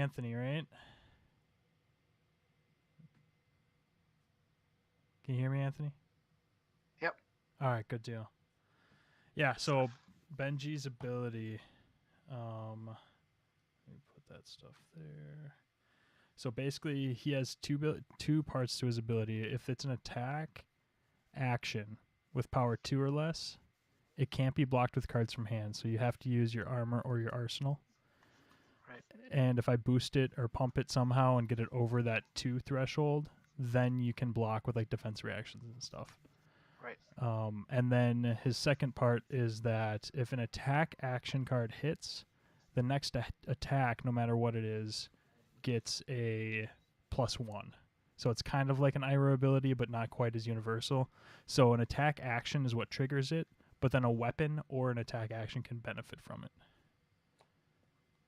Anthony, right? Can you hear me, Anthony? Yep. All right, good deal. Yeah, so Benji's ability, let me put that stuff there. So basically, he has two parts to his ability. If it's an attack action with power 2 or less, it can't be blocked with cards from hand, so you have to use your armor or your arsenal. Right. And if I boost it or pump it somehow and get it over that 2 threshold, then you can block with like defense reactions and stuff. Right. And then his second part is that if an attack action card hits, the next attack, no matter what it is, gets a +1. So it's kind of like an Ira ability, but not quite as universal. So an attack action is what triggers it, but then a weapon or an attack action can benefit from it.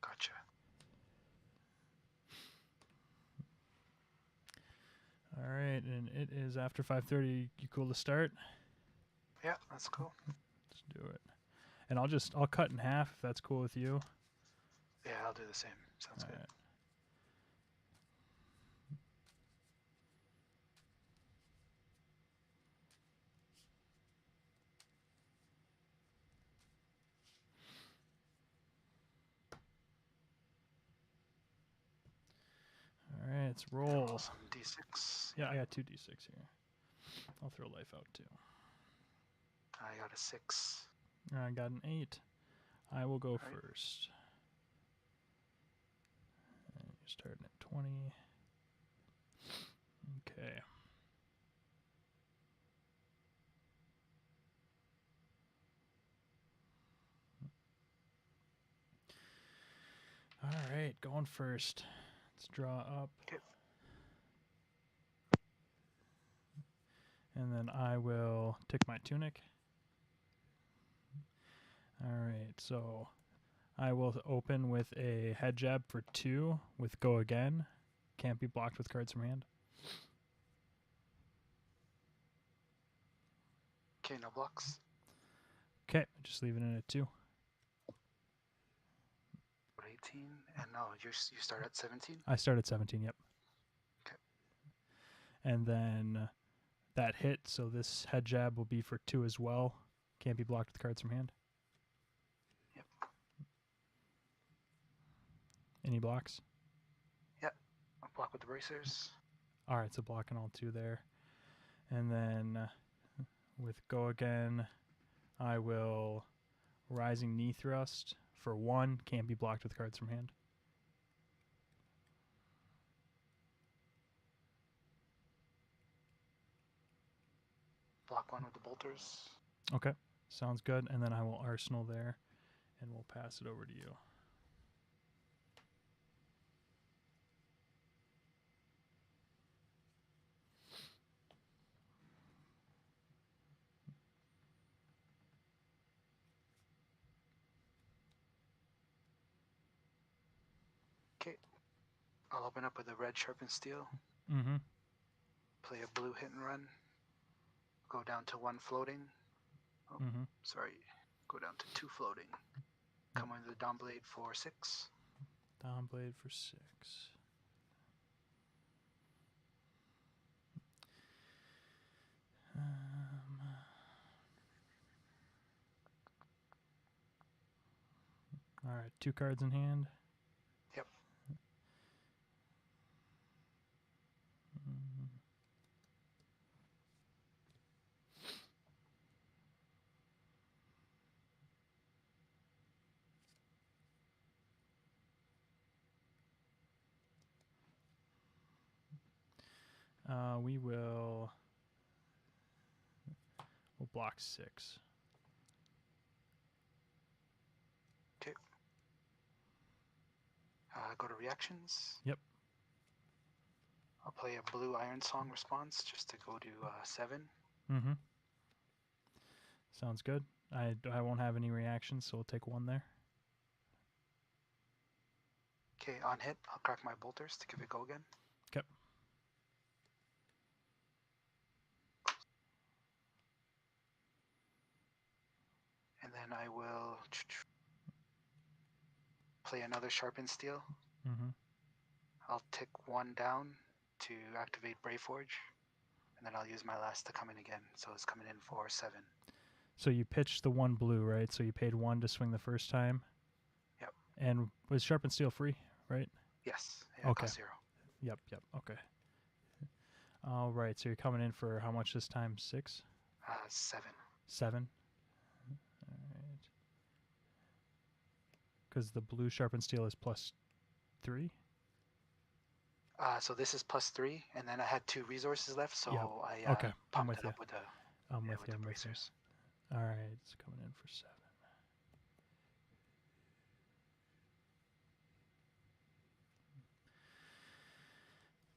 Gotcha. All right, and it is after 5:30. You cool to start? Yeah, that's cool. Let's do it. And I'll cut in half if that's cool with you. Yeah, I'll do the same. Sounds All good. right. All right, let's roll. Some D6. Yeah, I got 2 D6 here. I'll throw life out too. I got a 6. I got an 8. I will go first. And you're starting at 20. Okay. All right, going first. Let's draw up. Okay. And then I will take my tunic. All right, so I will open with a head jab for 2 with go again. Can't be blocked with cards from hand. Okay, no blocks. Okay, just leaving it at 2. 18, and no, you start at 17? I start at 17, yep. Okay. And then that hit, so this head jab will be for 2 as well. Can't be blocked with cards from hand. Yep. Any blocks? Yep. I'll block with the bracers. All right, so blocking all 2 there. And then with go again, I will rising knee thrust for 1. Can't be blocked with cards from hand. Block 1 with the bolters. Okay, sounds good. And then I will arsenal there, and we'll pass it over to you. Okay. I'll open up with a red sharpened steel. Mm-hmm. Play a blue hit and run. Go down to 1 floating. Oh, sorry. Go down to 2 floating. Come with the Dawn Blade for 6. Dawn Blade for 6. All right, 2 cards in hand. Yep. We'll block 6. Okay. Go to reactions. Yep. I'll play a blue Iron Song response just to go to 7. Mm-hmm. Sounds good. I won't have any reactions, so we'll take 1 there. Okay, on hit, I'll crack my bolters to give it go again. Okay. And then I will play another sharpened steel. Mm-hmm. I'll tick 1 down to activate Brave Forge, and then I'll use my last to come in again. So it's coming in for 7. So you pitched the 1 blue, right? So you paid 1 to swing the first time. Yep. And was Sharpened Steel free, right? Yes. Yeah, Okay. cost 0. Yep. Okay. All right. So you're coming in for how much this time? 6? 7. 7. All right. Because the blue Sharpened Steel is +3. So this is +3, and then I had 2 resources left, so Yep. I Okay. I'm pumped with it you. up with the I'm with with you. the I'm with you. bracers. All right. It's coming in for 7.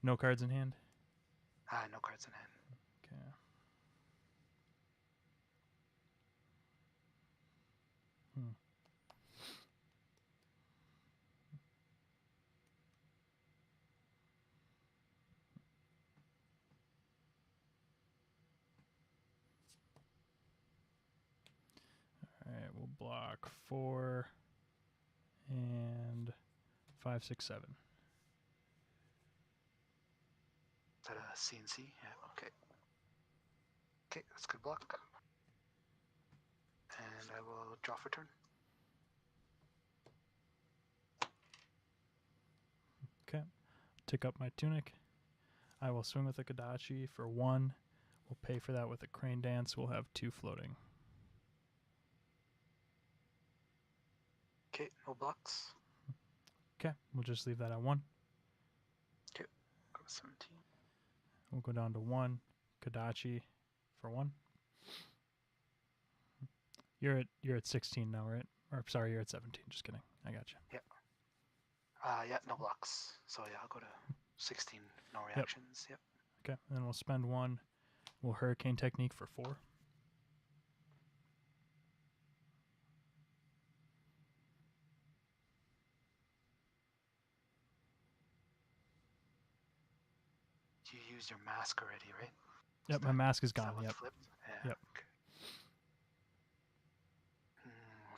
No cards in hand? No cards in hand. Okay. All right. We'll block 4 and 5, 6, 7. Is that a CNC? Yeah, okay. Okay, that's good block. And I will draw for turn. Okay. Tick up my tunic. I will swing with a Kodachi for 1. We'll pay for that with a Crane Dance. We'll have 2 floating. Okay, no blocks. Okay. We'll just leave that at 1. Okay, go to 17. We'll go down to 1. Kodachi for 1. You're at 16 now, right? Or sorry, you're at 17. Just kidding. I got you. Yeah. Yeah, no blocks. So yeah, I'll go to 16. No reactions. Yep. Okay. And then we'll spend 1. We'll Hurricane Technique for 4. You used your mask already, right? Yep, my mask is Is that gone. what Yep. flipped? Yeah. Yep. Okay.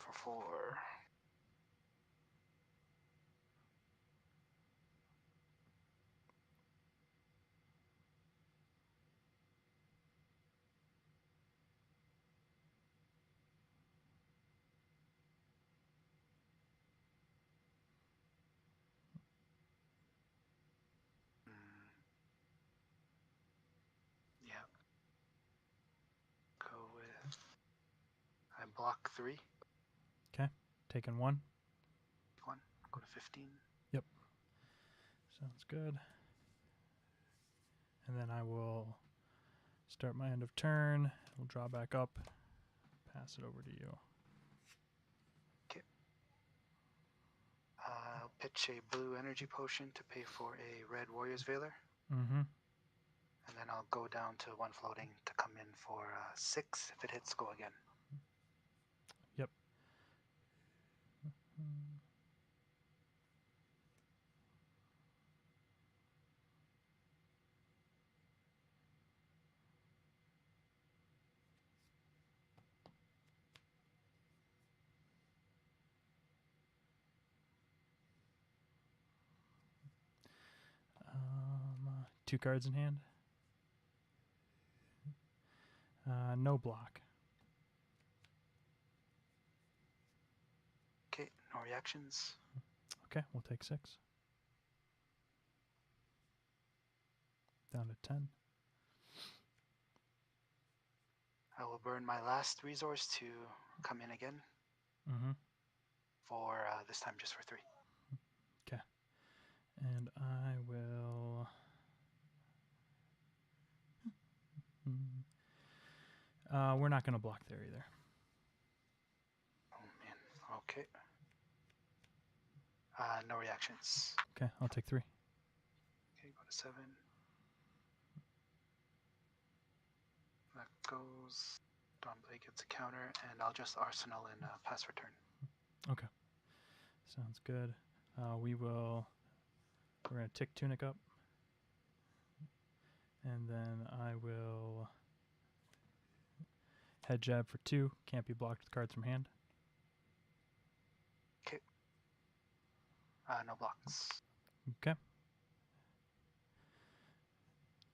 For 4. Yeah. Go with. I block 3. Okay. Taking 1. 1. Go to 15. Yep. Sounds good. And then I will start my end of turn. We'll draw back up. Pass it over to you. Okay. I'll pitch a blue energy potion to pay for a red warrior's veiler. Mm-hmm. And then I'll go down to 1 floating to come in for 6. If it hits, go again. Yep. Two cards in hand. No block. Okay, no reactions. Okay, we'll take 6. Down to 10. I will burn my last resource to come in again. Mm-hmm. For this time just for 3. Okay. And I will... we're not going to block there either. Oh, man. Okay. No reactions. Okay, I'll take 3. Okay, go to 7. That goes. Dawnblade gets a counter, and I'll just arsenal and pass for turn. Okay. Sounds good. We're going to tick Tunic up. And then I will head jab for 2. Can't be blocked with cards from hand. Okay. No blocks. Okay.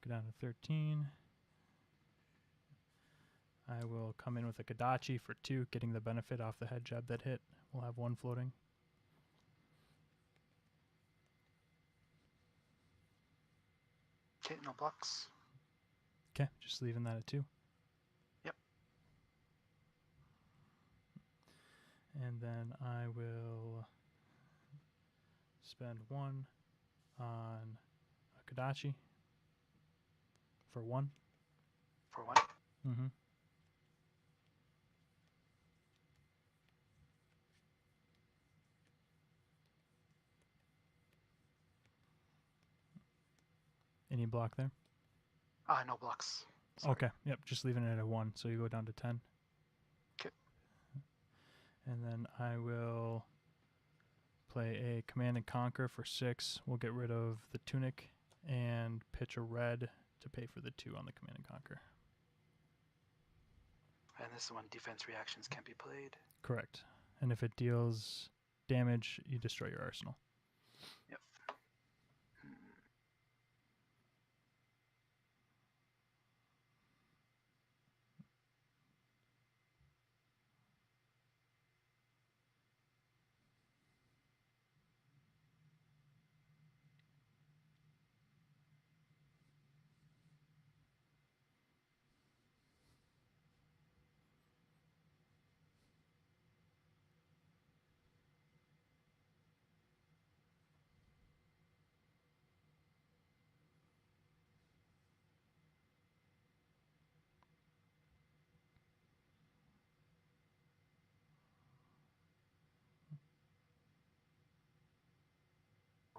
it down to 13. I will come in with a Kodachi for 2, getting the benefit off the head jab that hit. We'll have 1 floating. Okay, no blocks. Okay, just leaving that at 2. Yep. And then I will spend 1 on a Kodachi for 1. For 1. Mm-hmm. Any block there? No blocks. Sorry. Okay, yep, just leaving it at 1, so you go down to 10. Okay. And then I will play a Command and Conquer for 6. We'll get rid of the Tunic and pitch a red to pay for the 2 on the Command and Conquer. And this is when defense reactions can't be played. Correct. And if it deals damage, you destroy your arsenal. Yep.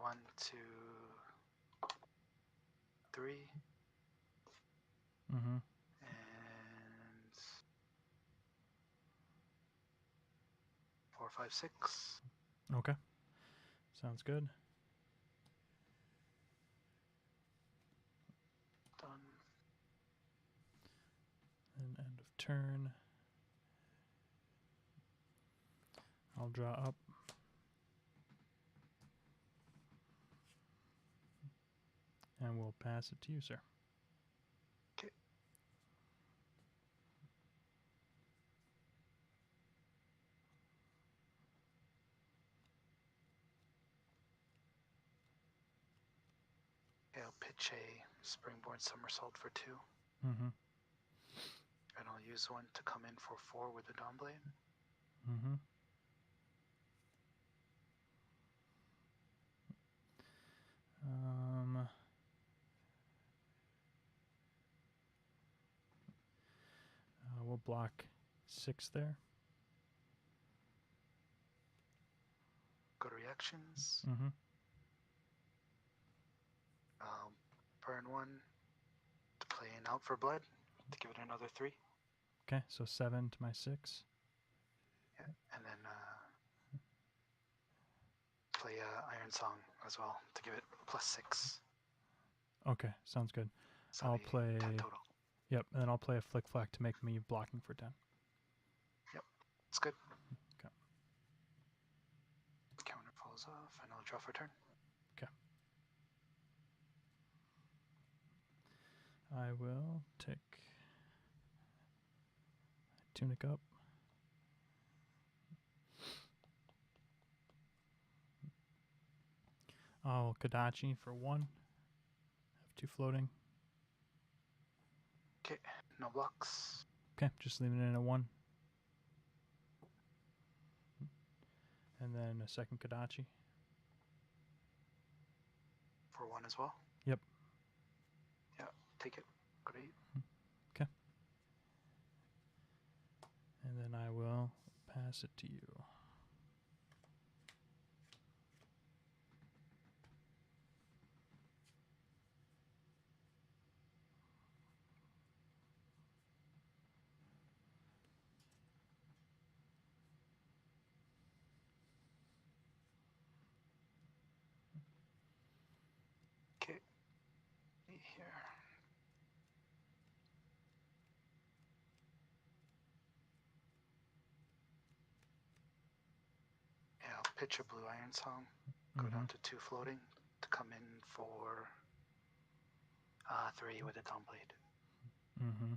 1, 2, 3. Mm-hmm. And 4, 5, 6. Okay. Sounds good. Done. And end of turn. I'll draw up. And we'll pass it to you, sir. Okay. Okay, I'll pitch a springboard somersault for 2. Mm-hmm. And I'll use 1 to come in for 4 with the Dawn Blade. Mm-hmm. We'll block 6 there. Go to reactions. Mm-hmm. Burn 1 to play an out for blood to give it another 3. Okay, so 7 to my 6. Yeah, and then play Iron Song as well to give it +6. Okay, sounds good. So I'll play 10 total. Yep, and then I'll play a Flick Flack to make me blocking for 10. Yep, it's good. Okay. Counter falls off, and I'll draw for turn. Okay. I will take Tunic up. I'll Kodachi for 1. Have 2 floating. Okay, no blocks. Okay, just leaving it in a 1. And then a second Kodachi. For 1 as well. Yep. Yeah, take it. Great. Okay. And then I will pass it to you. Okay. Here. Yeah, I'll pitch a blue Iron Song. Go down to 2 floating to come in for 3 with a Dawn Blade. Mm-hmm.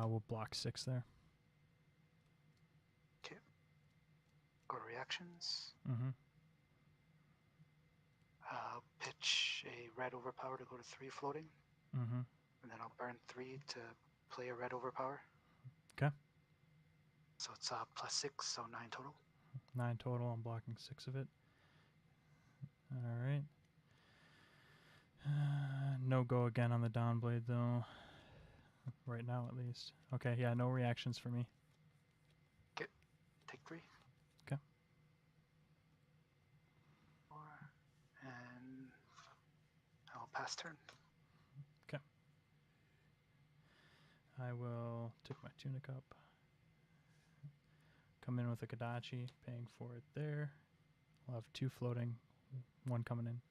We'll block 6 there. Okay. Go to reactions. Mm-hmm. Pitch a red overpower to go to 3 floating. Mm-hmm. And then I'll burn 3 to play a red overpower. Okay. So it's +6, so 9 total. 9 total. I'm blocking 6 of it. All right. No go again on the Dawn Blade, though. Right now, at least. Okay, yeah, no reactions for me. Okay. Take 3. Okay. 4. And I'll pass turn. Okay. I will tip my tunic up. Come in with a Kodachi, paying for it there. We'll have 2 floating, 1 coming in.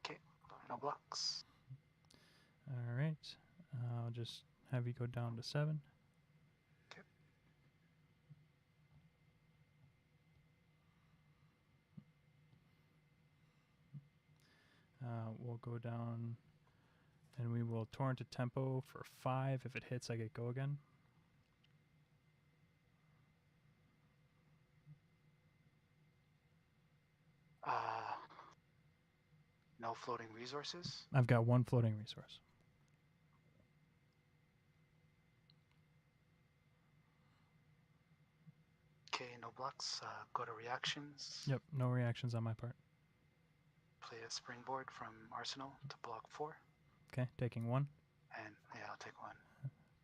Okay. No blocks. All right. I'll just have you go down to 7. Okay. We'll go down, and we will torrent to tempo for 5. If it hits, I get go again. No floating resources. I've got 1 floating resource. Okay, no blocks. Go to reactions. Yep, no reactions on my part. Play a springboard from Arsenal to block 4. Okay, taking 1. And yeah, I'll take 1.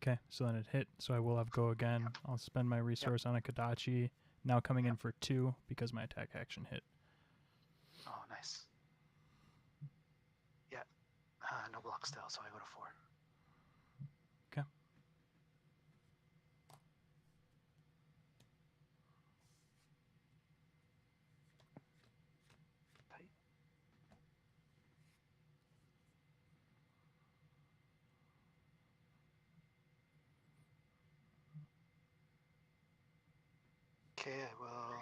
Okay, so then it hit, so I will have go again. Yep. I'll spend my resource on a Kodachi. Now coming in for 2 because my attack action hit. Oh, nice. Yeah. No block still, so I go to 4. Okay. Tight. Okay, I will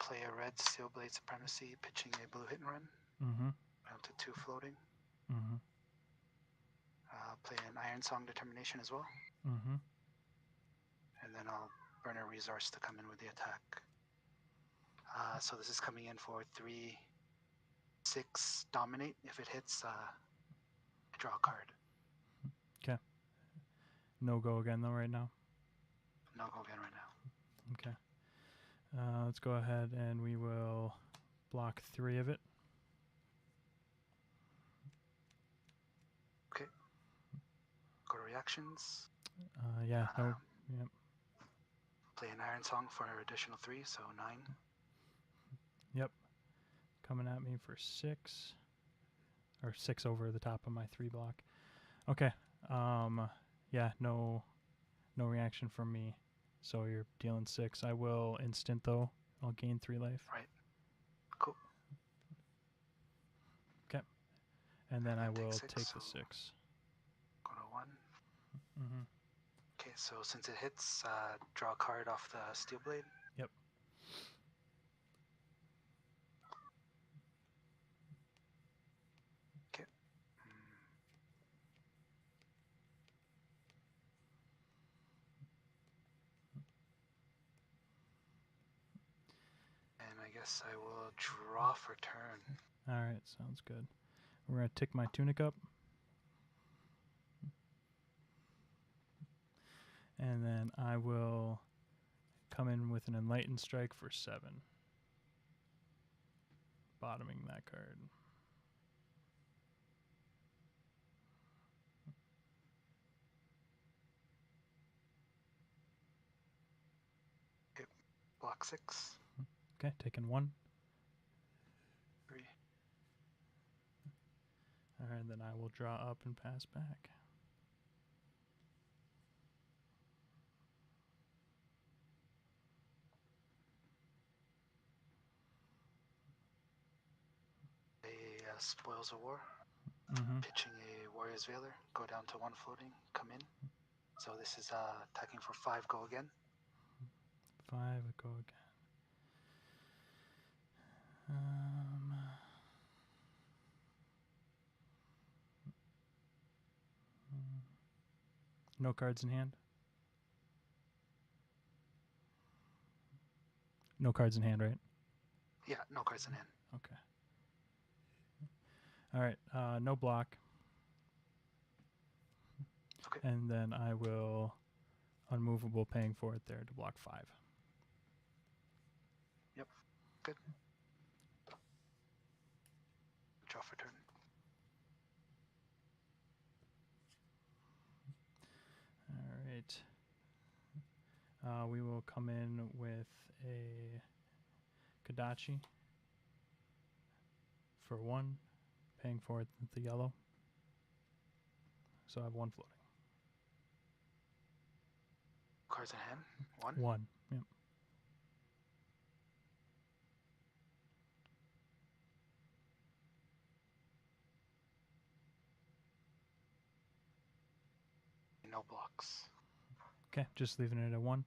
play a red Steel Blade Supremacy, pitching a blue hit and run. Mm-hmm. Down to 2 floating. Mm-hmm. Play an Iron Song Determination as well. Mm-hmm. And then I'll burn a resource to come in with the attack. So this is coming in for 3, 6 dominate. If it hits, I draw a card. Okay. No go again though right now. No go again right now. Okay. Let's go ahead and we will block 3 of it. Okay. Go to reactions. Yeah. No. Yep. Play an Iron Song for an additional 3, so 9. Yep. Coming at me for 6. Or 6 over the top of my 3 block. Okay. Yeah, no reaction from me. So you're dealing 6. I will instant though. I'll gain 3 life. Right. Cool. Okay. And then I will six, take so the 6. Go to 1. Mm-hmm. Okay, so since it hits, draw a card off the Steel Blade. Yep. Okay. And I guess I will draw for turn. All right, sounds good. We're going to tick my tunic up. And then I will come in with an Enlightened Strike for 7. Bottoming that card. Okay. Block 6. Okay, taking 1. 3. All right, then I will draw up and pass back. A Spoils of War. Mm-hmm. Pitching a Warrior's Veiler. Go down to 1 floating. Come in. So this is attacking for 5. Go again. 5, go again. No cards in hand? No cards in hand, right? Yeah, no cards in hand. Okay. All right. No block. Okay. And then I will unmovable paying for it there to block 5. Yep. Good. Draw for turn. All right. We will come in with a Kodachi for 1, paying for it with the yellow. So I have 1 floating. Cards in hand. 1. 1. Yep. No blocks. Okay, just leaving it at 1.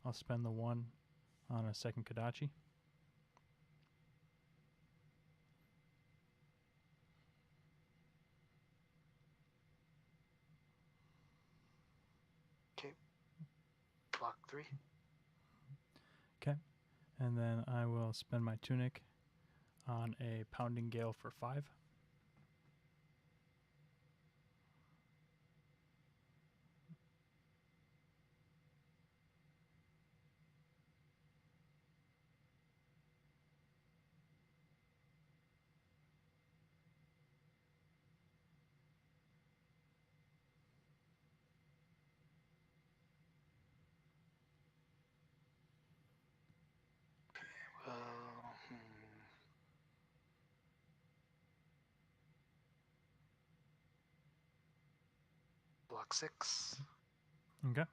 I'll spend the 1 on a second Kodachi. Okay. Block 3. Okay. And then I will spend my tunic on a Pounding Gale for 5. Well, Block 6. Okay.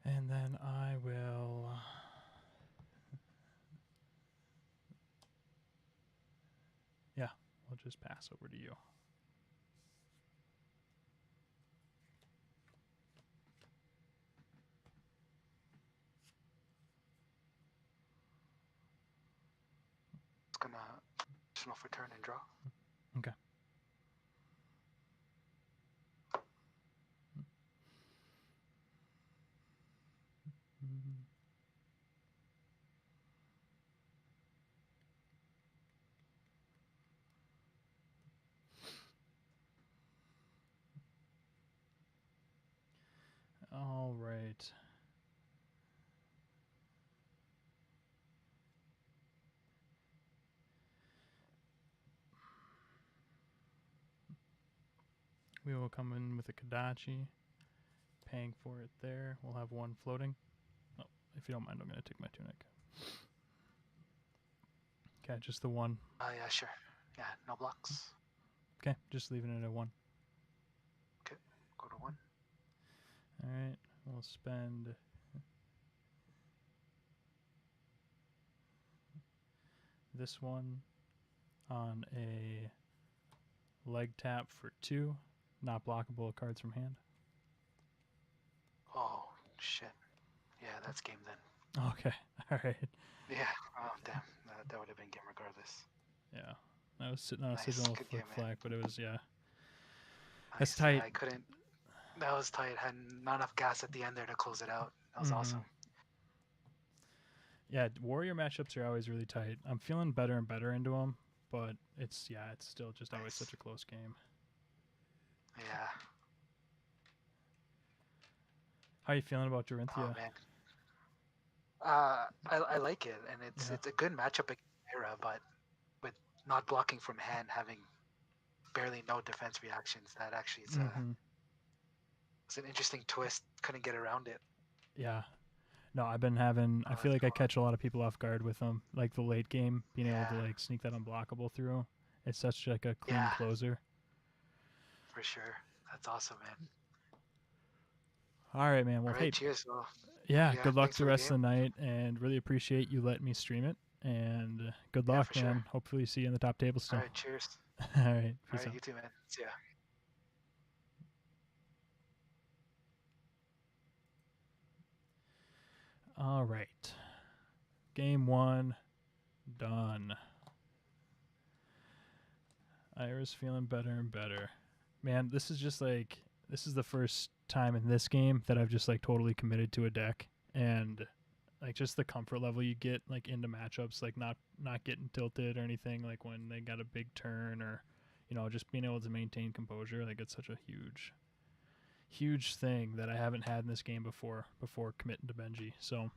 And then I will... Yeah, I'll just pass over to you. It's gonna additional for turn and draw. Okay. All right. We will come in with a Kodachi, paying for it there. We'll have 1 floating. Oh, if you don't mind, I'm going to take my tunic. Okay, just the 1. Yeah, sure. Yeah, no blocks. Okay, just leaving it at 1. Okay, go to 1. All right, we'll spend this 1 on a leg tap for 2, not blockable cards from hand. Oh, shit. Yeah, that's game then. Okay, all right. Yeah, oh, damn. That would have been game regardless. Yeah, I was sitting on a Nice, signal good flick game, man. flag, but it was, yeah. Nice. That's tight. Yeah, I couldn't. That was tight. Had not enough gas at the end there to close it out. That was awesome. Yeah, Warrior matchups are always really tight. I'm feeling better and better into them, but it's still just always such a close game. Yeah. How are you feeling about Dorinthia? Oh man. I like it, and it's a good matchup against Era, but with not blocking from hand, having barely no defense reactions, that actually is it's an interesting twist. Couldn't get around it. Yeah. No, I've been having. I feel like I catch a lot of people off guard with them, like the late game, being able to like sneak that unblockable through. It's such like a clean closer. For sure, that's awesome, man. All right, man. Well, All right, hey, cheers. Well, yeah, good luck the rest of the night, and really appreciate you letting me stream it. And good Yeah, luck, for sure. man. Hopefully see you in the top table All still. right, cheers. All right. All Peace right, out. you too, man. See ya. All right. Game 1 done. Ira's feeling better and better. Man, this is just like this is the first time in this game that I've just like totally committed to a deck, and like just the comfort level you get like into matchups, like not getting tilted or anything, like when they got a big turn, or just being able to maintain composure. Like it's such a huge thing that I haven't had in this game before committing to Benji. So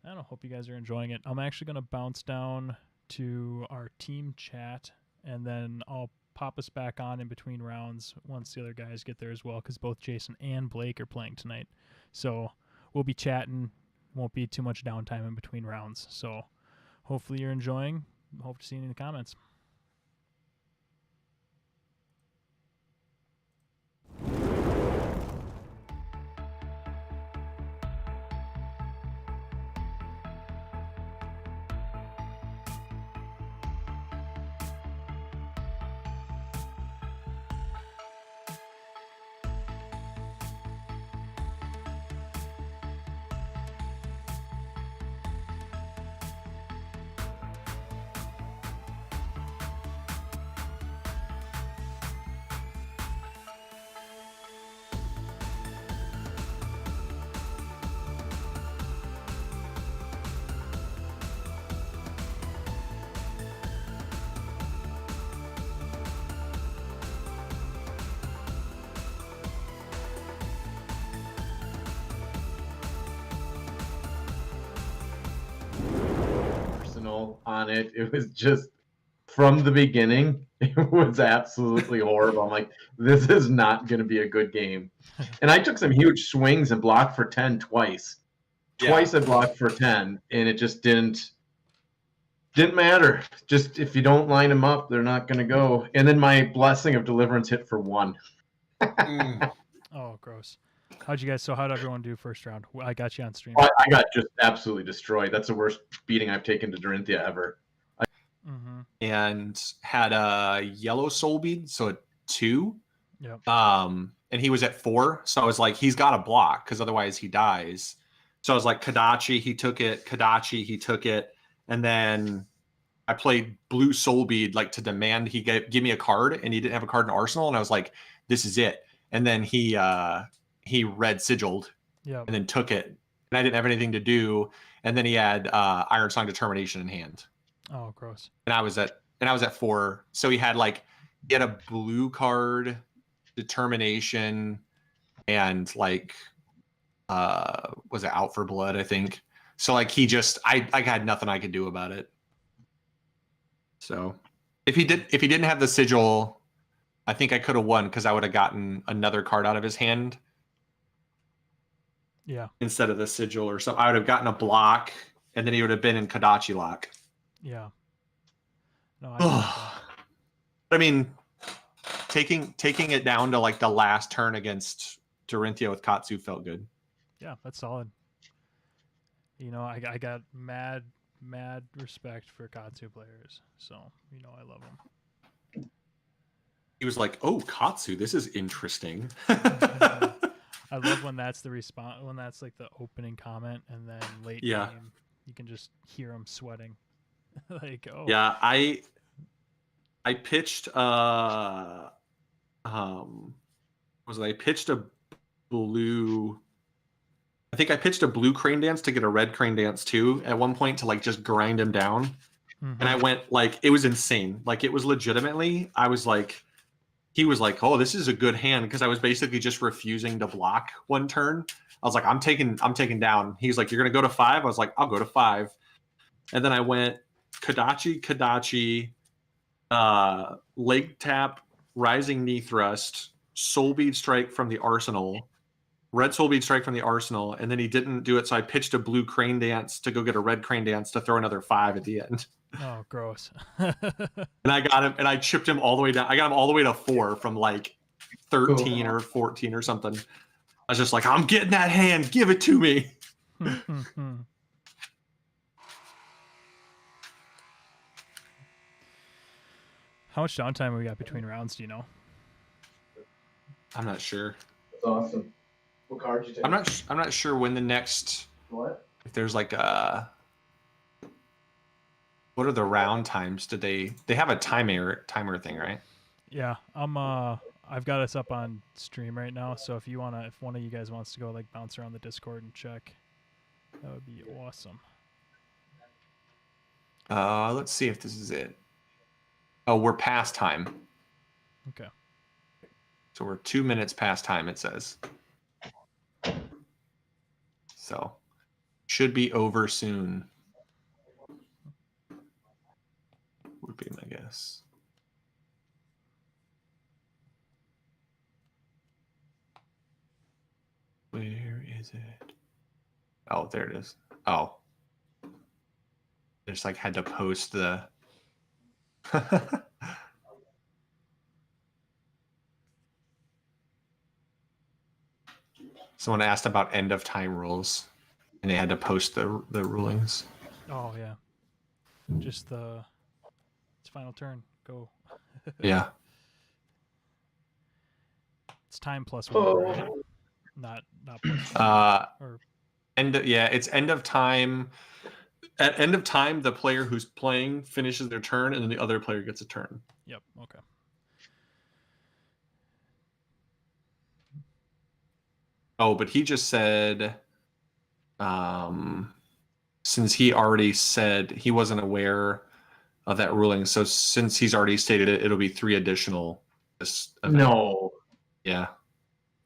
I don't know, hope you guys are enjoying it. I'm actually going to bounce down to our team chat, and then I'll pop us back on in between rounds once the other guys get there as well, because both Jason and Blake are playing tonight. So we'll be chatting. Won't be too much downtime in between rounds. So hopefully you're enjoying. Hope to see you in the comments. On it. It was just from the beginning, it was absolutely horrible. I'm like, this is not going to be a good game. And I took some huge swings and blocked for 10 twice. Twice I blocked for 10, and it just didn't matter. Just if you don't line them up, they're not going to go. And then my Blessing of Deliverance hit for 1. Oh, gross. How'd everyone do first round? I got you on stream. I got just absolutely destroyed. That's the worst beating I've taken to Dorinthia ever. And had a yellow soul bead, so a 2. Yep. And he was at 4, so I was like, he's got to block because otherwise he dies. So I was like, Kadachi, he took it. Kadachi, he took it. And then I played blue soul bead like to demand he give me a card, and he didn't have a card in Arsenal, and I was like, this is it. And then he red sigiled, yep, and then took it, and I didn't have anything to do. And then he had Iron Song Determination in hand. Oh, gross. And I was at 4. So he had a blue card, Determination, and was it Out for Blood, I think. So I had nothing I could do about it. So if he didn't have the sigil, I think I could have won because I would have gotten another card out of his hand. Yeah. Instead of the sigil or something. I would have gotten a block, and then he would have been in Kadachi lock. Yeah. No, I mean, taking it down to the last turn against Dorinthia with Katsu felt good. Yeah, that's solid. I got mad respect for Katsu players, so I love them. He was like, "Oh, Katsu, this is interesting." I love when that's the response, when that's like the opening comment, and then late game you can just hear him sweating. Like, oh yeah, I pitched I pitched a blue. I think I pitched a blue Crane Dance to get a red Crane Dance too at one point to just grind him down. Mm-hmm. And I went it was insane. It was legitimately, I was like, he was like, oh, this is a good hand, because I was basically just refusing to block one turn. I was like, I'm taking down. He's like, you're gonna go to 5? I was like, I'll go to 5. And then I went Kadachi, leg tap, rising knee thrust, soul bead strike from the arsenal, red soul bead strike from the arsenal, and then he didn't do it, so I pitched a blue Crane Dance to go get a red Crane Dance to throw another 5 at the end. Oh, gross. And I got him, and I chipped him all the way down. I got him all the way to 4 from 13 or 14 or something. I was just like, I'm getting that hand. Give it to me. How much downtime we got between rounds? Do you know? I'm not sure. That's awesome. What card you take? I'm not sure when the next. What? If there's like a. What are the round times? Do they have a timer thing, right? Yeah, I've got us up on stream right now, so if one of you guys wants to go like bounce around the Discord and check, that would be awesome. Let's see if this is it. Oh, we're past time. Okay. So we're 2 minutes past time, it says. So should be over soon. Would be my guess. Where is it? Oh, there it is. Oh. Just like had to post the Someone asked about end of time rules and they had to post the rulings. Oh yeah. Just it's final turn. Go. Yeah. It's time plus one, right? Not plus or it's end of time. At end of time, the player who's playing finishes their turn, and then the other player gets a turn. Yep. Okay. Oh, but he just said, since he already said he wasn't aware of that ruling, so since he's already stated it, it'll be 3 additional. This event. No. Yeah.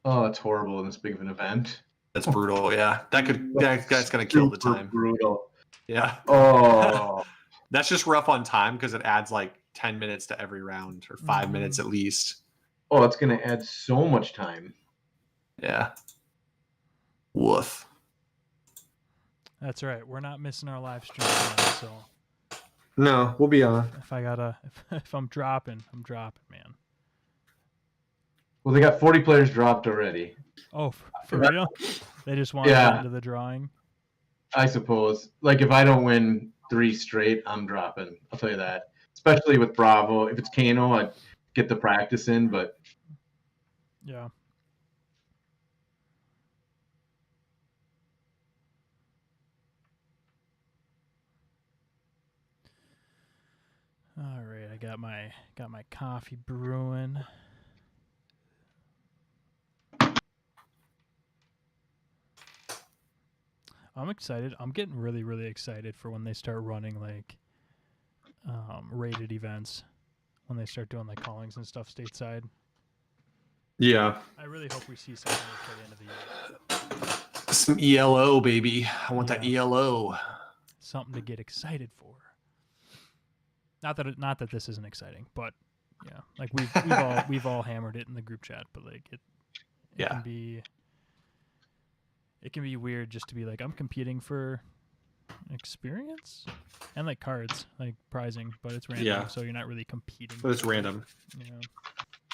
Oh, it's horrible in this big of an event. That's brutal. Yeah, that's gonna kill the time. Brutal. Yeah. Oh. That's just rough on time because it adds like 10 minutes to every round or 5 minutes at least. Oh, it's gonna add so much time. Yeah. Woof. That's right. We're not missing our live stream again, so No, we'll be on. if I'm dropping, man. Well, they got 40 players dropped already. Oh, for real? They just want to get into the drawing? I suppose. Like, if I don't win 3 straight, I'm dropping. I'll tell you that. Especially with Bravo. If it's Kano, I'd get the practice in, but... Yeah. All right, I got my coffee brewing. I'm excited. I'm getting really, really excited for when they start running like rated events. When they start doing like callings and stuff stateside. Yeah. I really hope we see something at the end of the year. Some ELO, baby. I want that ELO. Something to get excited for. Not that this isn't exciting, but yeah, like we've all hammered it in the group chat, but like it can be weird just to be like, I'm competing for experience and like cards, like prizing, but it's random, so you're not really competing. But it's random.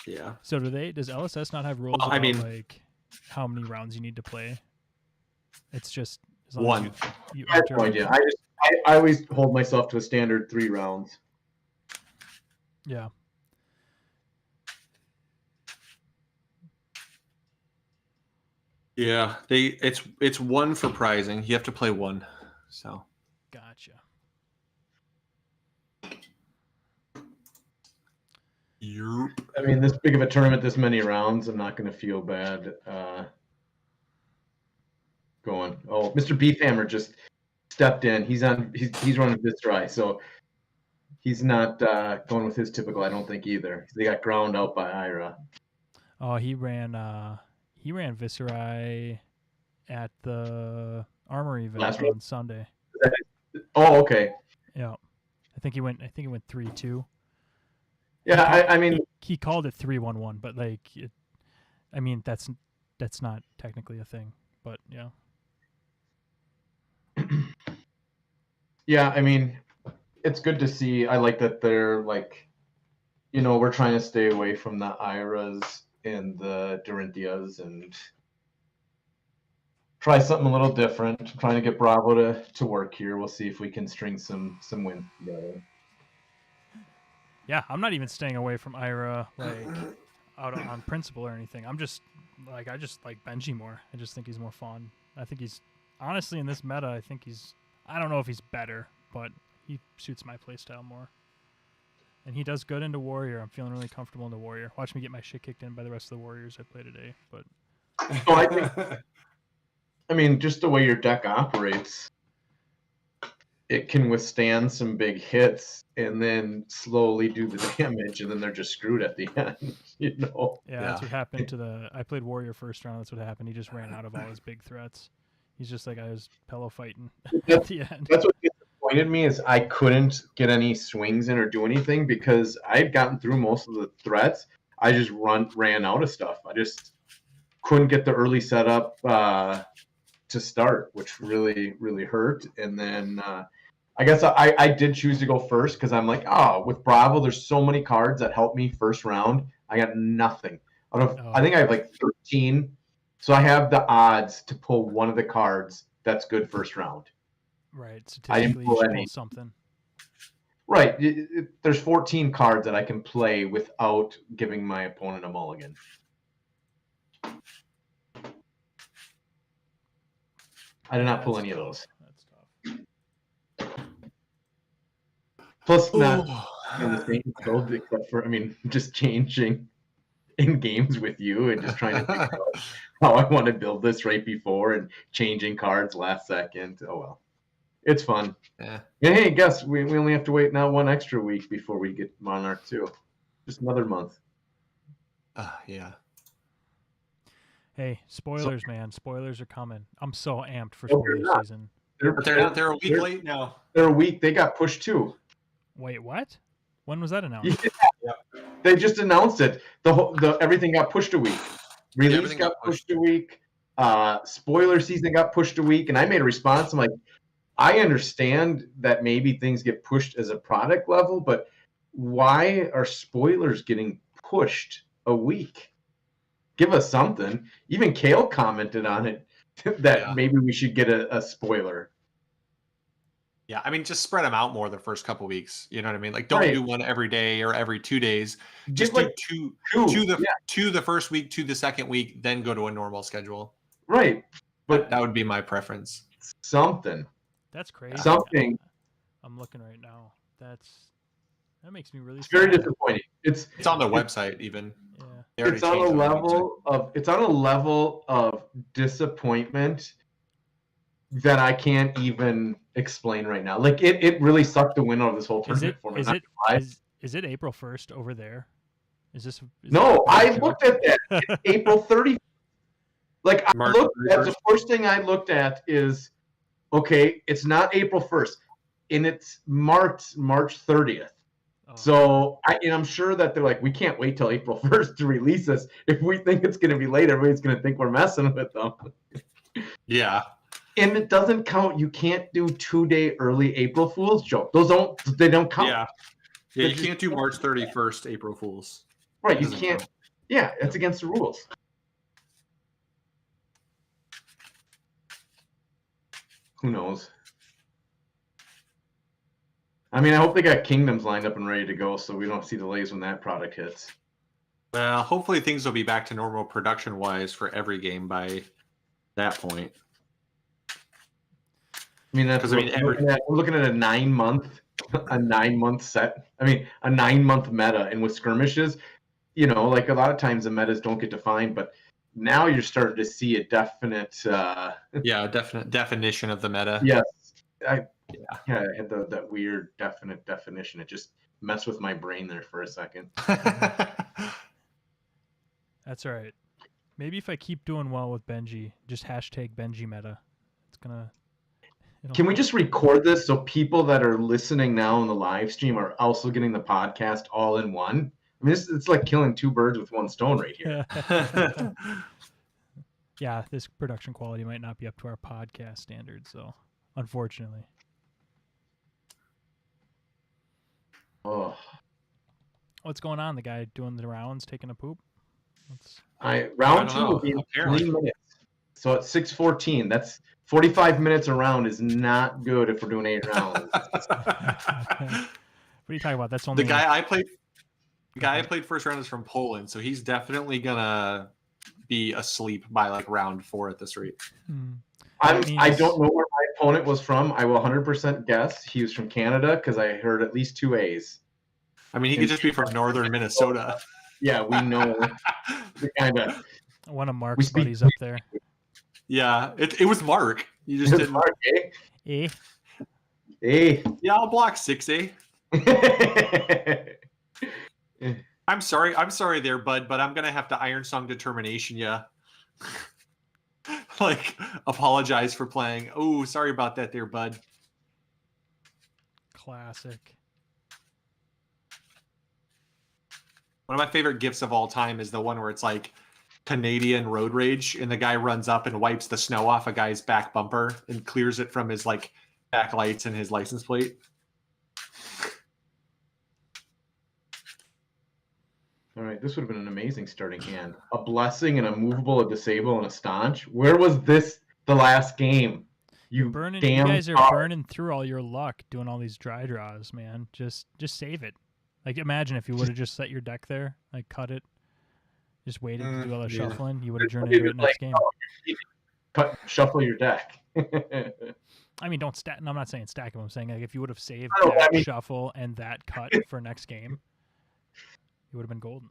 Yeah. So does LSS not have rules about like how many rounds you need to play? It's just as long one. As you I have no idea. I always hold myself to a standard 3 rounds. Yeah. Yeah, it's 1 for prizing. You have to play 1. So. Gotcha. Yep. I mean, this big of a tournament, this many rounds, I'm not going to feel bad going. Oh, Mr. Beefhammer just stepped in. He's running this dry, so he's not going with his typical, I don't think, either. They got ground out by Ira. Oh, he ran Viserai at the Armory event on Sunday. Oh, okay. Yeah. I think he went 3-2. Yeah, I mean, he called it 3-1-1, but like that's not technically a thing, but yeah. Yeah, I mean, it's good to see. I like that they're like, we're trying to stay away from the Iras and the Dorinthias and try something a little different. I'm trying to get Bravo to work here. We'll see if we can string some wins together. Yeah, I'm not even staying away from Ira like out on principle or anything. I just like Benji more. I just think he's more fun. I think he's honestly in this meta. I don't know if he's better, but he suits my playstyle more. And he does good into Warrior. I'm feeling really comfortable into Warrior. Watch me get my shit kicked in by the rest of the Warriors I play today. But I mean, just the way your deck operates, it can withstand some big hits and then slowly do the damage, and then they're just screwed at the end. You know? yeah, that's what happened to I played Warrior first round. That's what happened. He just ran out of all his big threats. He's just like I was pillow fighting at the end. That's what disappointed me is I couldn't get any swings in or do anything because I'd gotten through most of the threats. I just ran out of stuff. I just couldn't get the early setup to start, which really, really hurt. And then I guess I did choose to go first because I'm like, with Bravo, there's so many cards that help me first round. I got nothing. I think I have like 13. So I have the odds to pull one of the cards that's good first round. Right. Statistically, you should pull something. Right. There's 14 cards that I can play without giving my opponent a mulligan. I did not pull any of those. That's tough. Plus, not in the same build, except for, just changing in games with you and just trying to think about how I want to build this right before and changing cards last second. Oh, well. It's fun. Yeah. And hey, guess we only have to wait now 1 extra week before we get Monarch 2. Just another month. Yeah. Hey, spoilers, man. Spoilers are coming. I'm so amped for spoiler season. They're a week late now. They're a week. They got pushed too. Wait, what? When was that announced? Yeah. They just announced it. The everything got pushed a week. Release got pushed a week. Spoiler season got pushed a week. And I made a response. I'm like, I understand that maybe things get pushed as a product level, but why are spoilers getting pushed a week? Give us something. Even Kale commented on it that maybe we should get a spoiler. Yeah, just spread them out more the first couple weeks. You know what I mean? Like, don't do one every day or every 2 days. Just do two the first week, 2 the second week, then go to a normal schedule. Right, but that would be my preference. Something. That's crazy. Something. I'm looking right now. That makes me really. It's very disappointing. It's on the website even. Yeah. It's on a level of disappointment that I can't even explain right now. Like it really sucked the wind out of this whole tournament for me. Is it April 1st over there? No, I looked at that. It's April 30th. Like the first thing I looked at is, okay, it's not April 1st, and it's March 30th. Oh. So I'm sure that they're like, we can't wait till April 1st to release this. If we think it's going to be late, everybody's going to think we're messing with them. Yeah. And it doesn't count. You can't do 2-day early April Fool's joke. They don't count. Yeah. Yeah, you can't do March 31st April Fools. Right, you can't. Count. Yeah, it's against the rules. Who knows? I hope they got Kingdoms lined up and ready to go so we don't see delays when that product hits. Well, hopefully things will be back to normal production-wise for every game by that point. We're looking at a 9-month set. A 9-month meta, and with skirmishes, like a lot of times the metas don't get defined, but now you're starting to see a definite. Definite definition of the meta. Yes, I had that weird definite definition. It just messed with my brain there for a second. That's all right. Maybe if I keep doing well with Benji, just hashtag Benji meta. It's gonna. Can we just record this so people that are listening now on the live stream are also getting the podcast all in one? It's like killing 2 birds with 1 stone right here. Yeah, this production quality might not be up to our podcast standards, so unfortunately. Oh. What's going on? The guy doing the rounds, taking a poop? Round 2 will be in 3 minutes. So at 6:14, that's 45 minutes a round is not good if we're doing 8 rounds. are you talking about? That's only The guy I played first round is from Poland, so he's definitely gonna be asleep by like round 4 at this rate. I means- don't know where my opponent was from. I will 100% guess he was from Canada because I heard at least 2 A's. I mean, he could just be from northern Minnesota. Yeah, we know the kind of. one of We Mark's speak- buddies up there. Yeah, it was Mark. You just didn't. Mark, eh? Eh? Hey. Yeah, I'll block 6A. I'm sorry there, bud, but I'm gonna have to Iron Song Determination ya. Like, apologize for playing. Oh, sorry about that there, bud. Classic. One of my favorite gifs of all time is the one where it's like Canadian road rage, and the guy runs up and wipes the snow off a guy's back bumper and clears it from his like back lights and his license plate. All right, this would have been an amazing starting hand. A blessing and a movable, a disable, and a staunch. Where was this the last game? You You damn guys are card. burning through all your luck doing all these dry draws, man. Just save it. Like, imagine if you would have just set your deck there, like cut it, just waited to do all the Yeah. shuffling. You would have turned It into it was next like, game. Shuffle your deck. I mean, don't stack. No, I'm not saying stack them. I'm saying like if you would have saved No, that I mean- shuffle and that cut for next game, you would have been golden.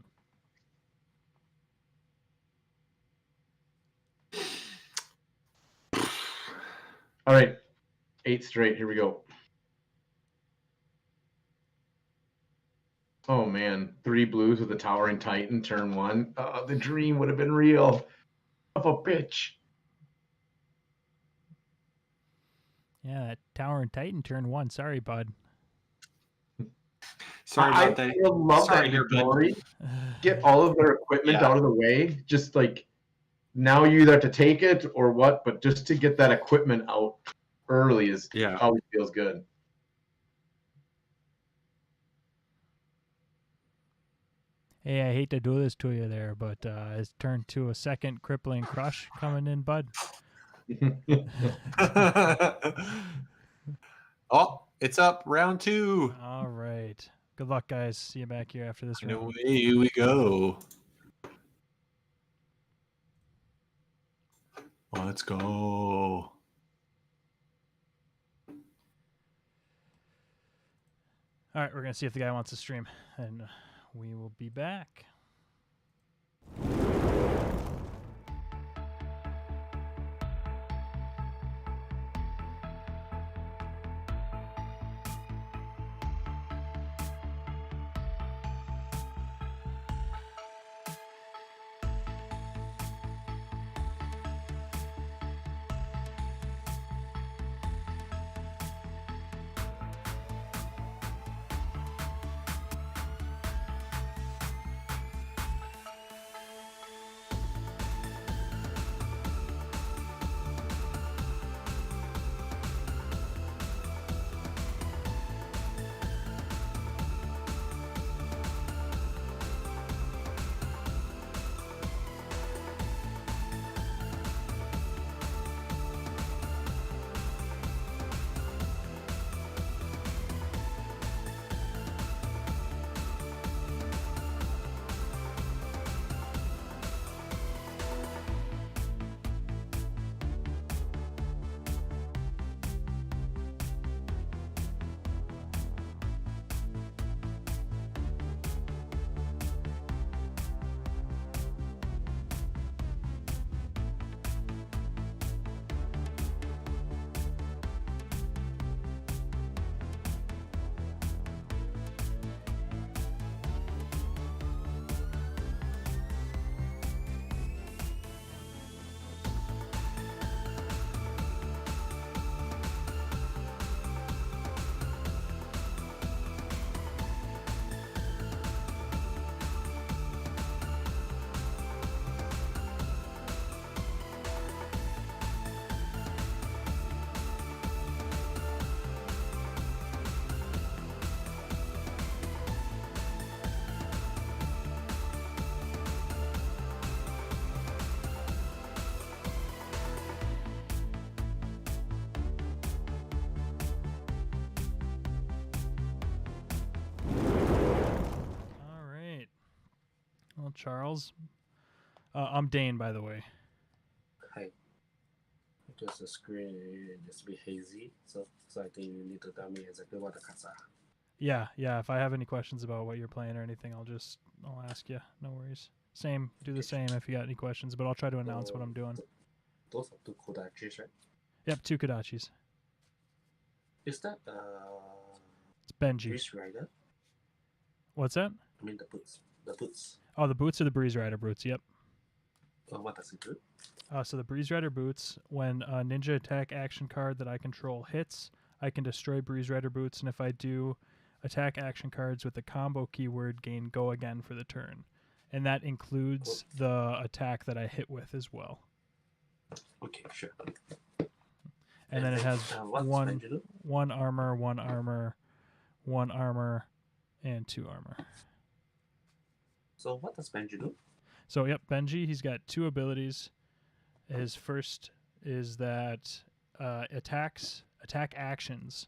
All right, 8 straight. Here we go. Oh man, 3 blues with a towering titan turn 1. The dream would have been real. Of a bitch. Yeah, that Tower and Titan turn 1. Sorry, bud. Sorry I about that. would love Sorry that here, bud. glory. Get all of their equipment Yeah. out of the way. Just like now you either have to take it or what, but just to get that equipment out early is Yeah. always feels good. Hey, I hate to do this to you there, but it's turned to a second crippling crush coming in, bud. Oh, it's up. Round 2. All right. Good luck, guys. See you back here after this And round. away we go. Let's go. All right, we're going to see if the guy wants to stream, and we will be back. Well, Charles. I'm Dane, by the way. Hi. Because the screen is a bit hazy, so I think you need to tell me exactly what the cards are. Yeah. If I have any questions about what you're playing or anything, I'll ask you. No worries. Same. Do the Okay. same if you got any questions, but I'll try to announce what I'm doing. Those are two Kodachis, right? Yep, 2 Kodachis. Is that It's Benji. Breeze Rider? What's that? I mean the boots. The boots. Oh, the boots are the Breeze Rider boots. Yep. What does it do? So the Breeze Rider boots, when a ninja attack action card that I control hits, I can destroy Breeze Rider boots, and if I do, attack action cards with the combo keyword gain go again for the turn. And that includes the attack that I hit with as well. Okay, sure. And then it has what does Benji do? one armor, 1 armor, and 2 armor. So what does Benji do? So, yep, Benji, he's got 2 abilities. His first is that attack actions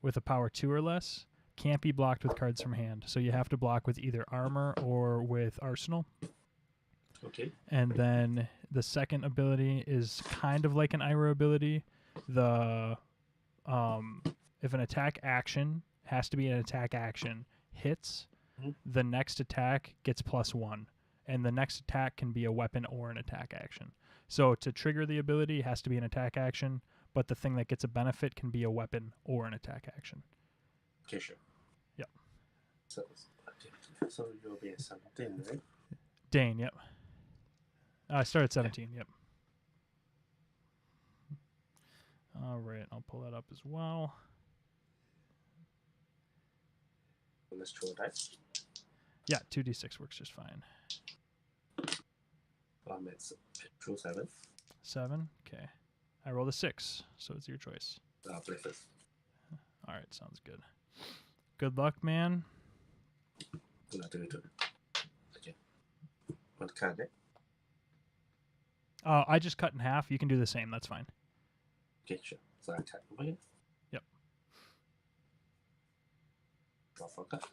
with a power 2 or less can't be blocked with cards from hand. So you have to block with either armor or with arsenal. Okay. And then the second ability is kind of like an Iroh ability. The if an attack action has to be an attack action hits, the next attack gets +1, and the next attack can be a weapon or an attack action. So to trigger the ability, it has to be an attack action, but the thing that gets a benefit can be a weapon or an attack action. Okay, sure. Yep. So you'll be at 17, right? Dane, yep. I start at 17, yep. All right, I'll pull that up as well. Let's throw that. Yeah, 2d6 works just fine. It's true 7. 7, okay. I rolled a 6, so it's your choice. Play first. All right, sounds good. Good luck, man. Okay. What card, right? I just cut in half. You can do the same. That's fine. Okay, sure. So I attack over here. Yep. Draw for a card.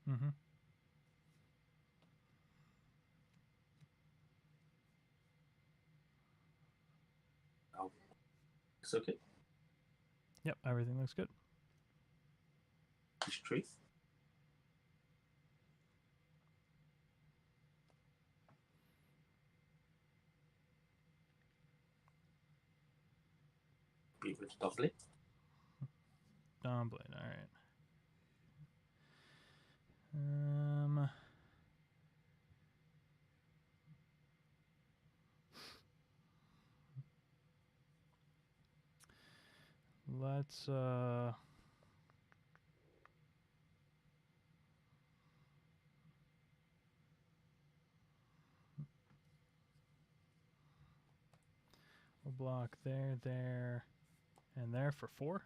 Mm-hmm. Oh. It's okay. Yep, everything looks good. Push 3. Be with Doublet. Dumbling, all right. Let's we'll block there, and there for 4.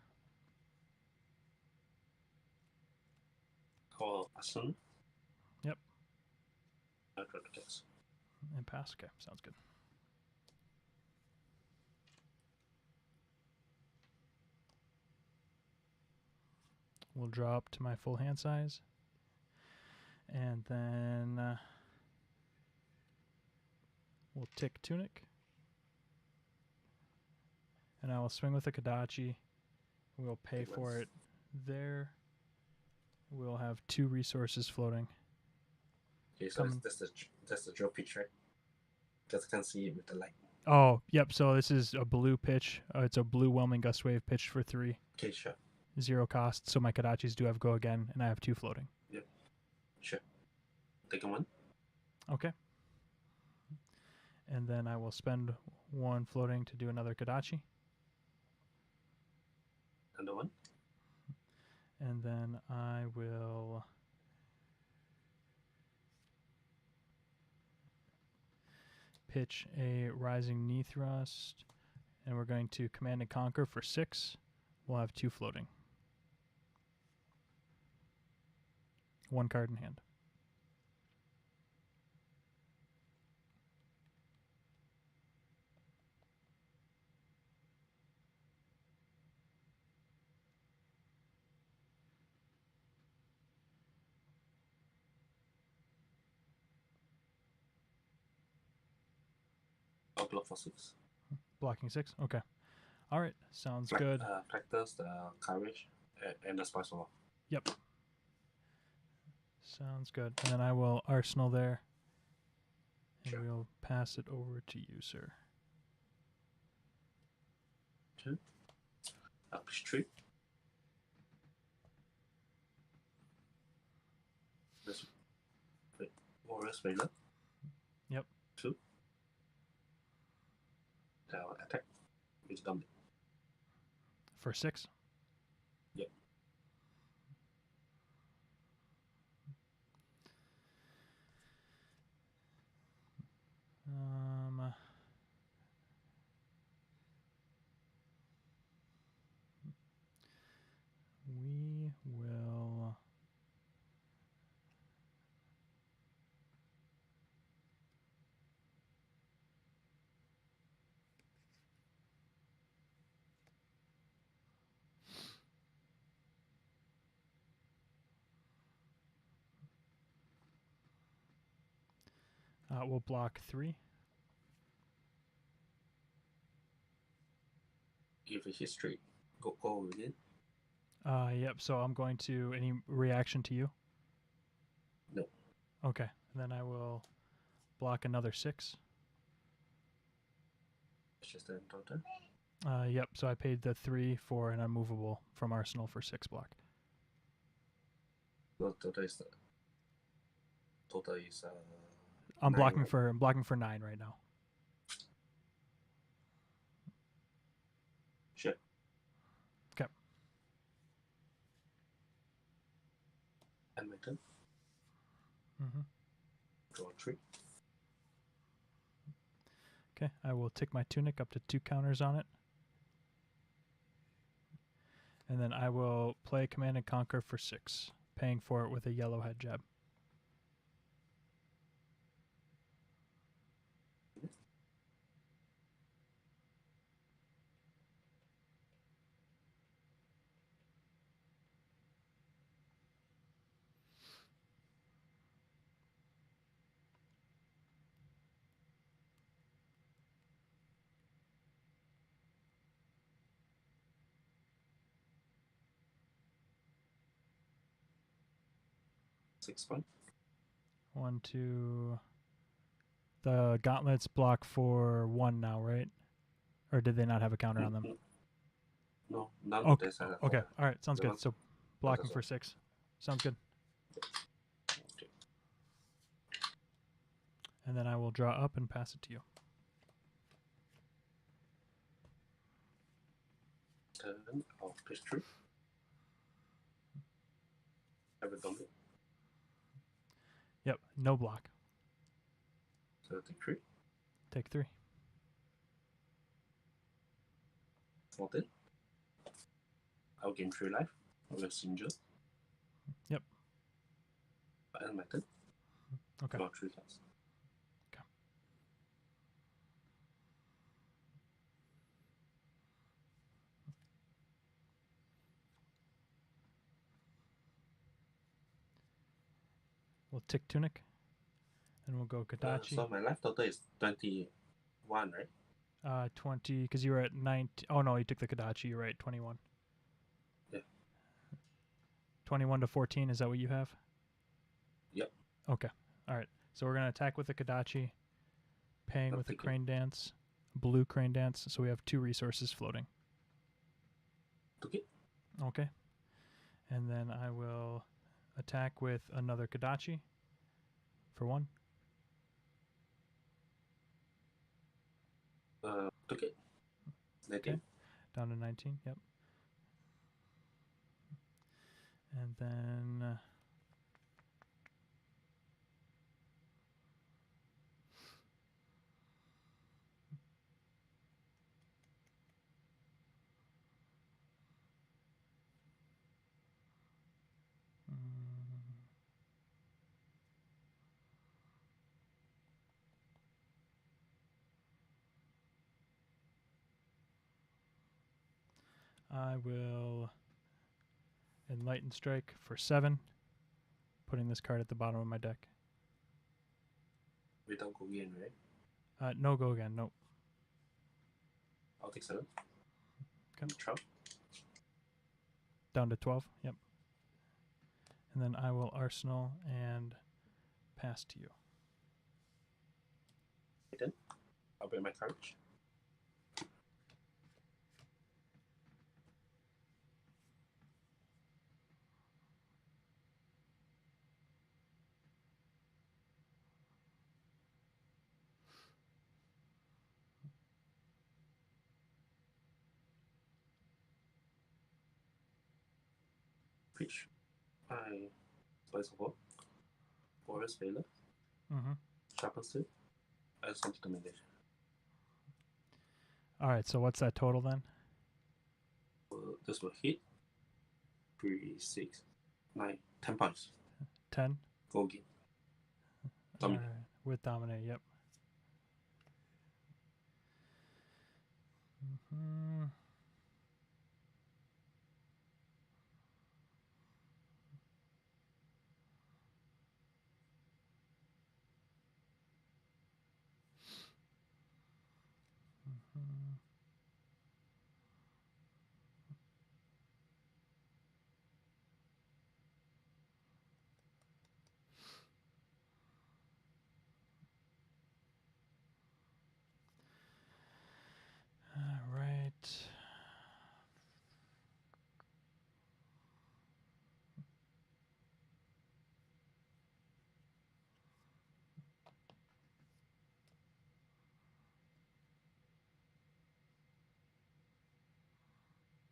Call Asun. Yep. I draw the text. And pass. Okay, sounds good. We'll draw up to my full hand size. And then we'll tick Tunic. And I will swing with a Kodachi. We'll pay for it there. We'll have 2 resources floating. Okay, so that's the draw pitch, right? Because I can't see it with the light. Oh, yep. So this is a blue pitch. It's a blue Whelming Gust Wave pitch for 3. Okay, sure. 0 cost. So my Kodachis do have go again, and I have 2 floating. Yep. Sure. Take a 1. Okay. And then I will spend 1 floating to do another Kodachi. Another 1. And then I will pitch a Rising Knee Thrust, and we're going to Command and Conquer for 6. We'll have 2 floating. 1 card in hand. I'll block for 6. Blocking 6. Okay. All right. Sounds Flag, good. Factors, the courage, and the spice roll. Yep. Sounds good. And then I will arsenal there. And Sure. we'll pass it over to you, sir. 2. Up 3. This Warriors Veiler. Yep. 2. They'll attack with Dominic. For 6. Yep. We will. We'll block 3. If it hits 3, go again. Yep. So I'm going to any reaction to you. No. Okay. Then I will block another 6. It's just in total. Yep. So I paid the 3 for an unmovable from Arsenal for 6 block. No, total is I'm 9, blocking right? for 9 right now. Sure. Okay. And my turn. Mm-hmm. Draw 3. Okay. I will tick my tunic up to 2 counters on it. And then I will play Command and Conquer for 6, paying for it with a yellow head jab. Six point. 1, 2. The gauntlets block for 1 now, right? Or did they not have a counter on them? No, none of Okay. this has a Okay. counter. All right. Sounds The good. one- So blocking doesn't. for 6. Sounds good. Okay. And then I will draw up and pass it to you. Turn of history. Have a Dominic. Yep. No block. 33. Take 3. 14. I'll gain 3 life. I will injured. Yep. And my turn. Okay. Draw 3 cards. Okay. We'll tick tunic. And we'll go Kadachi. So my life total is 21, right? 20, because you were at 19. Oh, no, you took the Kadachi. You're right. 21. Yeah. 21 to 14. Is that what you have? Yep. Okay. All right. So we're going to attack with the Kadachi, paying I'm with the thinking. Crane Dance, blue Crane Dance. So we have 2 resources floating. Okay. Okay. And then I will attack with another Kadachi for 1. Okay. 19. Okay. Down to 19. Yep. And then I will Enlighten Strike for 7, putting this card at the bottom of my deck. Without go in, right? No go again. Nope. I'll take 7. Okay. 12. Down to 12. Yep. And then I will arsenal and pass to you. Then I'll bring my courage. Pitch. I Spice of War. Forest Failure. Mm-hmm. Sharpen Suit. I just want determination. All right. So what's that total then? This will hit. 3, 6, 9, 10 points. 10. Go again. Dominate. All right. With dominate. Yep. Mm-hmm. Mm-hmm. All right.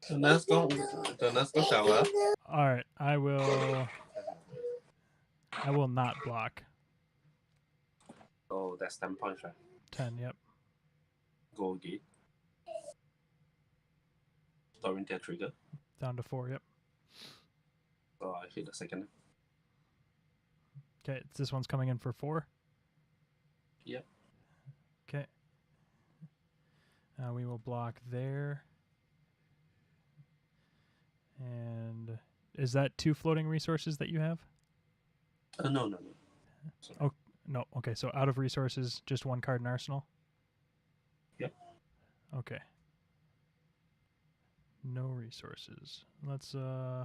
The next go shower. All right. I will not block. Oh, that's 10 points, right? 10. Yep. Go again. Storing their trigger. Down to 4. Yep. So I hit the second. Okay. This one's coming in for 4. Yep. Okay. We will block there. And is that 2 floating resources that you have? No. Sorry. Oh, no. Okay. So out of resources, just 1 card in arsenal? Yep. Okay. No resources. Let's yeah,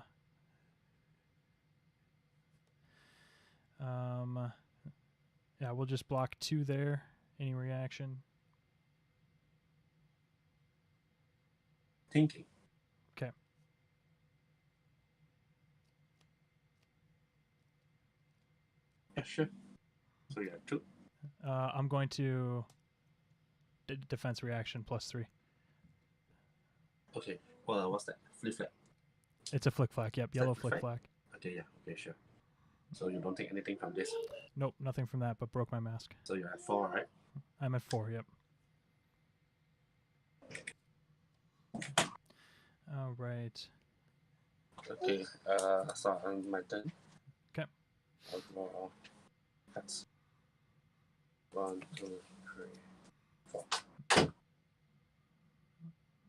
we'll just block 2 there. Any reaction? Thinking. Okay. Yeah, sure. So yeah, 2. I'm going to defense reaction +3. Okay. Well, what's that? Flip flap. It's a flick flack. Yep, Is that yellow flick flick flack. Okay, yeah. Okay, sure. So you don't take anything from this. Nope, nothing from that, but broke my mask. So you're at 4, right? I'm at 4. Yep. All right. Okay. So on my turn. Okay. I'll draw cards. 1, 2, 3, 4.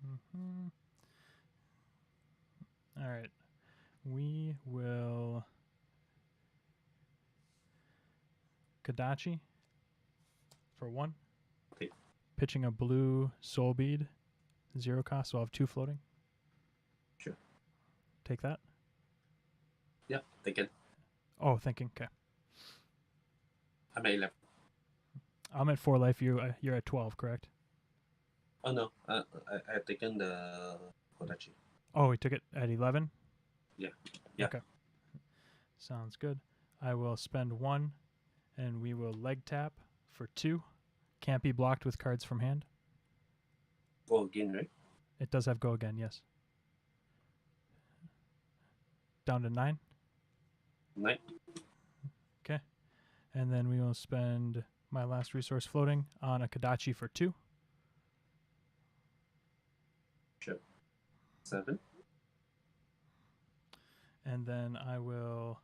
Mm-hmm. All right. We will Kadachi for 1. Okay. Pitching a blue soul bead, 0 cost, so I'll have 2 floating. Sure. Take that. Yeah, take it. Oh, thinking. Okay. I'm at 11. I'm at 4 life. You're at 12, correct? Oh no, I've taken the Kodachi. Oh, we took it at 11? Yeah. Yeah. Okay. Sounds good. I will spend 1, and we will leg tap for 2. Can't be blocked with cards from hand. Go again, right? It does have go again, yes. Down to 9. 9. Okay. And then we will spend my last resource floating on a Kadachi for 2. Sure. 7. And then I will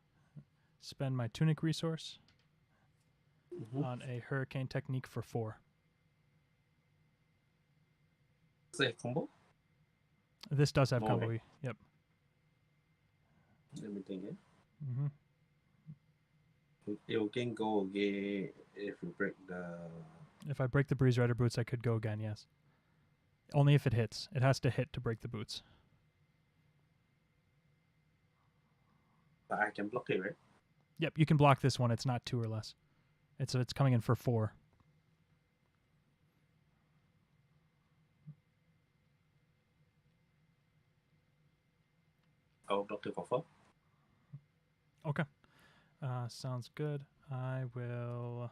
spend my tunic resource on a hurricane technique for 4. Is it a combo? This does have Oh, combo. okay. Yep. Let me think. Mm-hmm. You can go again if you break the. If I break the Breeze Rider boots, I could go again, yes. Only if it hits. It has to hit to break the boots. But I can block it, right? Yep, you can block this one. It's not 2 or less. It's coming in for 4. I'll block it for 4. Okay. Sounds good. I will.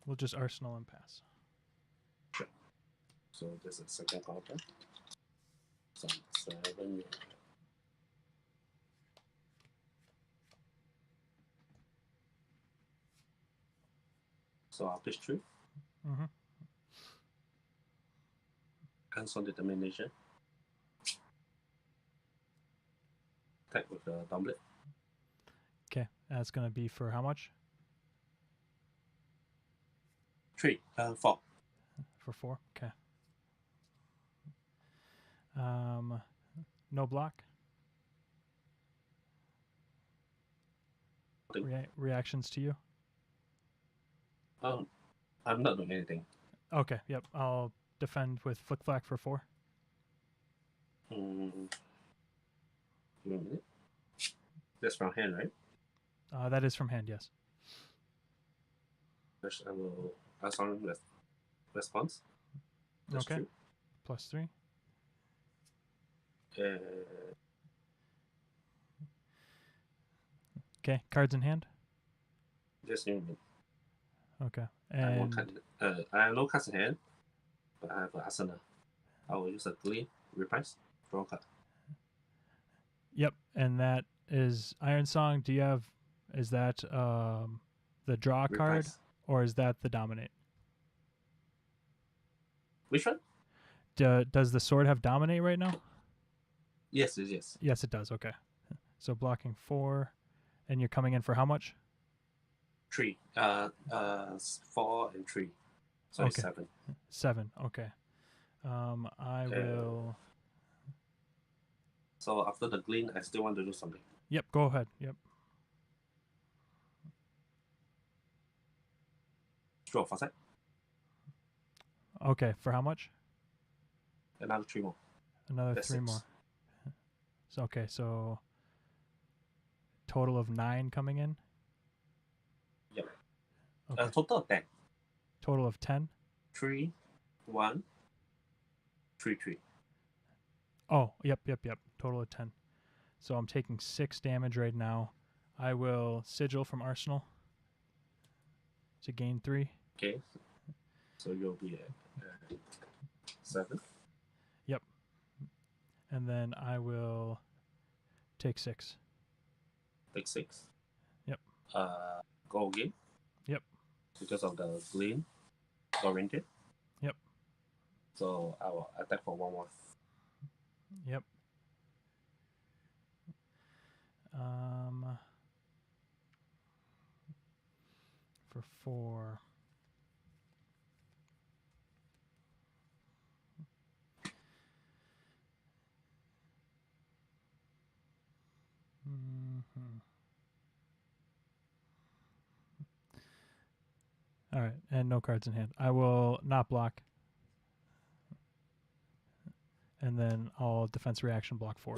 We'll just arsenal and pass. So there's a second counter. So 7. So I'll push 3. Mm-hmm. Cancel determination. Attack with the doublet. Okay, that's gonna be for how much? 3. 4. For 4. Okay. No block. Reactions to you. Oh, I'm not doing anything. Okay. Yep. I'll defend with flick flack for 4. Give me a minute. That's from hand, right? That is from hand. Yes. First, I will assign response. That's Okay. 3. +3. Okay. Cards in hand. Just give me a minute. Okay. I have one And card. I have no cards in hand, but I have an arsenal. I will use a gleam, reprise, draw card. yep. And that is Iron Song. Do you have? Is that the draw card, Reprise. or is that the dominate? Which one? Does the sword have dominate right now? Yes, yes. Yes, it does. Okay. So blocking 4, and you're coming in for how much? 3. 4 and 3. So it's Okay. 7. 7. Okay. I will. So after the gleam, I still want to do something. Yep. Go ahead. Yep. Draw for side. Okay. For how much? Another 3 more. Another That's 3 6. more. So okay. So total of 9 coming in. Yep. Okay. Total of 10. Total of 10. 3, 1, 3, 3. Oh, yep. Total of 10. So I'm taking 6 damage right now. I will sigil from Arsenal to gain 3. Okay. So you'll be at 7. And then I will take 6. Take 6. Yep. Go again. Yep. Because of the gleam oriented. Yep. So I will attack for 1 more. Yep. For 4. All right, and no cards in hand. I will not block. And then I'll defense reaction block 4.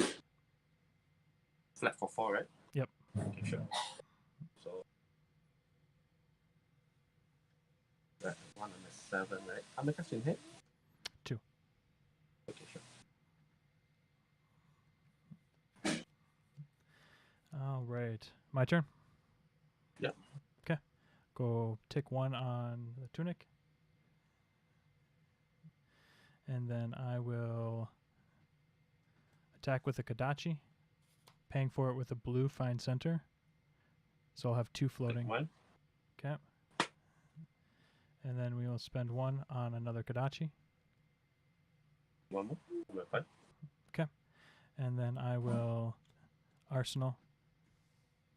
Flat for 4, right? Yep. Okay, sure. So that 1 and a 7, right? How many cards in hand? 2. Okay, sure. All right. My turn? Yep. Okay. Go tick 1 on the tunic. And then I will attack with a Kadachi, paying for it with a blue fine center. So I'll have 2 floating. 1. Okay. And then we will spend 1 on another Kadachi. 1 more. 5. And then I will arsenal.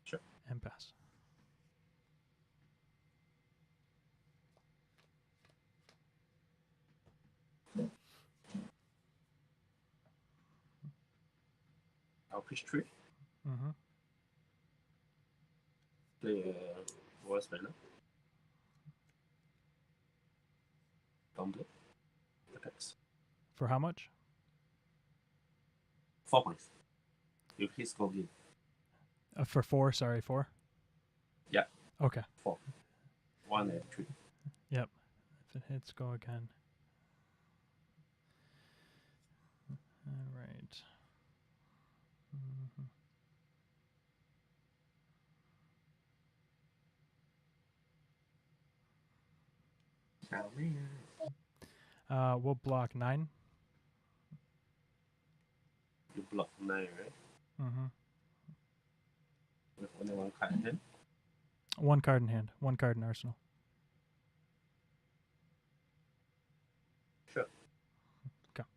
Sure. And pass. I'll push 3. Mm-hmm. play a voice banner. Downblade. Attacks. For how much? 4 points. You hit go in. For 4, sorry, 4? Yeah. Okay. 4. 1 and 3. Yep. If it hits, go again. All right. We'll block 9. You block 9, right? Mm-hmm. With only 1 card in hand. 1 card in hand. 1 card in arsenal. Sure. Okay.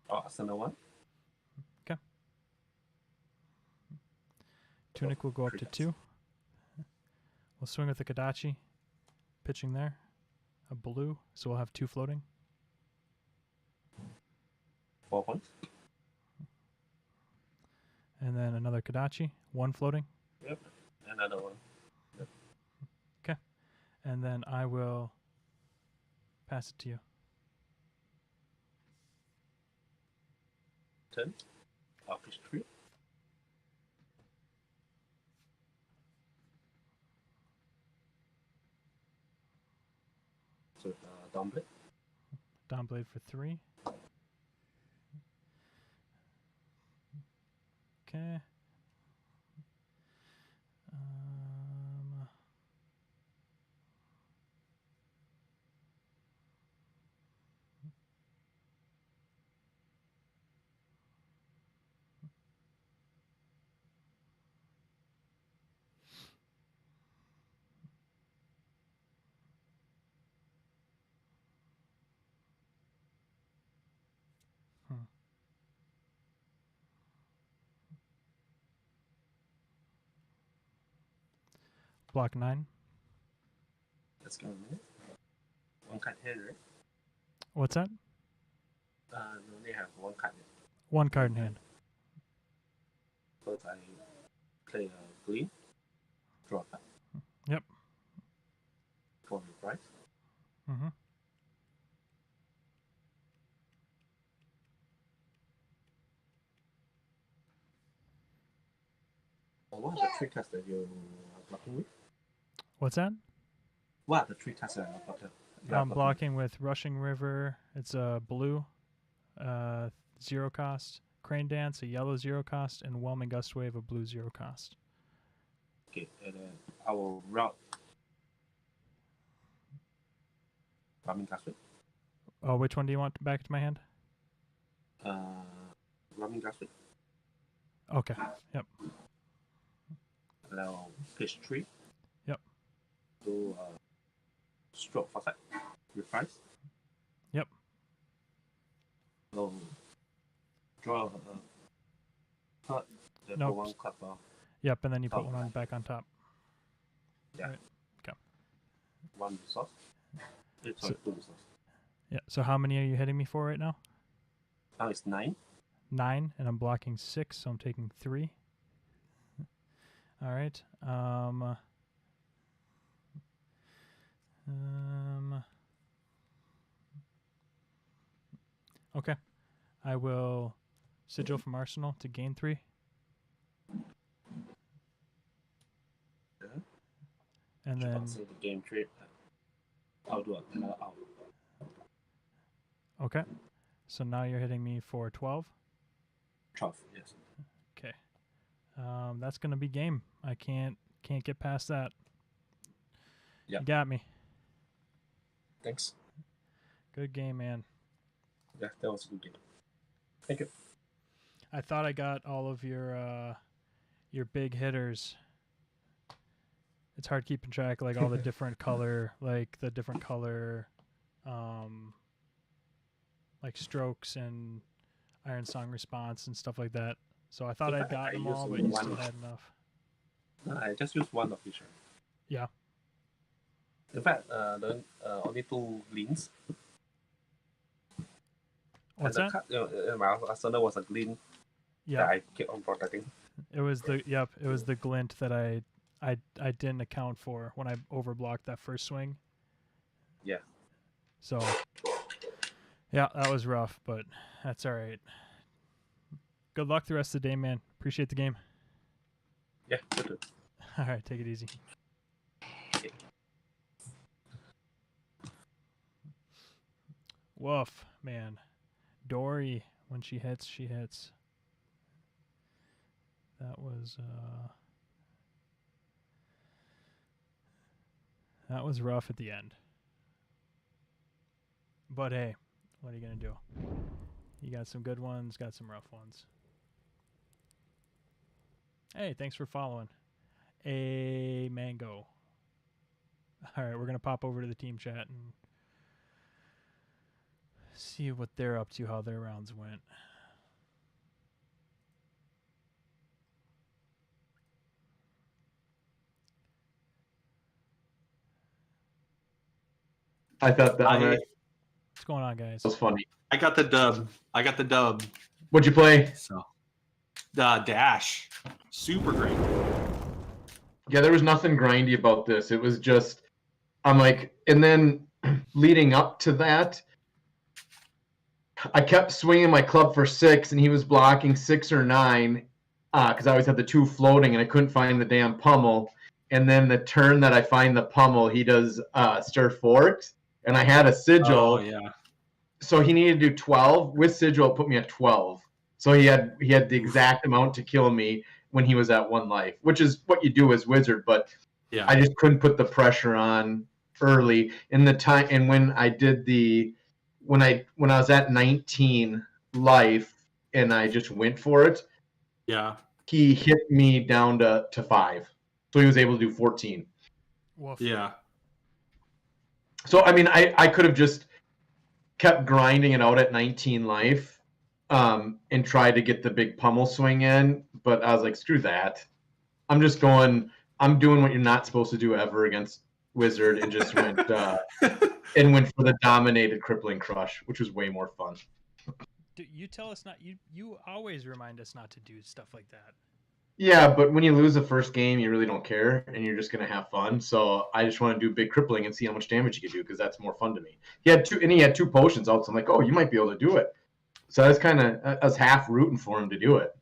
Arsenal 1. Tunic will go up to Triggers. 2. We'll swing with the Kodachi. Pitching there. A blue, so we'll have 2 floating. 4 points. And then another Kodachi. 1 floating. Yep. Another 1. And then I will pass it to you. Turn. Pitch 3. So downblade. Downblade for 3. Okay. Block 9. Let's go. 1 card hand, right? What's that? No, they have 1 card. 1 card in hand. First, I play a green. Draw a card. Yep. For the price. Mm-hmm. What are the 3 cards that you are blocking with? What's that? What are the 3 cards that are blocking? I'm blocking with Rushing River. It's a blue, 0 cost. Crane Dance, a yellow 0 cost, and Whelming Gust Wave, a blue 0 cost. Okay, and I will route Ramin Gasway. Oh, which one do you want back to my hand? Ramin Gasway. Okay. Yep. Now page 3. Yep. Do stroke for side. Reprise. Yep. So draw a card. Then Nope. put 1 card for Yep, and then you put Oh. 1 on back on top. yeah. Right. Okay. 1 resource. Sorry, So- 2 resource. Yeah. So how many are you hitting me for right now? Now it's 9. 9, and I'm blocking 6, so I'm taking 3. All right. Okay. I will sigil from Arsenal to gain 3. Yeah. And then, So the game trade. I'll do another out. okay. So now you're hitting me for 12. 12, yes. Okay. That's gonna be game. I can't get past that. Yeah. You got me. Thanks. Good game, man. Yeah, that was a good game. Thank you. I thought I got all of your big hitters. It's hard keeping track, like all the different color, like like strokes and Iron Song response and stuff like that. So I thought In I'd fact, gotten I them all, used but you one. still had enough. No, I just used 1 of each. Yeah. In fact, only 2 greens. What's and that? the card, my arsenal was a green Yeah. that I kept on protecting. It was the glint that I didn't account for when I overblocked that first swing. Yeah. So yeah, that was rough, but that's all right. Good luck the rest of the day, man. Appreciate the game. Yeah, good. All right, take it easy. Woof, man. Dory, when she hits, she hits. That was rough at the end. But hey, what are you gonna do? You got some good ones, got some rough ones. Hey, thanks for following. A mango. All right, we're gonna pop over to the team chat and see what they're up to, how their rounds went. I thought that What's going on, guys? was funny. I got the dub. What'd you play? So the dash, super great. Yeah, there was nothing grindy about this. It was just, I'm like, and then leading up to that, I kept swinging my club for 6, and he was blocking 6 or 9 because I always had the 2 floating, and I couldn't find the damn pummel. And then the turn that I find the pummel, he does stir forks, and I had a sigil. Oh yeah. So he needed to do 12 with sigil. It put me at 12. So he had the exact amount to kill me when he was at 1 life, which is what you do as wizard. But Yeah. I just couldn't put the pressure on early in the time. And when I did when I was at 19 life and I just went for it, Yeah. he hit me down to 5. So he was able to do 14. Woof. Yeah. So I mean, I could have just kept grinding it out at 19 life and tried to get the big pummel swing in, but I was like, screw that. I'm doing what you're not supposed to do ever against wizard, and just went for the dominated crippling crush, which was way more fun. You tell us not. You always remind us not to do stuff like that. Yeah, but when you lose the first game, you really don't care, and you're just gonna have fun. So I just want to do big crippling and see how much damage you can do, because that's more fun to me. He had 2 potions out, so I'm like, oh, you might be able to do it. So I was half rooting for him to do it.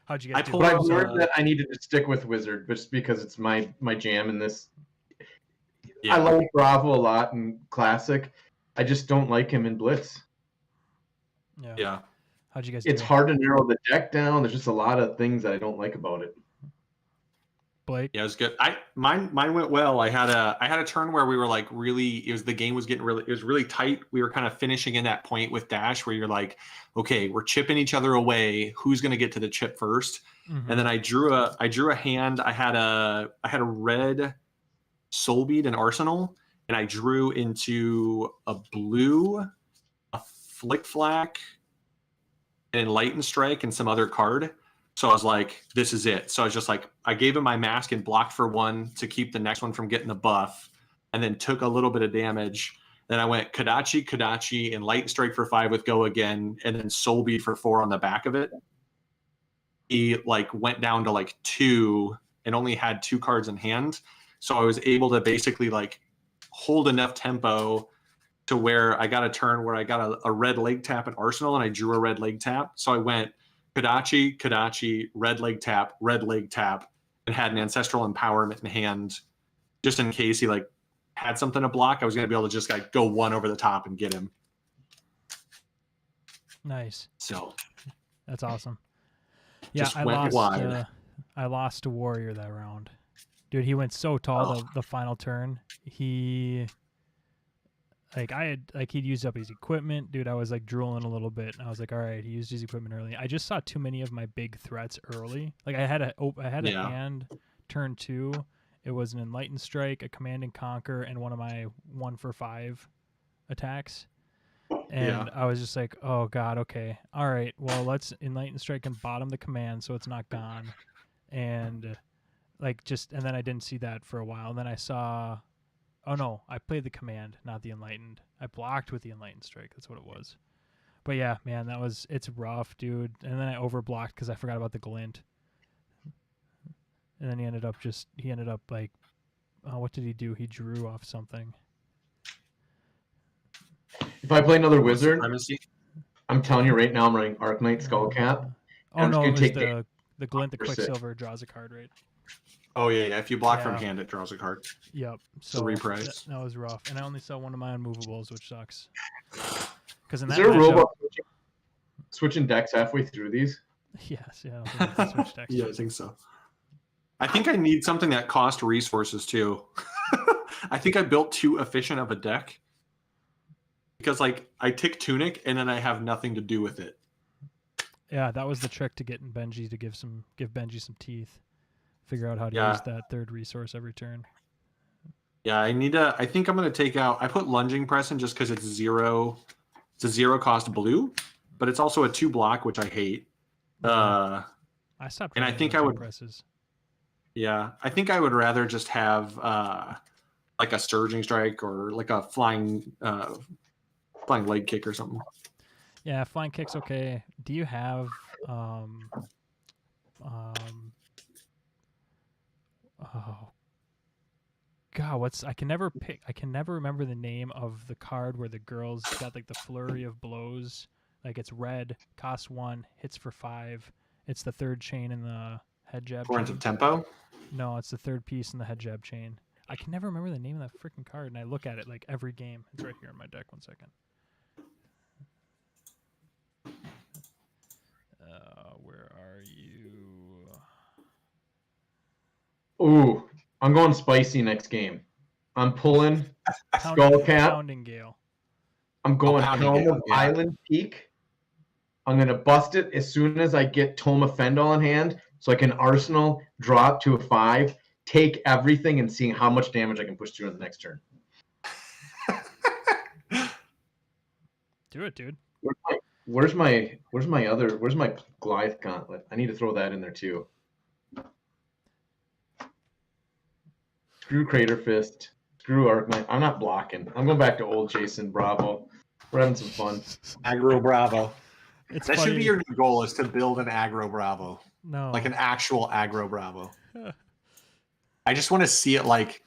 How'd you guys do? But I've learned that I needed to stick with wizard just because it's my jam in this. Yeah. I like Bravo a lot in classic. I just don't like him in blitz. Yeah. How'd you guys It's do? hard to narrow the deck down. There's just a lot of things that I don't like about it. Blake? Yeah, it was good. Mine went well. I had a turn where we were like the game was getting it was really tight. We were kind of finishing in that point with dash where you're like, okay, we're chipping each other away. Who's gonna get to the chip first? Mm-hmm. And then I drew a hand. I had a red soul bead and arsenal, and I drew into a blue, a flick flack, an enlightened strike, and some other card. So I was like, this is it. So I was just like, I gave him my mask and blocked for 1 to keep the next one from getting the buff, and then took a little bit of damage. Then I went Kadachi, Enlightened Strike for 5 with Go again, and then Soul Bead for 4 on the back of it. He like went down to like 2 and only had 2 cards in hand. So I was able to basically like hold enough tempo to where I got a turn where I got a red leg tap and arsenal, and I drew a red leg tap. So I went Kadachi, red leg tap, and had an ancestral empowerment in hand, just in case he like had something to block. I was gonna be able to just like go 1 over the top and get him. Nice. So that's awesome. Yeah, just went wide. I lost to Warrior that round. Dude, he went so tall the final turn. He he'd used up his equipment. Dude, I was like drooling a little bit, and I was like, all right, he used his equipment early. I just saw too many of my big threats early. Like I had a hand turn 2. It was an Enlightened Strike, a Command and Conquer, and one of my 1 for 5 attacks. And I was just like, oh god, okay, all right, well, let's Enlightened Strike and bottom the command so it's not gone. And and then I didn't see that for a while. And then I saw, oh no, I played the command, not the Enlightened. I blocked with the Enlightened Strike. That's what it was. But yeah, man, it's rough, dude. And then I overblocked because I forgot about the glint. And then he ended up like, what did he do? He drew off something. If I play another What's wizard, supremacy? I'm telling you right now, I'm running Arknight Skullcap. Oh I'm just no, gonna it was take the glint, the for six. Quicksilver draws a card, right? Oh yeah. If you block from Yeah. hand, it draws a card. Yep. It's So a reprise. that was rough, and I only saw one of my unmovables, which sucks. Because in Is that there a rule matchup, about switching decks halfway through these? yes, yeah, I don't think you can switch decks. Yeah, I think so. I think I need something that cost resources too. I think I built too efficient of a deck because like I tick Tunic and then I have nothing to do with it. Yeah, that was the trick to getting Benji to give Benji some teeth. Figure out how to Yeah. use that third resource every turn. Yeah, I think I'm gonna take out. I put Lunging Press in just because it's zero. It's a 0 cost blue, but it's also a 2 block, which I hate. I stopped. And I running think I lunging would- presses. Yeah, I think I would rather just have like a Surging Strike or like a flying leg kick or something. Yeah, flying kick's okay. Do you have oh God, I can never remember the name of the card where the girl's got like the flurry of blows. Like it's red, costs 1, hits for 5. It's the third chain in the head jab Torrent chain. of Tempo. No, it's the third piece in the head jab chain. I can never remember the name of that freaking card, and I look at it like every game. It's right here in my deck. 1 second. Where are you? Ooh, I'm going spicy next game. I'm pulling Skullcap. Pounding Gale. I'm going Pounding Helm Gale, of yeah. Island Peak. I'm going to bust it as soon as I get Toma Fendel in hand so I can Arsenal, drop to a 5, take everything, and see how much damage I can push through in the next turn. Do it, dude. Where's my Goliath Gauntlet? I need to throw that in there too. Screw Crater Fist. Screw Arknight. I'm not blocking. I'm going back to old Jason Bravo. We're having some fun. Aggro Bravo. It's That funny. should be your new goal: is to build an aggro Bravo, No. like an actual aggro Bravo. I just want to see it like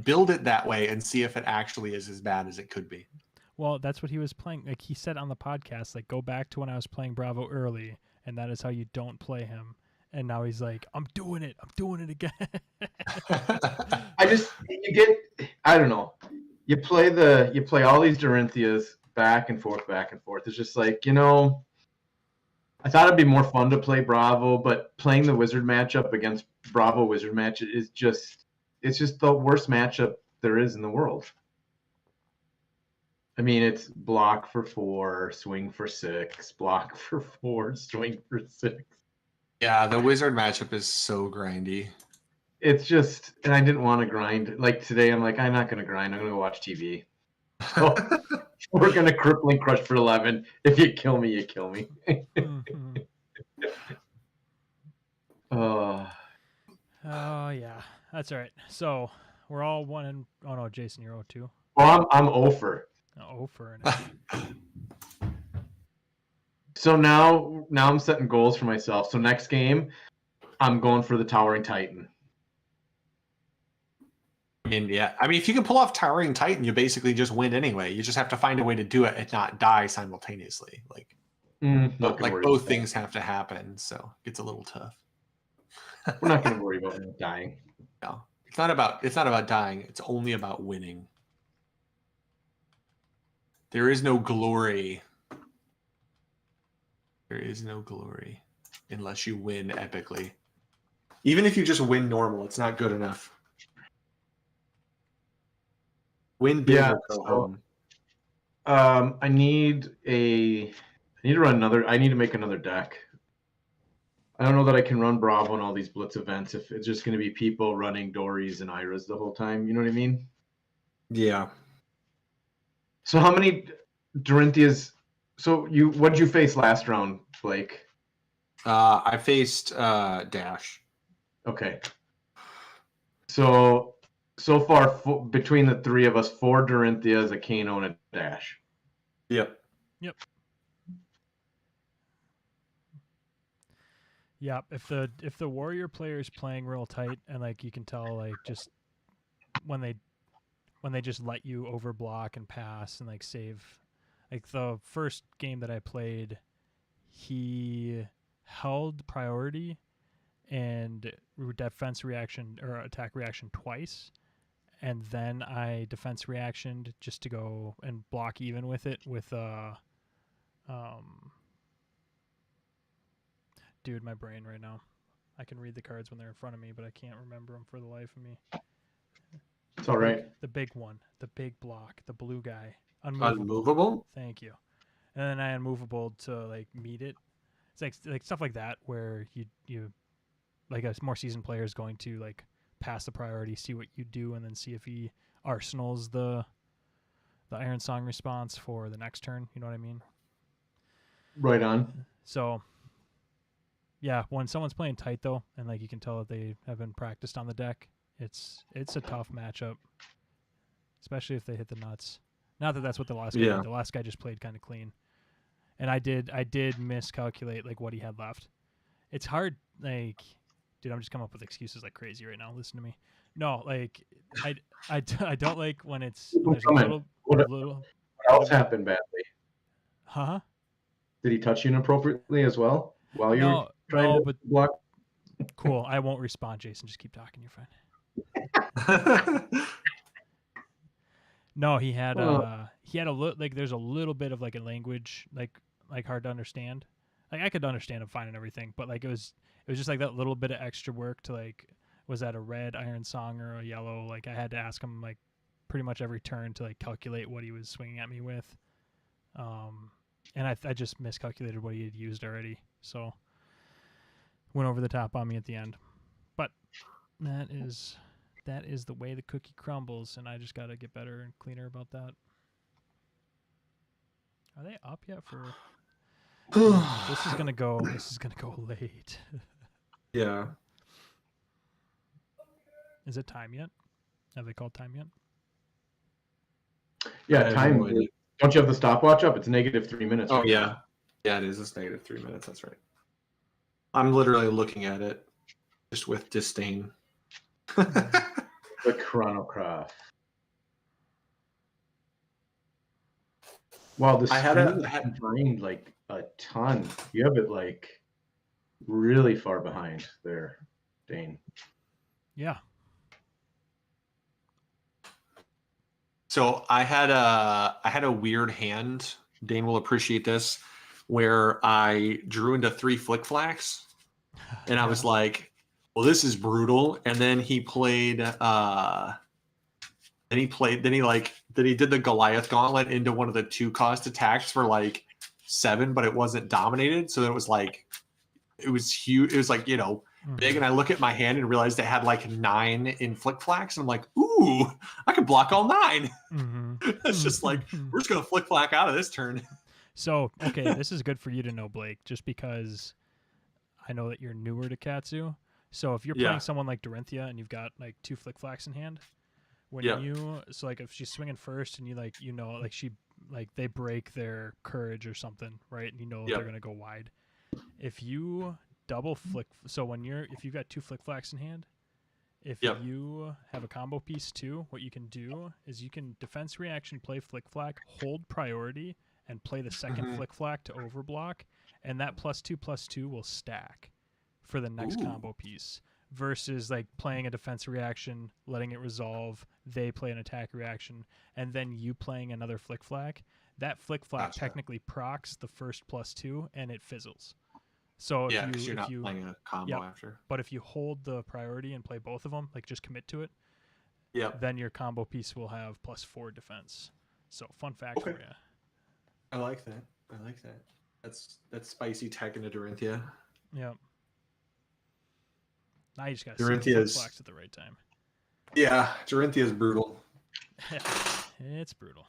build it that way and see if it actually is as bad as it could be. Well, that's what he was playing. Like he said on the podcast, like go back to when I was playing Bravo early, and that is how you don't play him. And now he's like, I'm doing it again. I don't know. You play all these Dorinthias back and forth. It's just like, I thought it'd be more fun to play Bravo, but playing the Wizard matchup against Bravo Wizard match it's just the worst matchup there is in the world. I mean, it's block for 4, swing for 6, block for 4, swing for 6. Yeah, the Wizard matchup is so grindy. It's just, and I didn't want to grind. Like today, I'm like, I'm not going to grind. I'm going to go watch TV. So we're going to crippling crush for 11. If you kill me, you kill me. Mhm. Oh, Yeah, that's all right. So we're all 1 and oh no, Jason, you're 0-2. well, I'm over. Oh, for So now I'm setting goals for myself. So next game, I'm going for the Towering Titan. I mean, if you can pull off Towering Titan, you basically just win anyway. You just have to find a way to do it and not die simultaneously. Like both things have to happen, so it gets a little tough. We're not going to worry about dying. No, it's not about dying. It's only about winning. There is no glory. There is no glory unless you win epically. Even if you just win normal, it's not good enough. Win big or go home. I need to make another deck. I don't know that I can run Bravo and all these Blitz events if it's just going to be people running Dories and Iras the whole time. You know what I mean? Yeah. So how many Dorinthias? So what did you face last round, Blake? I faced Dash. Okay. So far, between the 3 of us, 4 Dorinthias, a Kano, and a Dash. Yep. Yep. If the warrior player is playing real tight and like you can tell like just when they just let you overblock and pass and like save, like the first game that I played, he held priority and defense reaction or attack reaction twice, and then I defense reactioned just to go and block even with it with dude, my brain right now. I can read the cards when they're in front of me, but I can't remember them for the life of me. It's all right. The big one, the big block, the blue guy, Unmovable? Thank you. And then I unmovable to like meet it. It's like stuff like that where you like a more seasoned player is going to like pass the priority, see what you do, and then see if he arsenals the Iron Song response for the next turn. You know what I mean? Right on. So yeah, when someone's playing tight though, and like you can tell that they have been practiced on the deck, it's a tough matchup, especially if they hit the nuts. Not that that's what the last guy did. The last guy just played kind of clean, and I did miscalculate like what he had left. It's hard, like, dude. I'm just coming up with excuses like crazy right now. Listen to me. No, like I don't like when it's there's a little. What else happened badly? Huh? Did he touch you inappropriately as well while you were trying to block? Cool. I won't respond, Jason. Just keep talking. You're fine. No, he had a little like there's a little bit of like a language like hard to understand. Like I could understand him fine and everything, but like it was just like that little bit of extra work to like, was that a red Iron Song or a yellow? Like I had to ask him like pretty much every turn to like calculate what he was swinging at me with. And I just miscalculated what he had used already, so went over the top on me at the end. But that is the way the cookie crumbles, and I just got to get better and cleaner about that. Are they up yet for? This is gonna go late. Yeah. Is it time yet? Have they called time yet? Yeah, time. Don't you have the stopwatch up? It's -3 minutes. Oh, yeah. Yeah, it is. It's -3 minutes. That's right. I'm literally looking at it just with disdain. The chronograph. Wow, I had behind like a ton. You have it like really far behind there, Dane. Yeah. So I had a weird hand. Dane will appreciate this, where I drew into 3 flick flacks, and I was like, "Well, this is brutal." And then he played. Then he did the Goliath Gauntlet into one of the 2-cost attacks for like 7, but it wasn't dominated. So it was like, it was huge. It was like, big. And I look at my hand and realized it had like 9 in flick flacks. And I'm like, ooh, I can block all 9. Mm-hmm. It's just like, we're just going to flick flack out of this turn. So, okay, this is good for you to know, Blake, just because I know that you're newer to Katsu. So if you're playing someone like Dorinthia and you've got like 2 flick flacks in hand, when so like if she's swinging first and you like, like she, like they break their courage or something, right? And they're going to go wide. If you double flick, so if you've got 2 flick flacks in hand, if you have a combo piece too, what you can do is you can defense reaction, play flick flack, hold priority, and play the second flick flack to overblock, and that +2/+2 will stack for the next combo piece. Versus like playing a defense reaction, letting it resolve, they play an attack reaction, and then you playing another flick flack. That flick flack technically procs the first +2 and it fizzles. So if you're not playing a combo after. But if you hold the priority and play both of them, like just commit to it, then your combo piece will have +4 defense. So fun fact for you. I like that. That's spicy tech into Dorinthia. Yeah. Now you just got to see the flax at the right time. Yeah, Dorinthia is brutal. It's brutal.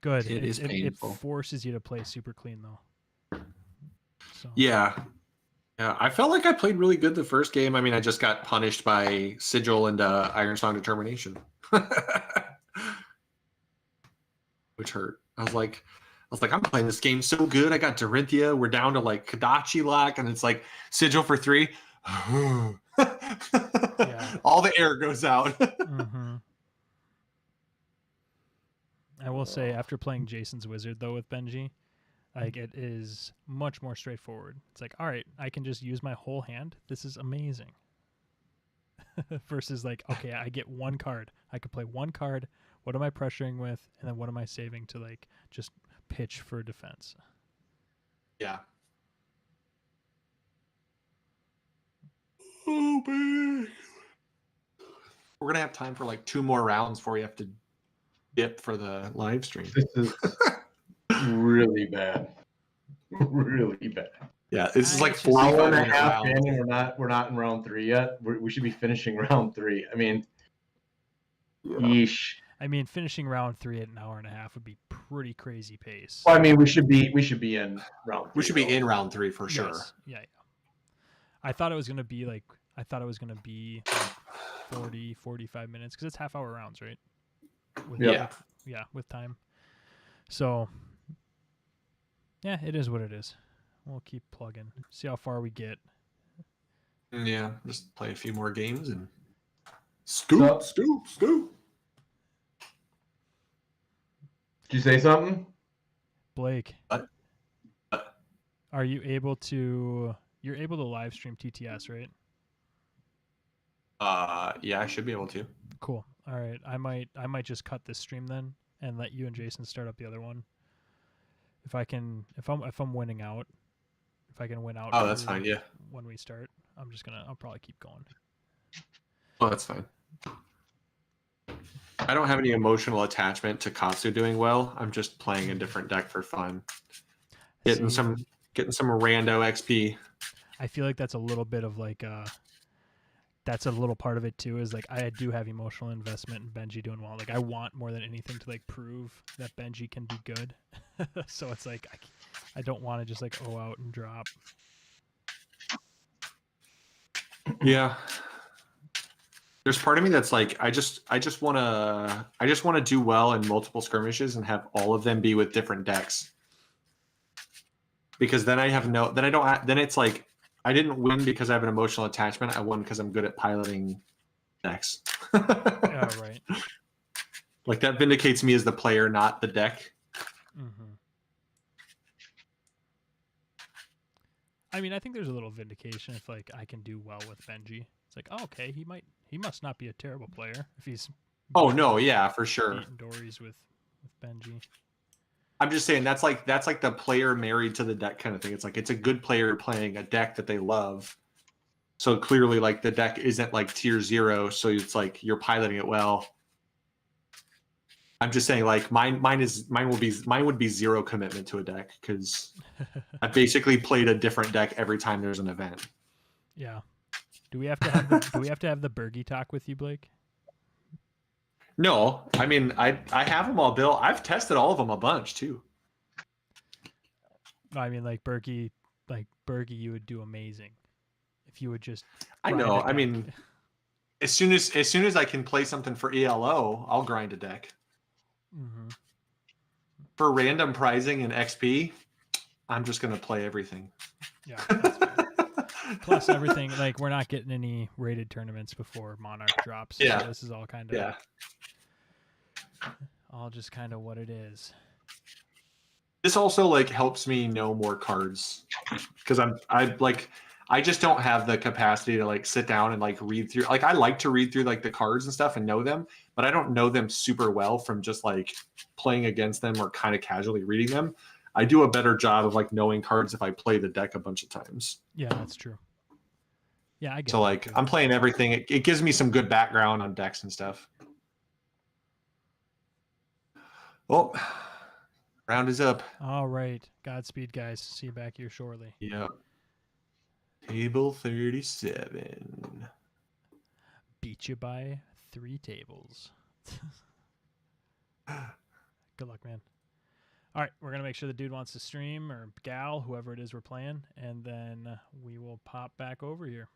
Good. It is painful. It forces you to play super clean, though. So. Yeah, I felt like I played really good the first game. I mean, I just got punished by Sigil and Iron Song Determination, which hurt. I was was like, I'm playing this game so good. I got Dorinthia. We're down to like Kadachi lock, and it's like Sigil for 3. All the air goes out. Mm-hmm. I will say, after playing Jason's Wizard though with Benji, like it is much more straightforward. It's like, all right, I can just use my whole hand. This is amazing. Versus like, okay, I get one card. I could play one card. What am I pressuring with? And then what am I saving to like just pitch for defense? Yeah. Oh man. We're gonna have time for like 2 more rounds before we have to dip for the live stream. This is really bad. Really bad. Yeah, this is like It's just 45 Hour and a minute half round. in, and we're not in round 3 yet. We should be finishing round 3. I mean, yeesh. I mean, finishing round 3 at an hour and a half would be pretty crazy pace. Well, I mean, we should be in round 3. We should be though. in round 3 for sure. Yes. Yeah. I thought it was gonna be like 40, 45 minutes because it's half-hour rounds, right? With time. So, yeah, it is what it is. We'll keep plugging. See how far we get. Yeah, just play a few more games and scoop. Did you say something? Blake, What? are you able to? You're able to live stream TTS, right? Yeah, I should be able to. Cool. All right. I might just cut this stream then and let you and Jason start up the other one. If I'm winning out, if I can win out. Oh, that's fine. Yeah. When we start, I'll probably keep going. Oh, that's fine. I don't have any emotional attachment to Katsu doing well. I'm just playing a different deck for fun. Getting some rando XP. I feel like that's a little bit of like that's a little part of it too, is like I do have emotional investment in Benji doing well. Like I want more than anything to like prove that Benji can be good. So it's like I don't want to just like out and drop. Yeah. There's part of me that's like I just want to do well in multiple skirmishes and have all of them be with different decks. Because then it's like I didn't win because I have an emotional attachment. I won because I'm good at piloting decks. Yeah, right. Like that vindicates me as the player, not the deck. Mm-hmm. I mean, I think there's a little vindication if like I can do well with Benji. It's like, oh, okay, he must not be a terrible player if he's. Oh no, yeah, for sure. Beating Dories with Benji. I'm just saying that's like the player married to the deck kind of thing. It's like it's a good player playing a deck that they love. So clearly, like the deck isn't like tier 0, so it's like you're piloting it well. I'm just saying, like mine would be 0 commitment to a deck because I basically played a different deck every time there's an event. Yeah. Do we have to have the Bergie talk with you, Blake? No, I mean I have them all built. I've tested all of them a bunch too. No, I mean like Bergie, you would do amazing if you would just. I know. I mean, as soon as I can play something for ELO, I'll grind a deck. Mm-hmm. For random prizing and XP, I'm just gonna play everything. Yeah. That's fair. Plus everything, like we're not getting any rated tournaments before Monarch drops. Yeah. So this is all kind of. Yeah. All just kind of what it is. This also like helps me know more cards because I just don't have the capacity to like sit down and like read through. Like I like to read through like the cards and stuff and know them, but I don't know them super well from just like playing against them or kind of casually reading them. I do a better job of like knowing cards if I play the deck a bunch of times. Yeah, that's true. Yeah, I get. So like I'm playing everything. It gives me some good background on decks and stuff. Oh, round is up. All right. Godspeed, guys. See you back here shortly. Yep. Table 37. Beat you by 3 tables. Good luck, man. All right, we're going to make sure the dude wants to stream, or gal, whoever it is we're playing, and then we will pop back over here.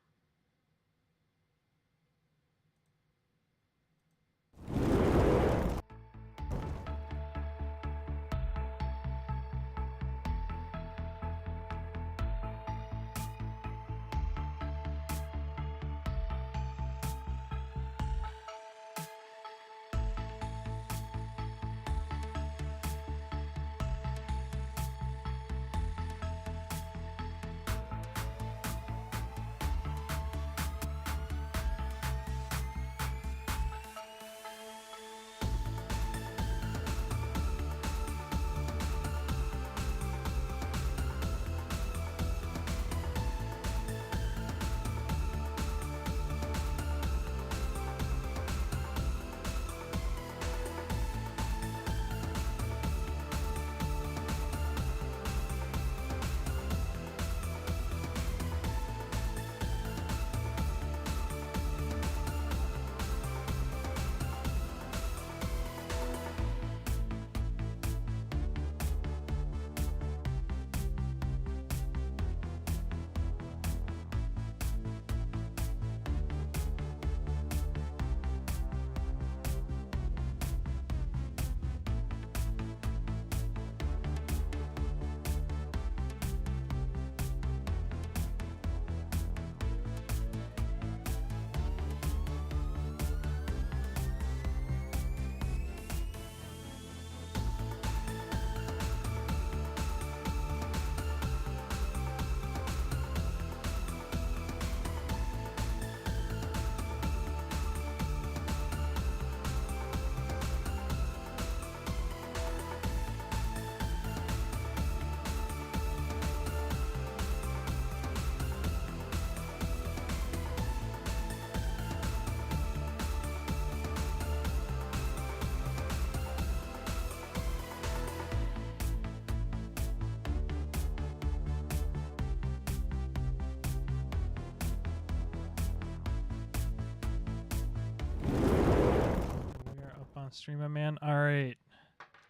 on the stream, my man. All right.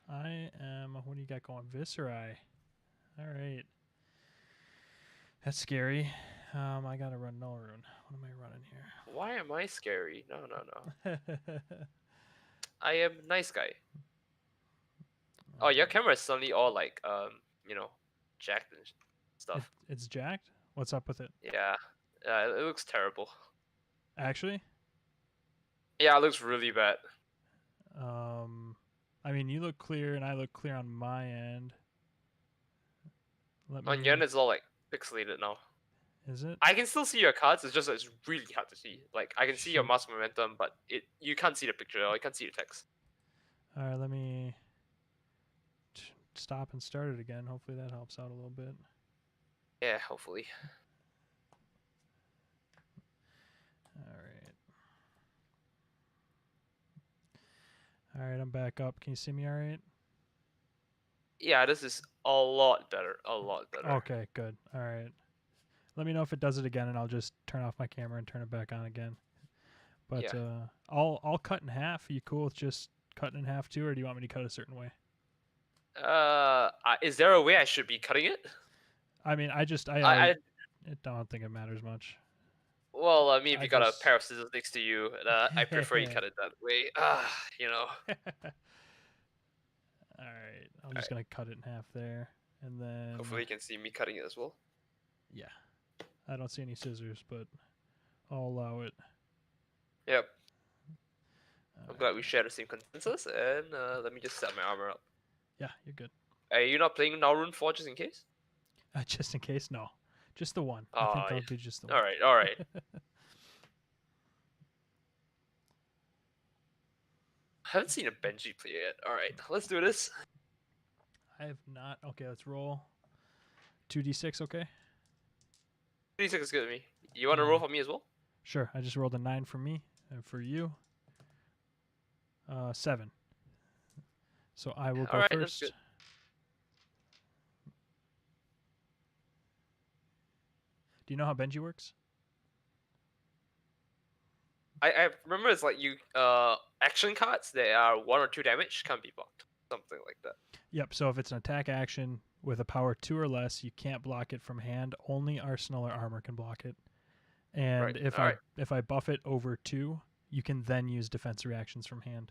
I am. What do you got going? Viscerai. All right. That's scary. I gotta run Null Rune. What am I running Why am I scary? No. here? I am nice guy. Oh, your camera is suddenly all like jacked and stuff. It's jacked. What's up with it? Yeah. It looks terrible. Actually, Yeah, it looks really bad. I mean, you look clear, and I look clear on my end. On your end, it's all like pixelated now. Is it? I can still see your cards. It's just it's really hard to see. Like I can see your Shoot. mouse momentum, but you can't see the picture or you can't see the text. All right, let me stop and start it again. Hopefully that helps out a little bit. Yeah, hopefully. All right, I'm back up. Can you see me all right? Yeah, this is a lot better. A lot better. Okay, good. All right. Let me know if it does it again, and I'll just turn off my camera and turn it back on again. But Yeah. I'll cut in half. Are you cool with just cutting in half too, or do you want me to cut a certain way? Is there a way I should be cutting it? I mean, I don't think it matters much. Well, I mean, if I you got a just- pair of scissors next to you, I prefer you cut it that way. You know. All right, I'm just gonna cut it in half there, and then Hopefully, you can see me cutting it as well. yeah, I don't see any scissors, but I'll allow it. Yep. All I'm right. glad we share the same consensus. And let me just set my armor up. Yeah, you're good. Are you not playing Narun 4 just in case? Just in case, no, just the one. I Oh, think I'll yeah. do just the All one. right, all right. I haven't seen a Benji play yet. All right, let's do this. I have not. Okay, let's roll. 2d6, okay? 36 is good to me. You want to roll for me as well? Sure. I just rolled a 9 for me, and for you, 7. So I will go Alright, that's first. good. Do you know how Benji works? I remember it's like you action cards that are 1 or 2 damage can't be blocked. Something like that. Yep. So if it's an attack action with a power 2 or less, you can't block it from hand. Only Arsenal or Armor can block it. And Right, if alright. I buff it over 2, you can then use defense reactions from hand.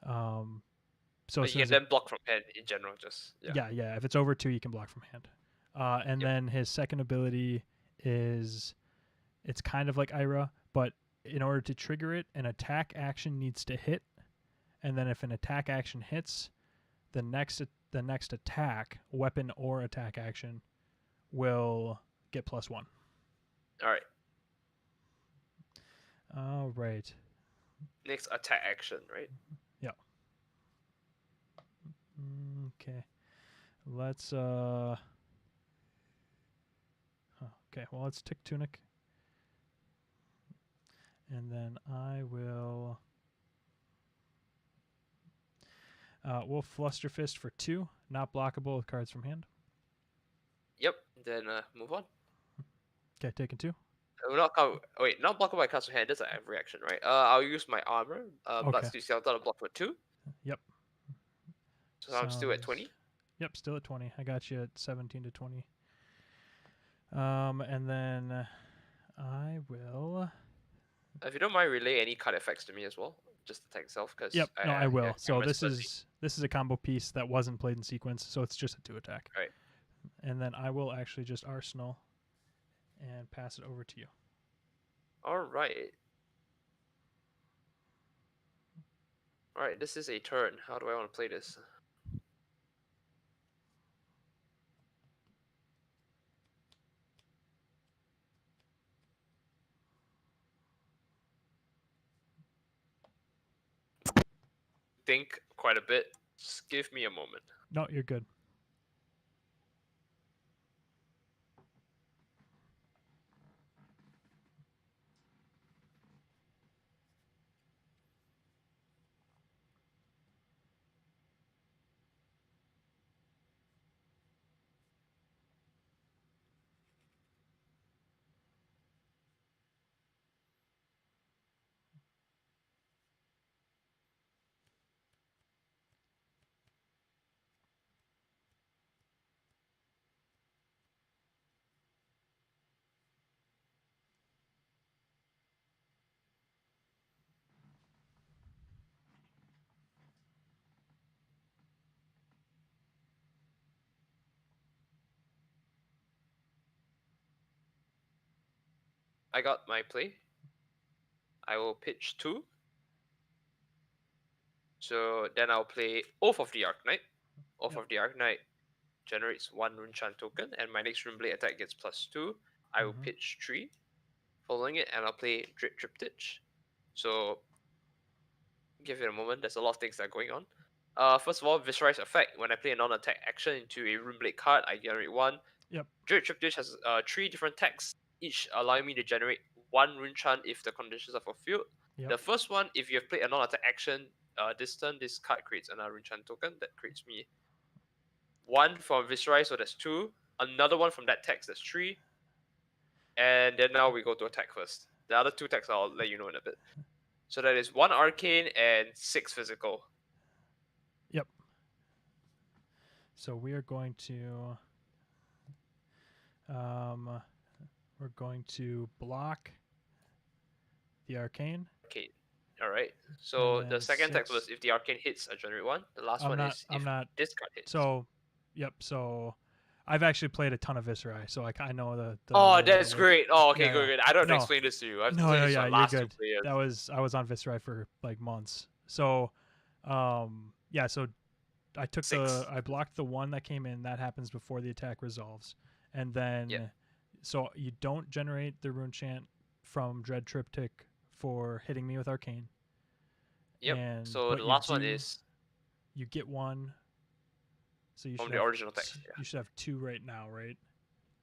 So But as soon you as can it- then block from hand in general. Just yeah. yeah. If it's over 2, you can block from hand. And Yep. then his second ability is, it's kind of like Ira, but in order to trigger it, an attack action needs to hit, and then if an attack action hits, the next attack, weapon or attack action, will get +1. All right. All right. Next attack action, right? Okay. Let's okay, well, let's tick Tunic. And then I will we'll Fluster Fist for 2, not blockable with cards from hand. Yep. Then move on. Okay, taking 2. Not not blockable by cards from hand. That's an reaction, right? I'll use my armor. Okay. That's you see I've done a block for 2. Yep. So I'm still at Sounds- 20. Yep, still at 20. I got you at 17 to 20. And then I will. If you don't mind, relay any card effects to me as well. Just attack itself, because Yep, no, I will. yeah, So camera's this fuzzy. is a combo piece that wasn't played in sequence, so it's just a 2 attack. Right. And then I will actually just Arsenal and pass it over to you. All right. All right. This is a turn. How do I want to play this? Think quite a bit. Just give me a moment. No, you're good. I got my play. I will pitch 2. So then I'll play Oath of the Arknight. Oath Yep. of the Arknight generates 1 Runchan token, and my next Runeblade attack gets +2. I will Mhm. pitch 3, following it, and I'll play Dread Triptych. So, give it a moment. There's a lot of things that are going on. First of all, Viscerize effect. When I play a non-attack action into a Runeblade card, I generate 1. Yep. Dread Triptych has 3 different tags, each allowing me to generate 1 Runchan if the conditions are fulfilled. Yep. The first one, if you have played a non-attack action this turn, this card creates another Runchan token that creates me 1 from Viscerize, so that's 2. Another one from that text, that's 3. And then now we go to attack first. The other 2 texts I'll let you know in a bit. So that is 1 arcane and 6 physical. Yep. So we are going to we're going to block the arcane. Arcane. Alright. So And the then second text was 6. if the arcane hits, I generate 1. The last I'm one not. is I'm if not. this card hits. So, yep. So, I've actually played a ton of Visceri, so I know the. Oh, that's great. Oh, okay, Yeah, good, good. I don't have to no. explain this to you. I've No, played no, this yeah, on you're last 2 good. players. I was on Visceri for like months. So, yeah. So, I took 6. I blocked the one that came in. That happens before the attack resolves, and then, Yep. so you don't generate the rune chant from Dread Triptych for hitting me with arcane. Yep. And, So but the you last one do- is You get 1. So you from should the have original text. Yeah. You should have 2 right now, right?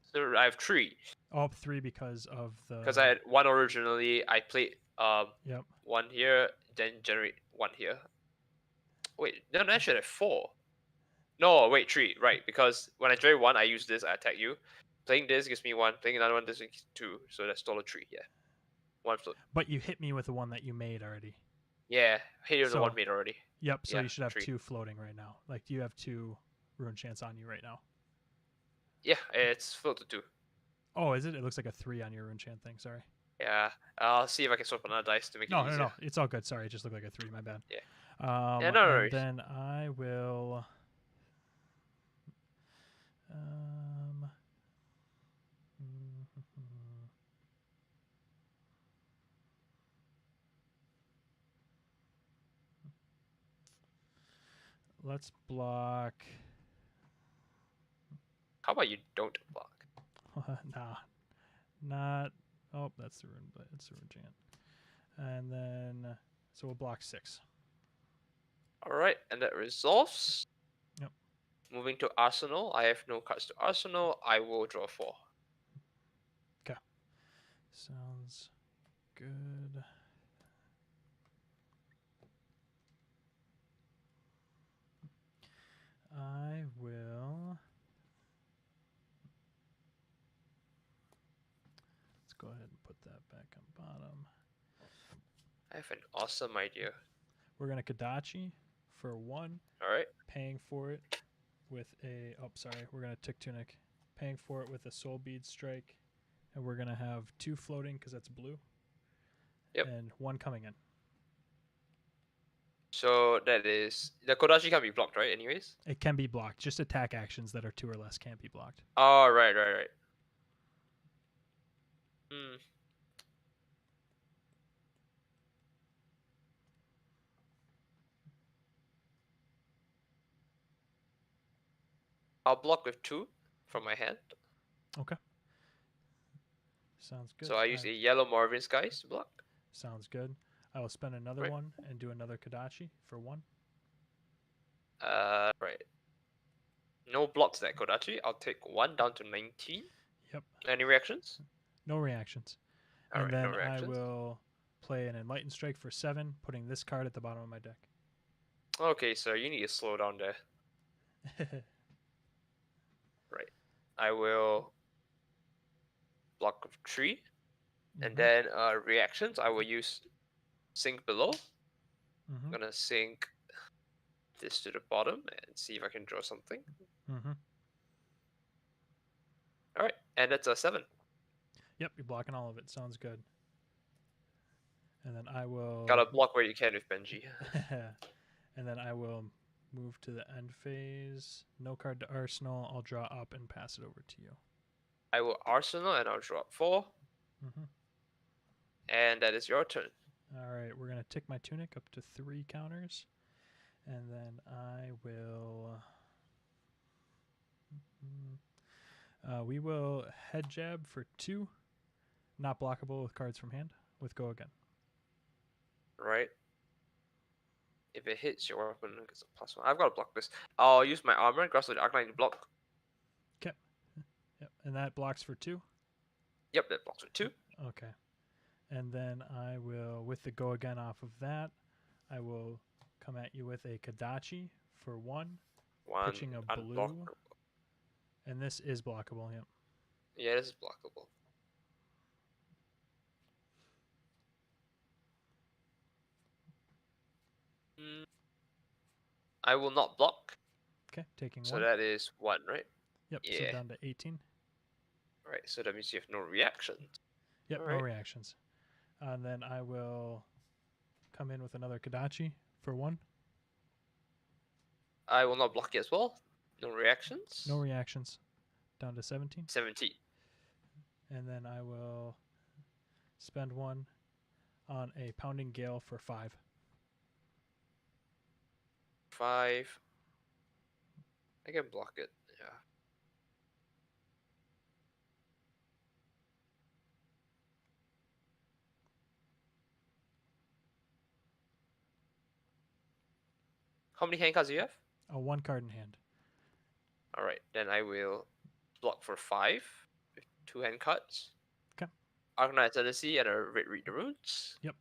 So I have 3. Oh, 3 because of the. Because I had 1 originally. I played Yep. 1 here, then generate 1 here. Wait, no, I should have 4. No, wait, 3. Right, because when I generate 1, I use this. I attack you. Playing this gives me 1. Playing another one, this gives 2. So that's total 3. Yeah, 1 float. But you hit me with the one that you made already. Yeah, hit you with the So- 1 made already. Yep. So Yeah, you should have 3. 2 floating right now. Like you have 2 rune chants on you right now. Yeah, it's float to 2. Oh, is it? It looks like a 3 on your rune chant thing. Sorry. Yeah, I'll see if I can swap another dice to make No, it no, easier. no. It's all good. Sorry, it just looked like a 3. My bad. Yeah. Yeah, no and worries. then I will. Let's block. How about you don't block? Nah, not. Oh, that's the rune. It's the rune chant. And then, so we'll block 6. Alright, and that resolves. Yep. Moving to Arsenal. I have no cards to Arsenal. I will draw 4. Sounds good. I will. Let's go ahead and put that back on bottom. I have an awesome idea. We're gonna Kadachi for 1, Alright. paying for it with a. Oh, sorry. We're gonna Tick Tunic, paying for it with a Soul Bead Strike, and we're gonna have 2 floating because that's blue. Yep. And 1 coming in. So that is the Kodachi can't be blocked, right? Anyways. It can be blocked. Just attack actions that are 2 or less can't be blocked. Oh, right. I'll block with 2 from my hand. Sounds good. So I use a yellow Marvin Skies to block. Sounds good. I will spend another Right. 1 and do another Kadachi for 1. Right. No blocks that Kodachi. I'll take 1 down to 19. Yep. Any reactions? No reactions. Alright, And then no reactions. I will play an Enlightened Strike for 7, putting this card at the bottom of my deck. Okay, so you need to slow down there. Right. I will block with 3. And Mhm. then reactions, I will use sink below. I'm Mhm. gonna sink this to the bottom and see if I can draw something. Mhm. Alright, and that's a 7. Yep, you're blocking all of it. Sounds good. And then I will. Gotta block where you can with Benji. And then I will move to the end phase. No card to Arsenal. I'll draw up and pass it over to you. I will Arsenal and I'll draw up 4. Mhm. And that is your turn. All right, we're gonna tick my tunic up to 3 counters, and then I will. We will head jab for 2, not blockable with cards from hand. With go again. Right. If it hits your weapon, it's a +1. I've got to block this. I'll use my armor and Grasp of the Arcanine to block. Yep, and that blocks for 2. Yep, that blocks with 2. Okay, and then I will, with the go again off of that, I will come at you with a Kadachi for 1, 1 pitching a blue, unblockable. and this is blockable. Yep. Yeah, this is blockable. I will not block. Okay, taking So 1. that is 1, right? Yep. yeah. So down to 18. Right, so that means you have no reactions. Yep. No Alright. reactions. And then I will come in with another Kadachi for 1. I will not block it as well. No reactions. No reactions. Down to 17. 17. And then I will spend 1 on a Pounding Gale for 5. 5. I can block it. Yeah. How many hand cards do you have? 1 card in hand. Alright, then I will block for 5 with 2 hand cards. Okay. Arcanine Tendency and a Red Read the Runes. Yep.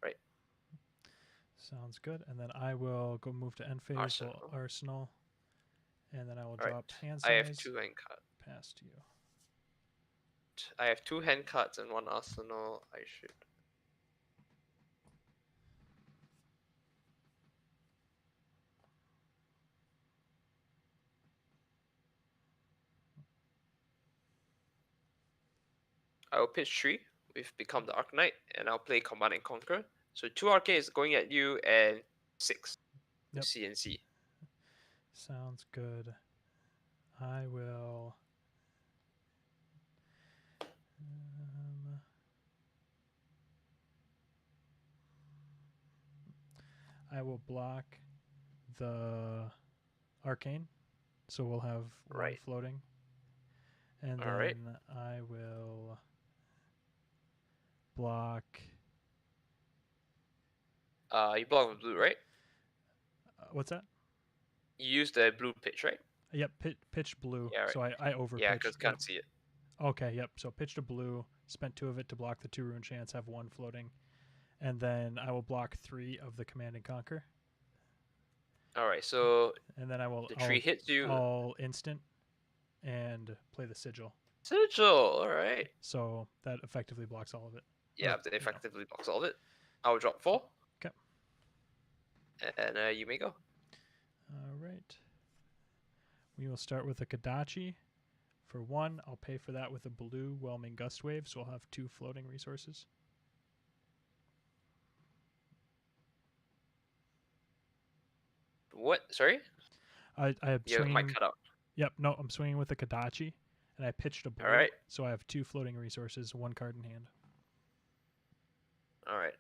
Right. Sounds good. And then I will go move to end phase, Arsenal. Arsenal. And then I will Alright. drop hand I have size 2 hand cards. past you. I have 2 hand cards and 1 arsenal. I should. I will pitch 3. We've become the Arcanite, and I'll play Command and Conquer. So 2 arcades going at you and 6. Yep. CNC. Sounds good. I will. I will block the arcane, so we'll have 1 Right. floating. And then Alright. I will block. You block with blue, right? What's that? You use the blue pitch, right? Yep, pitch blue. Yeah, right. So I over Yeah, pitched. because can't see it. Okay, yep. So pitched a blue, spent 2 of it to block the 2 rune chance, have 1 floating. And then I will block 3 of the Command and Conquer. Alright, so And then the 3 hits you. I'll instant and play the sigil. Sigil, alright. So that effectively blocks all of it. Yeah, Or, that effectively blocks all of it. I will drop 4. Okay. And you may go. All right. We will start with a Kadachi. For 1, I'll pay for that with a blue Whelming Gust Wave, so I'll have 2 floating resources. What? Sorry? I am Yeah, swinging. might cut out. Yep, no, I'm swinging with a Kadachi, and I pitched a blue, Alright. so I have 2 floating resources, 1 card in hand. Alright.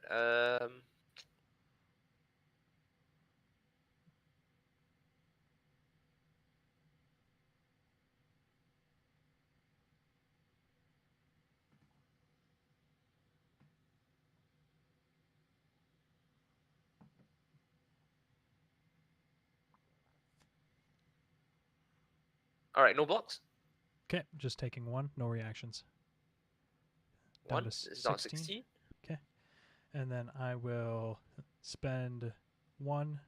Alright, no blocks. Okay, just taking 1, no reactions. Down 1 to is down 16. 16. And then I will spend 1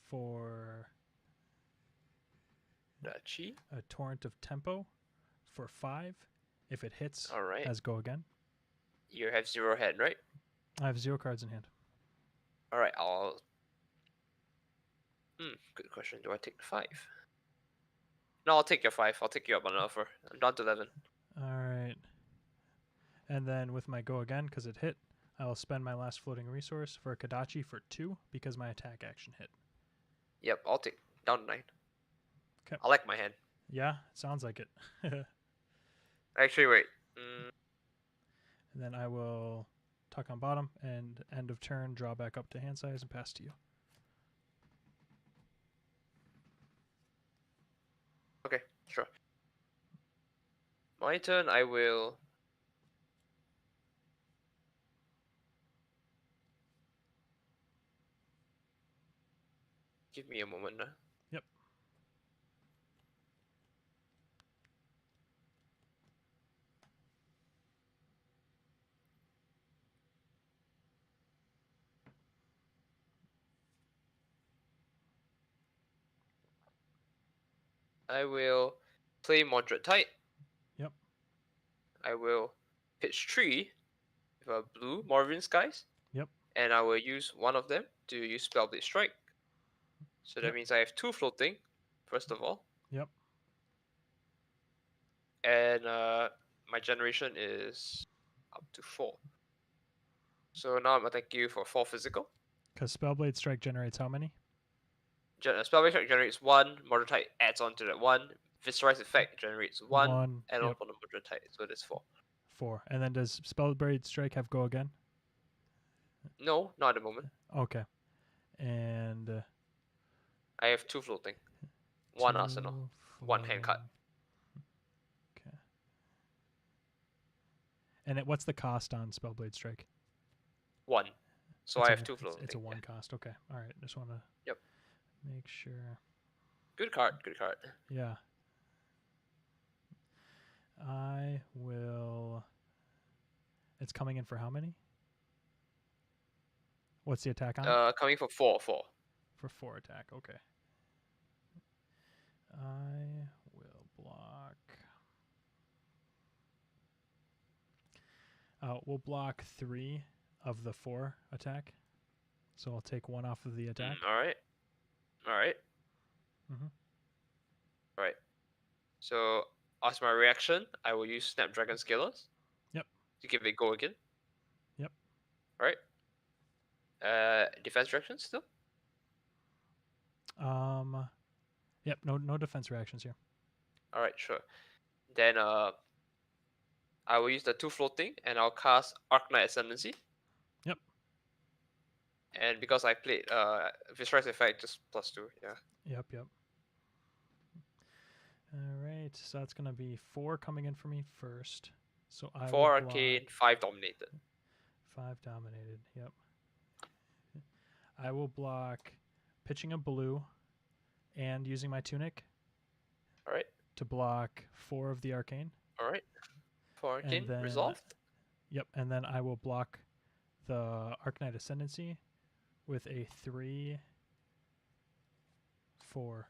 for Dachi. a Torrent of Tempo for 5. If it hits, Alright. as go again. You have 0 head, right? I have 0 cards in hand. Alright, I'll. Good question. Do I take the 5? No, I'll take your 5. I'll take you up on an offer. I'm down to 11. All right. And then with my go again, because it hit, I will spend my last floating resource for a Kadachi for 2 because my attack action hit. Yep, I'll take down to 9. 'Kay. I like my hand. Yeah, sounds like it. Actually, wait. And then I will tuck on bottom and end of turn, draw back up to hand size and pass to you. Okay, sure. My turn, I will. Give me a moment. Yep. I will play Moderate Tide. Yep. I will pitch 3 with a blue Morvin Skies. Yep. And I will use one of them to use Spellblade Strike. So that Yep. means I have 2 floating, first of all. Yep. And my generation is up to 4. So now I'm attacking you for 4 physical. Because Spellblade Strike generates how many? Spellblade Strike generates 1, Moderate Tide adds on to that 1, Viscerize Effect generates 1, and on Yep. for the Moderate Tide, so there's 4. 4. And then does Spellblade Strike have go again? No, not at the moment. Okay. And I have 2 floating. 1 Arsenal. 2 1 hand cut. Okay. And what's the cost on Spellblade Strike? 1. So It's I a- have 2 floating. It's a yeah. 1 cost. Okay. All right. Just want to Yep. make sure. Good card, good card. Yeah. I will. It's coming in for how many? What's the attack on it? Coming for 4. For 4 attack. Okay. I will block. We'll block 3 of the 4 attack. So I'll take 1 off of the attack. Alright. Alright. Mhm. Alright. So, as my reaction, I will use Snapdragon Scalers. Yep. To give it go again. Yep. Alright. Defense reaction still? Yep, no defense reactions here. Alright, sure. Then I will use the 2 floating and I'll cast Arknight Ascendancy. Yep. And because I played Viscerize Effect, just +2, yeah. Yep. All right, so that's gonna be 4 coming in for me first. So I 4 will arcane, 5 dominated. 5 dominated. Yep. I will block pitching a blue and using my tunic Alright. to block 4 of the arcane. Alright. 4 arcane, then- resolved. Yep, and then I will block the Arknight Ascendancy with a 3, 4.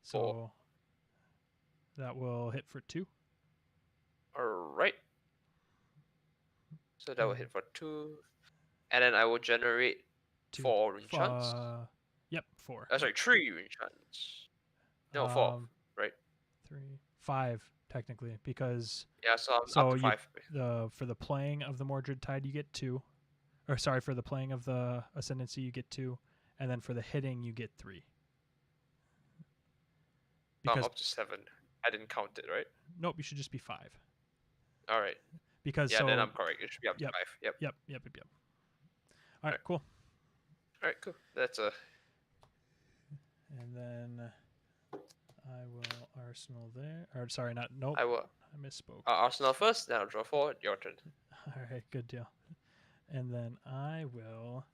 So 4. that will hit for 2. Alright. So that will hit for 2. And then I will generate 2. 4 enchants. Yep, 4. Sorry, 3 enchants. No, 4. right? 3, 5 technically, because Yeah, so I'm so up to 5. for the playing of the Mordred Tide you get 2, or sorry, for the playing of the Ascendancy you get 2, and then for the hitting you get 3. I'm Because up to 7. I didn't count it, right? nope, you should just be 5. Alright. Because Yeah, so then I'm correct. It should be up to Yep. 5. Yep. Yep. All right, cool. Alright, cool. That's a. And then I will Arsenal there. Or sorry, not nope. I will I misspoke. Arsenal first, then I'll draw 4. Your turn. All right, good deal. And then I will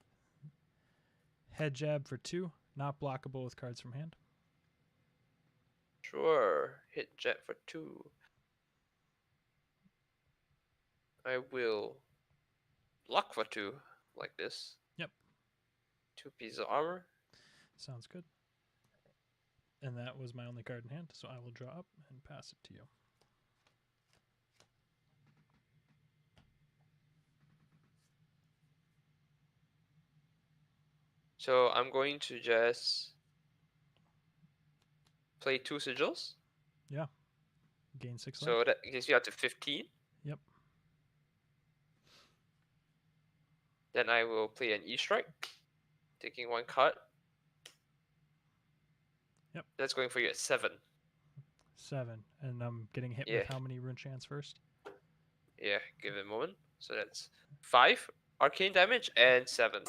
head jab for 2, not blockable with cards from hand. Sure. Hit jet for 2. I will block for 2, like this. Yep. 2 pieces of armor. Sounds good. And that was my only card in hand, so I will draw up and pass it to you. So I'm going to just play 2 sigils. Gain 6 life. So that gets you up to 15. Yep. Then I will play an E-Strike, taking 1 card. Yep. That's going for you at 7. 7. And I'm getting hit Yeah. with how many rune chants first? Yeah, give it a moment. So that's 5 arcane damage and 7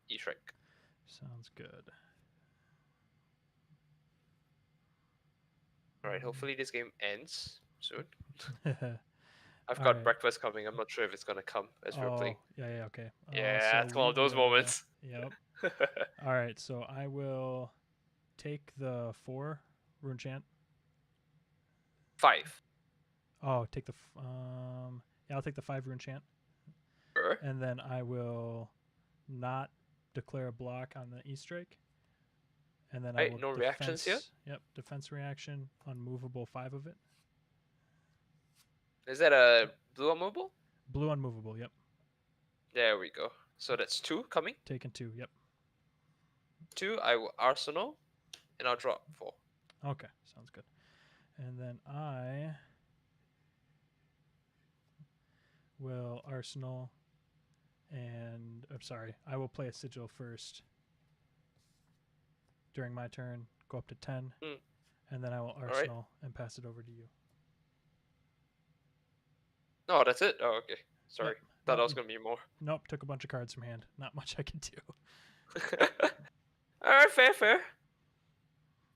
E-Strike. Sounds good. Alright, hopefully this game ends soon. I've All got right. breakfast coming. I'm not sure if it's gonna come as we're playing. Yeah, okay. Yeah, it's one we of those will- moments. Yep. All right, so I will take the 4 rune chant. 5. Oh, take the yeah, I'll take the 5 rune chant, Sure. and then I will not declare a block on the E-Strike, and then I Right, will no reactions here? Yep, defense reaction, unmovable 5 of it. Is that a blue unmovable? Blue unmovable. Yep, There we go. So that's 2 coming. taken 2. Yep. 2, I will arsenal, and I'll drop 4. Okay, sounds good. And then I will arsenal, and I'm sorry, I will play a sigil first during my turn, go up to 10, Mm. and then I will right. arsenal and pass it over to you. Oh, that's it? Oh, okay. Sorry. Yep. Thought Nope, that was going to be more. Nope, took a bunch of cards from hand. Not much I can do. Alright, fair.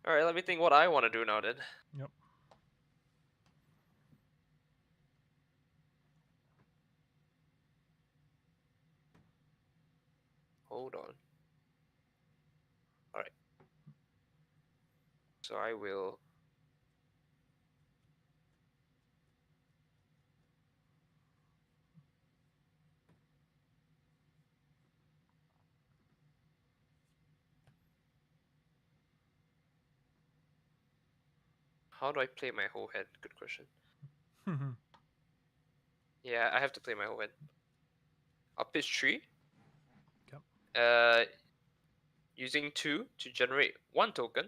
Alright, let me think what I want to do now then. Yep. Hold on. Alright. So I will... How do I play my whole hand? Good question. Yeah, I have to play my whole hand. I'll pitch 3. Yep. Using 2 to generate 1 token.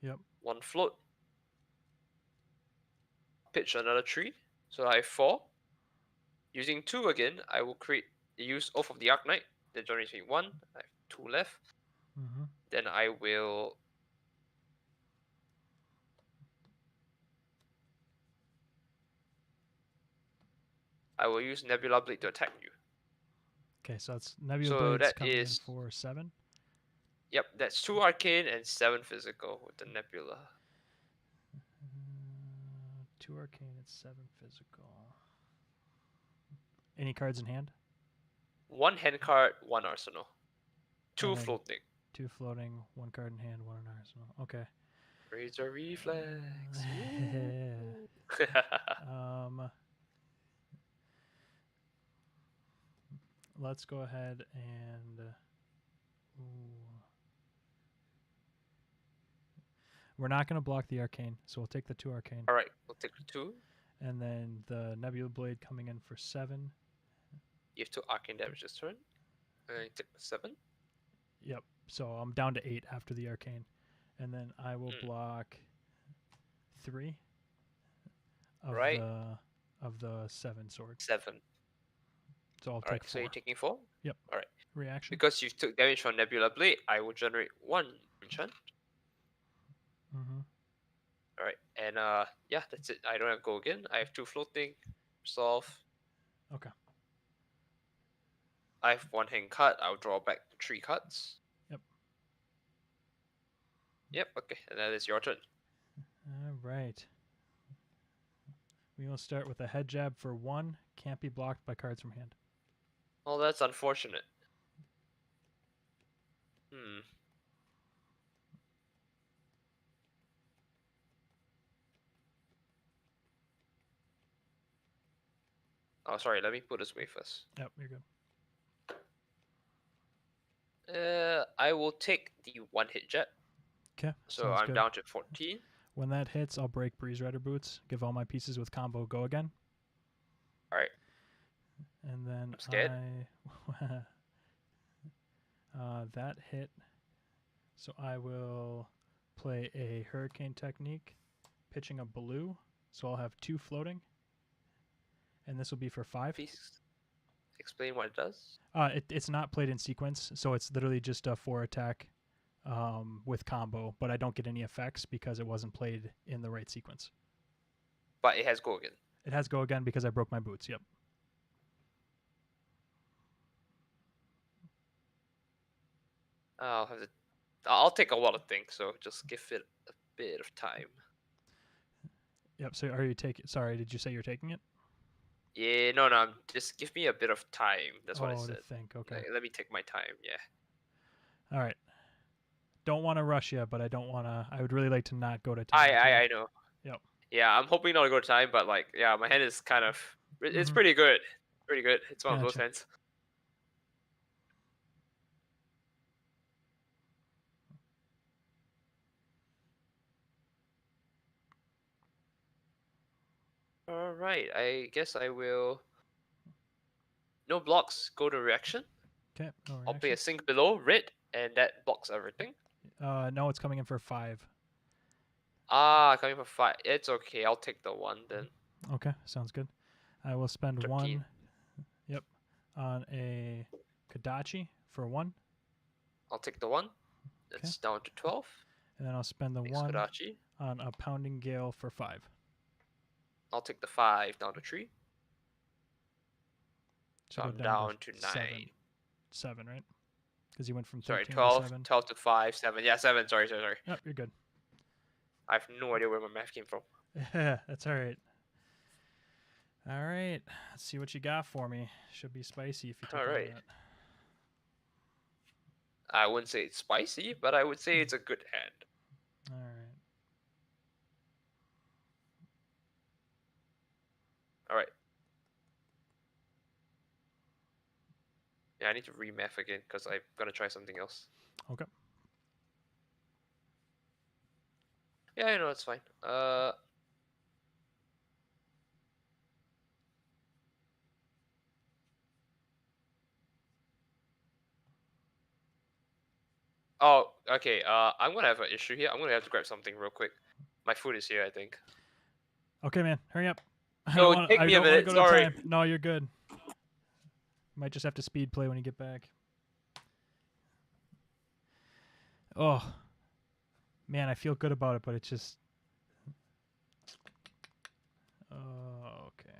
Yep. 1 float. Pitch another 3. So I have 4. Using 2 again, I will use Oath of the Arc-Knight. That generates me 1. I have 2 left. Mm-hmm. Then I will... use Nebula Blade to attack you. Okay, so that's Nebula So Blades that coming is- in for 7. Yep, that's 2 arcane and 7 physical with the Nebula. 2 arcane and 7 physical. Any cards in hand? 1 hand card, 1 arsenal. 2 And then- floating. 2 floating, 1 card in hand, 1 in arsenal. Okay. Razor Reflex. Let's go ahead and we're not going to block the arcane, so we'll take the 2 arcane. Alright, we'll take the 2. And then the Nebula Blade coming in for 7. You have 2 arcane damage this turn. And you take the 7. Yep. So I'm down to 8 after the arcane. And then I will block 3 of Right. the 7 sword. 7. So I'll take Alright, 4. so you're taking 4? Reaction. Because you took damage from Nebula Blade, I will generate 1 enchant. Mm-hmm. Alright, and yeah, that's it. I don't have go again. I have 2 floating. Solve. Okay. I have 1 hand cut. I'll draw back 3 cuts. Yep, okay, and that is your turn. All right. We will start with a head jab for 1. Can't be blocked by cards from hand. Oh, that's unfortunate. Oh, sorry, let me put this away first. Yep, you're good. I will take the 1 hit jet. Okay. So I'm down to 14. When that hits, I'll break Breeze Rider Boots. Give all my pieces with combo go again. Alright. And then I'm scared. that hit. So I will play a Hurricane Technique, pitching a blue. So I'll have 2 floating. And this will be for 5. Please explain what it does. It's not played in sequence, so it's literally just a 4 attack with combo, but I don't get any effects because it wasn't played in the right sequence. But it has go again. It has go again because I broke my boots. Yep. I'll take a while to think, so just give it a bit of time. Yep. So are you taking? Sorry, did you say you're taking it? Yeah, no. Just give me a bit of time. That's what I to said. think. Okay. Like, let me take my time. Yeah. All right. Don't want to rush you, but I don't want to. I would really like to not go to time. I know. Yep. Yeah, I'm hoping not to go to time, but like, yeah, my hand is kind of. It's Mhm. pretty good. Pretty good. It's one of those Gotcha. hands. All right. I guess I will. No blocks. Go to reaction. Okay. No I'll play a reaction. sink below red, and that blocks everything. No, it's coming in for 5. Coming for 5. It's okay. I'll take the 1 then. Okay, sounds good. I will spend 13. 1. Yep. On a Kadachi for 1, I'll take the 1. That's down to 12. and then I'll spend the Next 1 Kodachi. on a Pounding Gale for 5. I'll take the 5 down to 3. So go I'm down to 9. 7, right? Because you went from 13 Sorry, to 12, 7. 12 to 5, 7. Yeah, 7. Sorry. Yep, you're good. I have no idea where my math came from. Yeah, that's all right. All right, let's see what you got for me. Should be spicy if you take All all right. that. I wouldn't say it's spicy, but I would say it's a good hand. All right. All right. Yeah, I need to remath again because I'm gonna try something else. Okay. Yeah, it's fine. Oh, okay. I'm gonna have an issue here. I'm gonna have to grab something real quick. My food is here, I think. Okay, man, hurry up. No, take me a minute, go sorry. to time. No, you're good. Might just have to speed play when you get back. Oh, man, I feel good about it, but it's just. Oh, okay.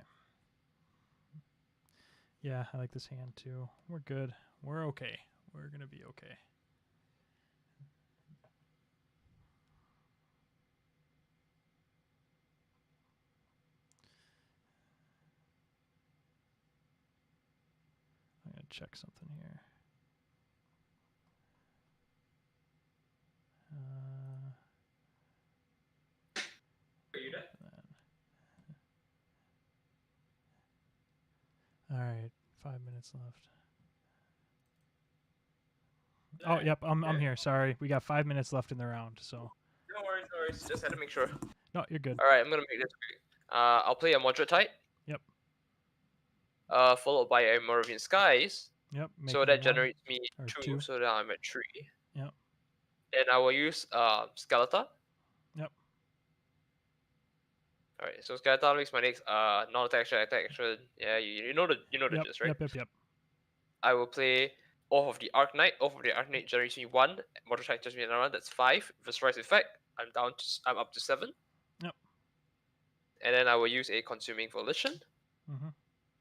Yeah, I like this hand too. We're good. We're okay. We're gonna be okay. I'm gonna check something here. All right, 5 minutes left. Oh, yep, I'm here. Sorry, we got 5 minutes left in the round. So. No worries. Just had to make sure. No, you're good. All right, I'm gonna make this quick. I'll play a moderate type. Yep. Followed by a Moravian Skies. Yep. So that generates me 2, so now I'm at 3. Yep. And I will use Skeleton. Yep. All right, so Skeleton makes my next non-attack action. Yeah, you know the gist, right? Yep. I will play Oath of the Arknight. Oath of the Arknight generates me 1. Mortal Strike generates me another 1. That's 5. Viscerize effect. I'm up to 7. Yep. And then I will use a Consuming Volition,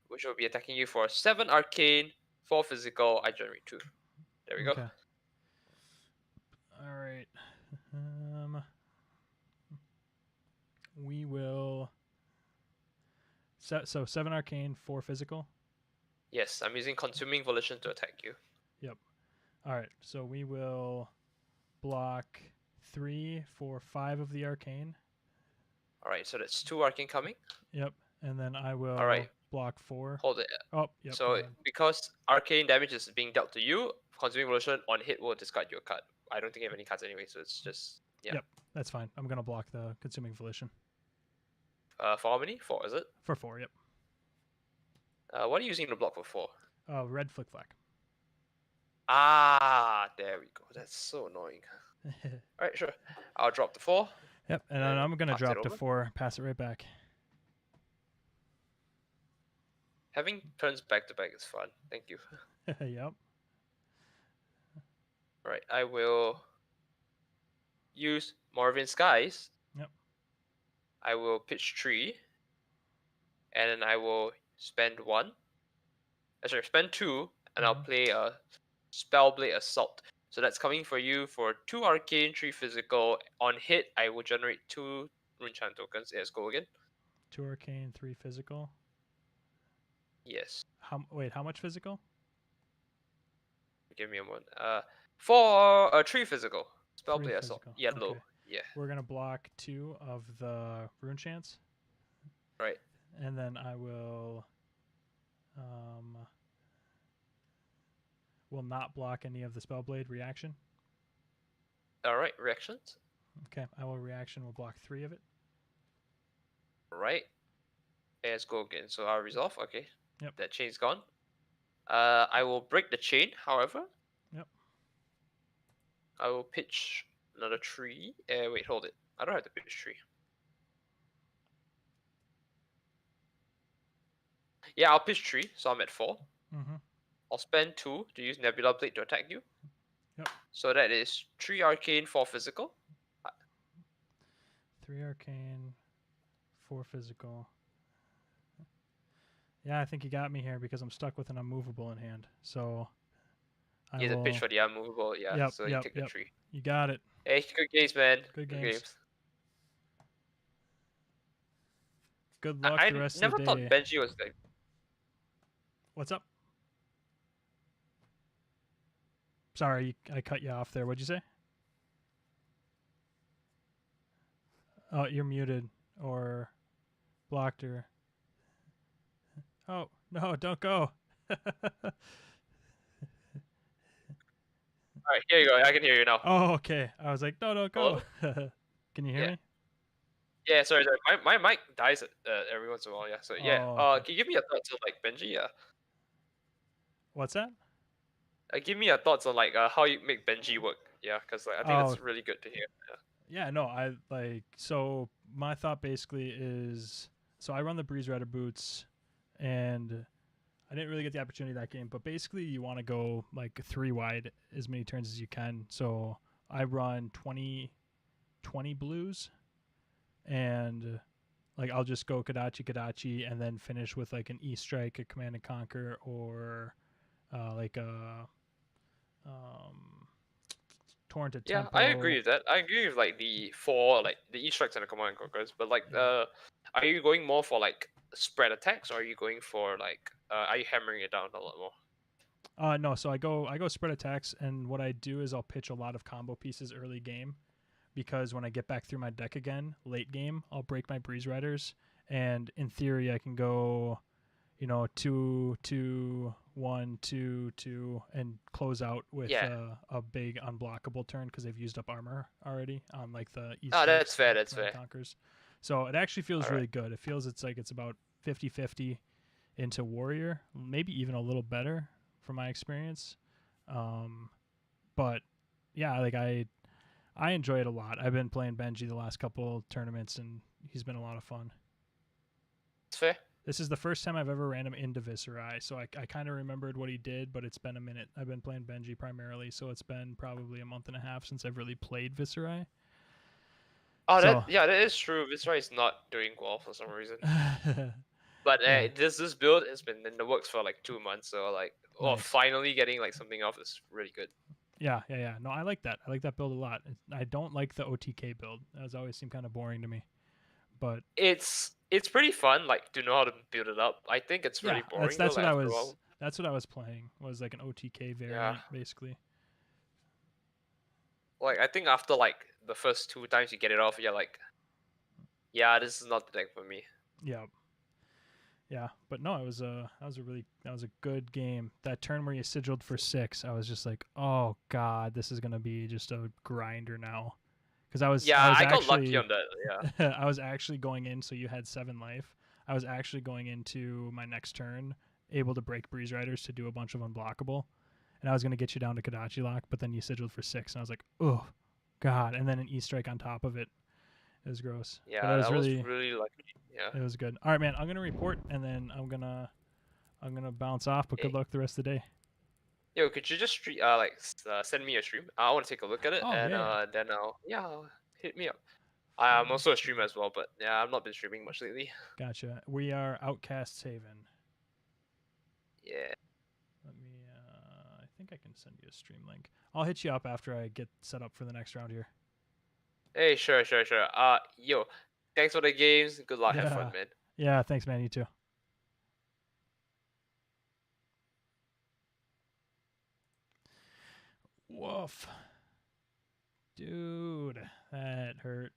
which will be attacking you for 7 Arcane, 4 Physical. I generate 2. There we go. All right. We will. So 7 Arcane, 4 Physical. Yes, I'm using Consuming Volition to attack you. Yep. All right. So we will block 3 for 5 of the Arcane. All right, so that's 2 Arcane coming. Yep. And then I will block 4. Hold it. Oh, yep. So because Arcane damage is being dealt to you, Consuming Volition on hit will discard your card. I don't think you have any cards anyway, so it's just Yep, that's fine. I'm gonna block the Consuming Volition. For how many? 4, is it? For 4, yep. What are you using to block for 4? Red Flick Flack. Ah, there we go. That's so annoying. All right, sure. I'll drop the 4. Yep, and then I'm gonna drop the 4, pass it right back. Having turns back to back is fun. Thank you. Yep. All right, I will use Moravian Skies. Yep. I will pitch 3. and then I will spend 1. Sorry, spend 2, and I'll Mhm. play a Spellblade Assault. So that's coming for you for 2 arcane, 3 physical. On hit, I will generate 2 Runechant tokens. Let's go again. 2 arcane, 3 physical. Yes. How much physical? Give me a moment. 3 physical. 3 Spellblade Assault. physical. Yellow. Okay. Yeah. We're gonna block 2 of the rune chants, Right. and then I will not block any of the spellblade reaction. Alright, reactions. Okay, I will reaction. Will block 3 of it. Right. Let's go again. So I'll resolve. Okay. Yep. That chain's gone. I will break the chain, however. Yep. I will pitch another 3. Wait, hold it. I don't have to pitch 3. Yeah, I'll pitch 3, so I'm at 4. Mm-hmm. I'll spend 2 to use Nebula Blade to attack you. Yep. So that is 3 arcane, 4 physical. 3 arcane, 4 physical. Yeah, I think you got me here because I'm stuck with an unmovable in hand. So I Here's a will. pitch for the unmovable. Yeah, Yep, so you yep, take the yep. 3. You got it. Hey, good games, man. Good games. Good I, luck I the rest never of the thought day. Benji was like. What's up? Sorry, I cut you off there. What'd you say? Oh, you're muted or blocked or. Oh, no, don't go. Alright, here you go. I can hear you now. Oh, okay. I was like, no, don't go. Hello? Can you hear Yeah. me? Yeah, sorry. My mic dies every once in a while. Yeah. So yeah. Oh, okay. Can you give me your thoughts on like Benji? Yeah. What's that? Give me your thoughts on like how you make Benji work. Yeah, because like I think that's really good to hear. Yeah, no, I like so my thought basically is so I run the Breeze Rider boots and I didn't really get the opportunity that game, but basically you want to go like 3 wide as many turns as you can. So I run 20 blues and like I'll just go Kadachi and then finish with like an E strike, a Command and Conquer, or like a Torrent to Yeah, Tempo. I agree with that. I agree with like the 4 like the E strikes and the command and conquers, but like are you going more for like spread attacks or are you going for like are you hammering it down a lot more? No, so I go spread attacks, and what I do is I'll pitch a lot of combo pieces early game, because when I get back through my deck again late game, I'll break my Breeze Riders, and in theory I can go, 2 2 1 2 2 and close out with a big unblockable turn because they've used up armor already on like the East. Oh, that's fair. That's fair. Conquers. So it actually feels really good. It feels it's about 50-50 into warrior, maybe even a little better from my experience. But yeah, like I enjoy it a lot. I've been playing Benji the last couple tournaments and he's been a lot of fun. It's fair. This is the first time I've ever ran him into Viserai, so I kind of remembered what he did, but it's been a minute. I've been playing Benji primarily, so it's been probably a month and a half since I've really played Viserai. Oh, that is true. Viserai is not doing well for some reason. But this build has been in the works for like 2 months, so like Nice. finally getting like something off is really good. Yeah. No, I like that. I like that build a lot. I don't like the OTK build. That's always seemed kind of boring to me. But it's pretty fun, like to know how to build it up. I think it's really boring. That's what I was playing, was like an OTK variant basically. Like I think after like the first 2 times you get it off, you're like, yeah, this is not the deck for me. Yeah, but no, that was a good game. That turn where you sigiled for 6, I was just like, oh god, this is gonna be just a grinder now. Because I got lucky on that. Yeah, I was actually going in, so you had 7 life. I was actually going into my next turn able to break Breeze Riders to do a bunch of unblockable, and I was gonna get you down to Kadachi lock, but then you sigiled for 6, and I was like, oh god, and then an E strike on top of it. It was gross. Yeah, but that was really lucky. Yeah, it was good. All right, man, I'm gonna report, and then I'm gonna bounce off. But good luck the rest of the day. Yo, could you just send me a stream? I want to take a look at it, then I'll hit me up. I'm also a streamer as well, but yeah, I've not been streaming much lately. Gotcha. We are Outcast Haven. Yeah. Let me. I think I can send you a stream link. I'll hit you up after I get set up for the next round here. Hey, sure. Yo, thanks for the games. Good luck. Have fun, Yeah. man. Yeah. Thanks, man. You too. Woof. Dude, that hurt.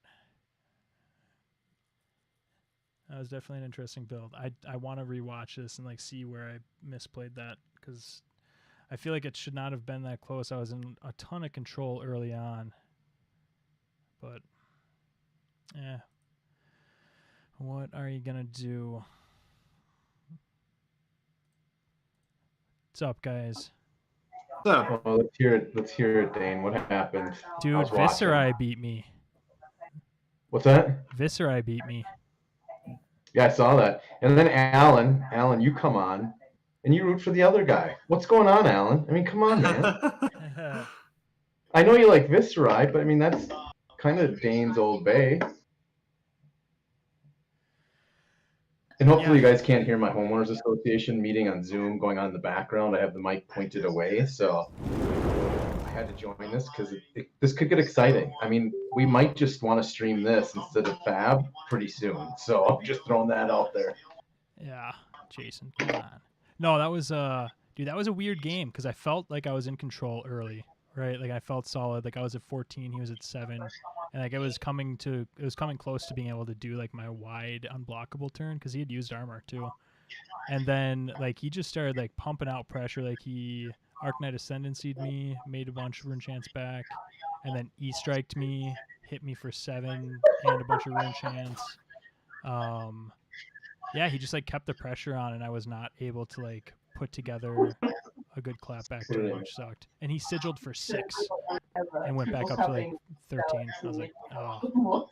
That was definitely an interesting build. I want to rewatch this and like see where I misplayed that because I feel like it should not have been that close. I was in a ton of control early on, but yeah. What are you gonna do? What's up, guys? Oh, let's hear it. Let's hear it, Dane. What happened? Dude, I was watching. Viserai beat me. What's that? Viserai beat me. Yeah, I saw that. And then Alan, you come on, and you root for the other guy. What's going on, Alan? I mean, come on, man. I know you like Viserai, but I mean that's kind of Dane's old bay. And hopefully you guys can't hear my homeowners association meeting on Zoom going on in the background. I have the mic pointed away, so I had to join this because this could get exciting. I mean, we might just want to stream this instead of Fab pretty soon. So I'm just throwing that out there. Yeah, Jason, come on. No, that was dude, that was a weird game because I felt like I was in control early, right? Like I felt solid. Like I was at 14, he was at 7, and like it was coming close to being able to do like my wide unblockable turn because he had used armor too. And then like he just started like pumping out pressure. Like he Arcanite Ascendancy'd me, made a bunch of rune chants back, and then E-striked me, hit me for 7 and a bunch of rune chants. Yeah, he just like kept the pressure on, and I was not able to like put together a good clapback turn, which sucked. And he sigiled for 6 and went back up to like 13. I was like, oh.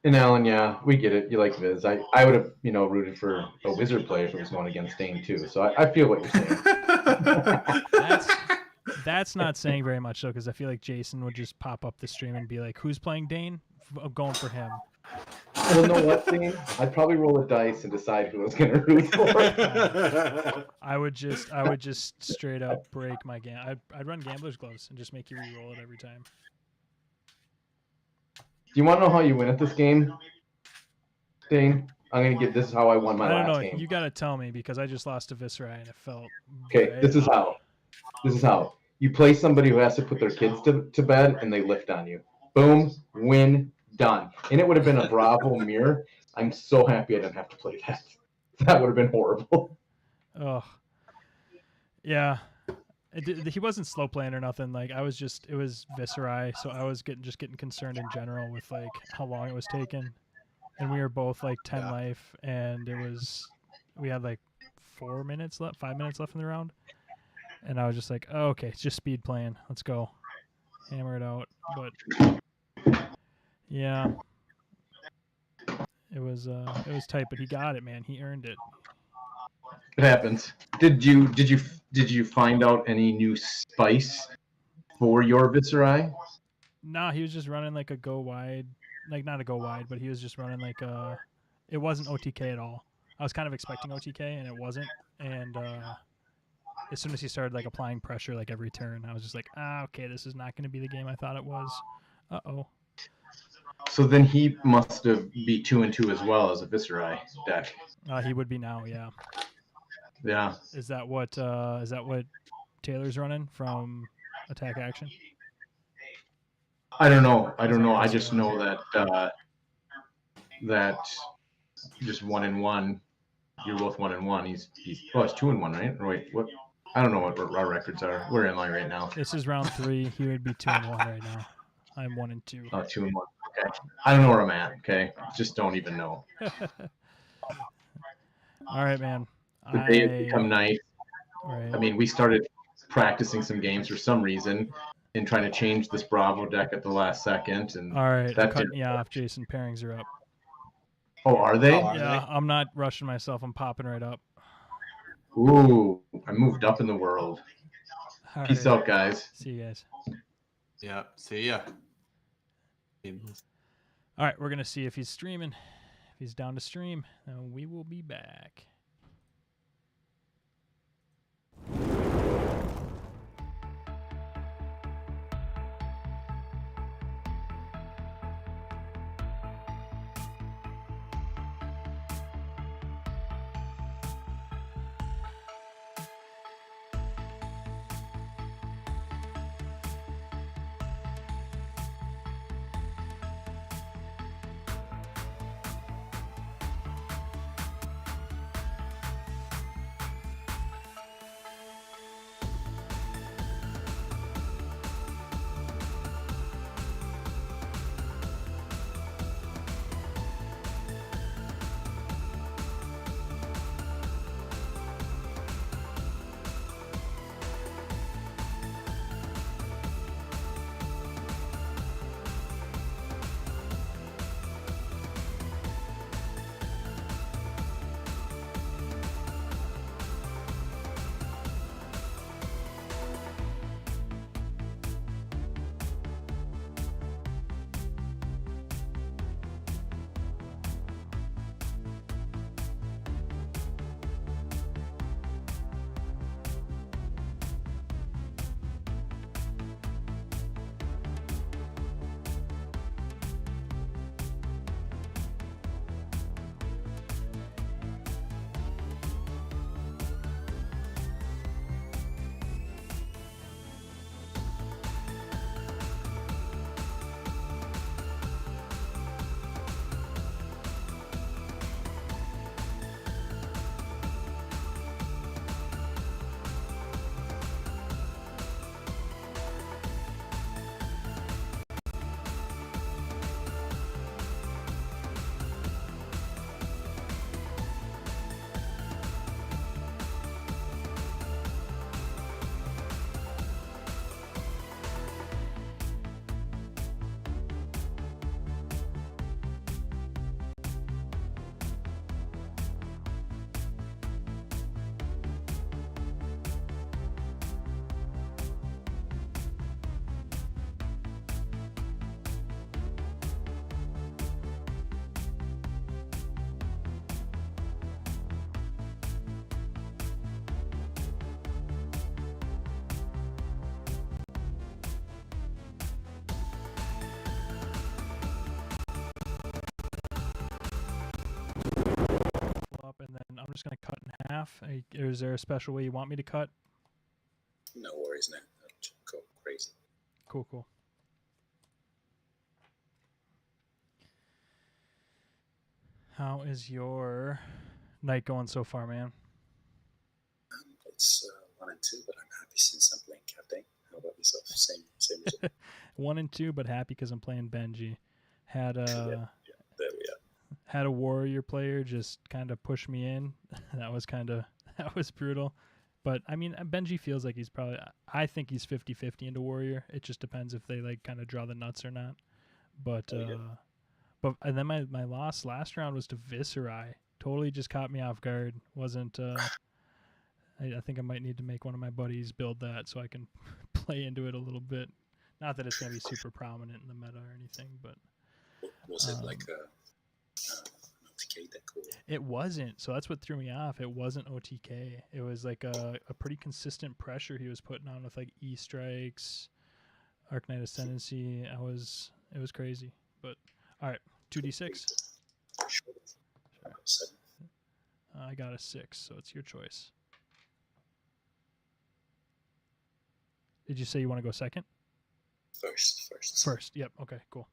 And Alan, yeah, we get it. You like Viz. I would have, rooted for a wizard player if it was going against Dane too. So I feel what you're saying. That's not saying very much though, because I feel like Jason would just pop up the stream and be like, "Who's playing Dane? I'm going for him." Well, know what, Dane? I'd probably roll a dice and decide who I was going to root for. I would just straight up break my I'd run Gambler's Gloves and just make you re-roll it every time. Do you want to know how you win at this game, Dane? I'm going to this is how I won my last game. You got to tell me because I just lost to Viserai and it felt okay, bad. This is how. You play somebody who has to put their kids to bed and they lift on you. Boom, win, done. And it would have been a Bravo mirror. I'm so happy I didn't have to play that. That would have been horrible. Oh, yeah. He wasn't slow playing or nothing. Like it was Viserai, so I was getting concerned in general with like how long it was taking. And we were both like 10 life, and we had like 5 minutes left in the round. And I was just like, oh, okay, it's just speed playing. Let's go. Hammer it out. But yeah. It was tight, but he got it, man. He earned it. It happens. Did you find out any new spice for your Viserai? Nah, he was just running like a go wide, like not a go wide, but he was just running like it wasn't OTK at all. I was kind of expecting OTK and it wasn't. And as soon as he started like applying pressure like every turn, I was just like, okay, this is not going to be the game I thought it was. Uh-oh. So then he must have be 2-2 as well as a Viserai deck. He would be now, yeah. Yeah. Is that what Taylor's running from Attack Action? I don't know. I just know that that just 1-1. You're both 1-1. He's it's 2-1, right? Or wait, what? I don't know what our records are. We're in line right now. This is round 3. He would be 2-1 right now. I'm 1-2. 2-1. Okay. I don't know where I'm at. Okay. Just don't even know. All right, man. The day has become night. Right. I mean, we started practicing some games for some reason and trying to change this Bravo deck at the last second. And all right, I'm cutting you off, Jason. Pairings are up. Oh, are they? Yeah, I'm not rushing myself. I'm popping right up. Ooh, I moved up in the world. All Peace out, guys. See you guys. Yeah. See ya. All right, we're gonna see if he's streaming. If he's down to stream, then we will be back. Up, and then I'm just gonna cut in half. Is there a special way you want me to cut? No worries, no. Go crazy. Cool, cool. How is your night going so far, man? It's 1 and 2, but I'm happy since I'm playing Captain. How about yourself? Same result. 1 and 2, but happy because I'm playing Benji. Had Yeah, there we are. had a warrior player just kind of push me in. that was brutal. But I mean, Benji feels like he's probably, I think he's 50-50 into warrior. It just depends if they like kind of draw the nuts or not. But and then my loss last round was to Viserai. Totally just caught me off guard. Wasn't I think I might need to make one of my buddies build that so I can play into it a little bit. Not that it's gonna be super prominent in the meta or anything, but Was it like an OTK deck? Or? it wasn't. So that's what threw me off. It wasn't OTK. It was like a pretty consistent pressure he was putting on with like E strikes, Arcanite Ascendancy. It was crazy. But all right, 2d6. Sure. 7. I got a 6, so it's your choice. Did you say you want to go second? First. First. Yep. Okay. Cool.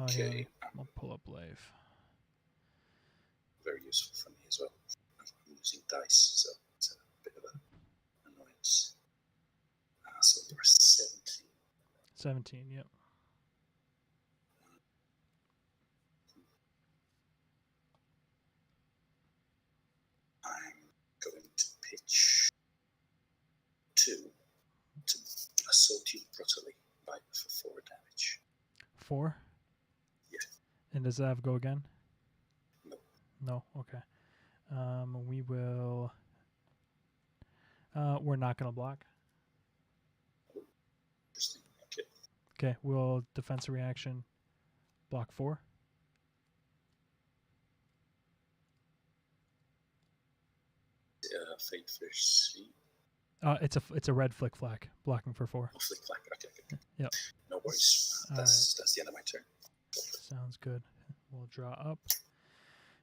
Okay. Yeah, I'll pull up live. Very useful for me as well. I'm using dice, so it's a bit of an annoyance. So you're 17. 17. Yep. I'm going to pitch 2 to assault you brutally for 4 damage. 4. Yeah. And does that have go again? No. No. Okay. We will. We're not going to block. Interesting. Okay. Okay, we'll defensive reaction, block 4. Fate Fish C. It's a red flick flag, blocking for 4. Oh, flick flag. Okay. Yep. No worries. All That's the end of my turn. Sounds good. We'll draw up,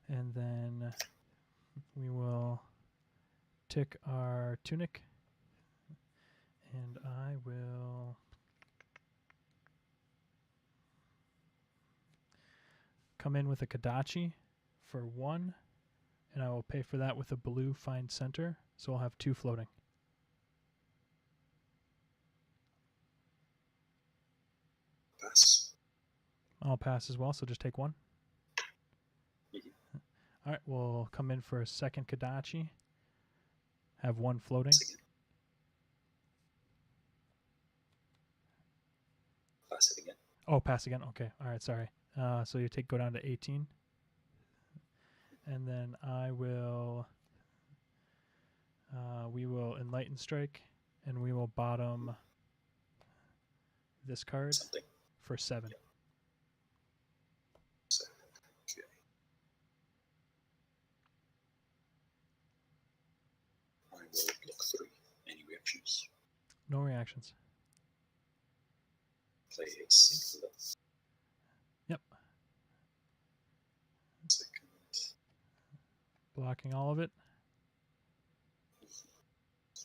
and then we will tick our tunic, and I will come in with a Kadachi for 1, and I will pay for that with a blue find center, so I'll have 2 floating. Pass. I'll pass as well, so just take 1. Mhm. All right, we'll come in for a second Kadachi. Have 1 floating. Pass it again. Oh, pass again. Okay. All right. Sorry. So you go down to 18, and then I will. We will enlighten strike, and we will bottom this card Something. for 7. Yep. So, okay. I will block 3. Any reactions? No reactions. Play a single. Yep. Second. Blocking all of it.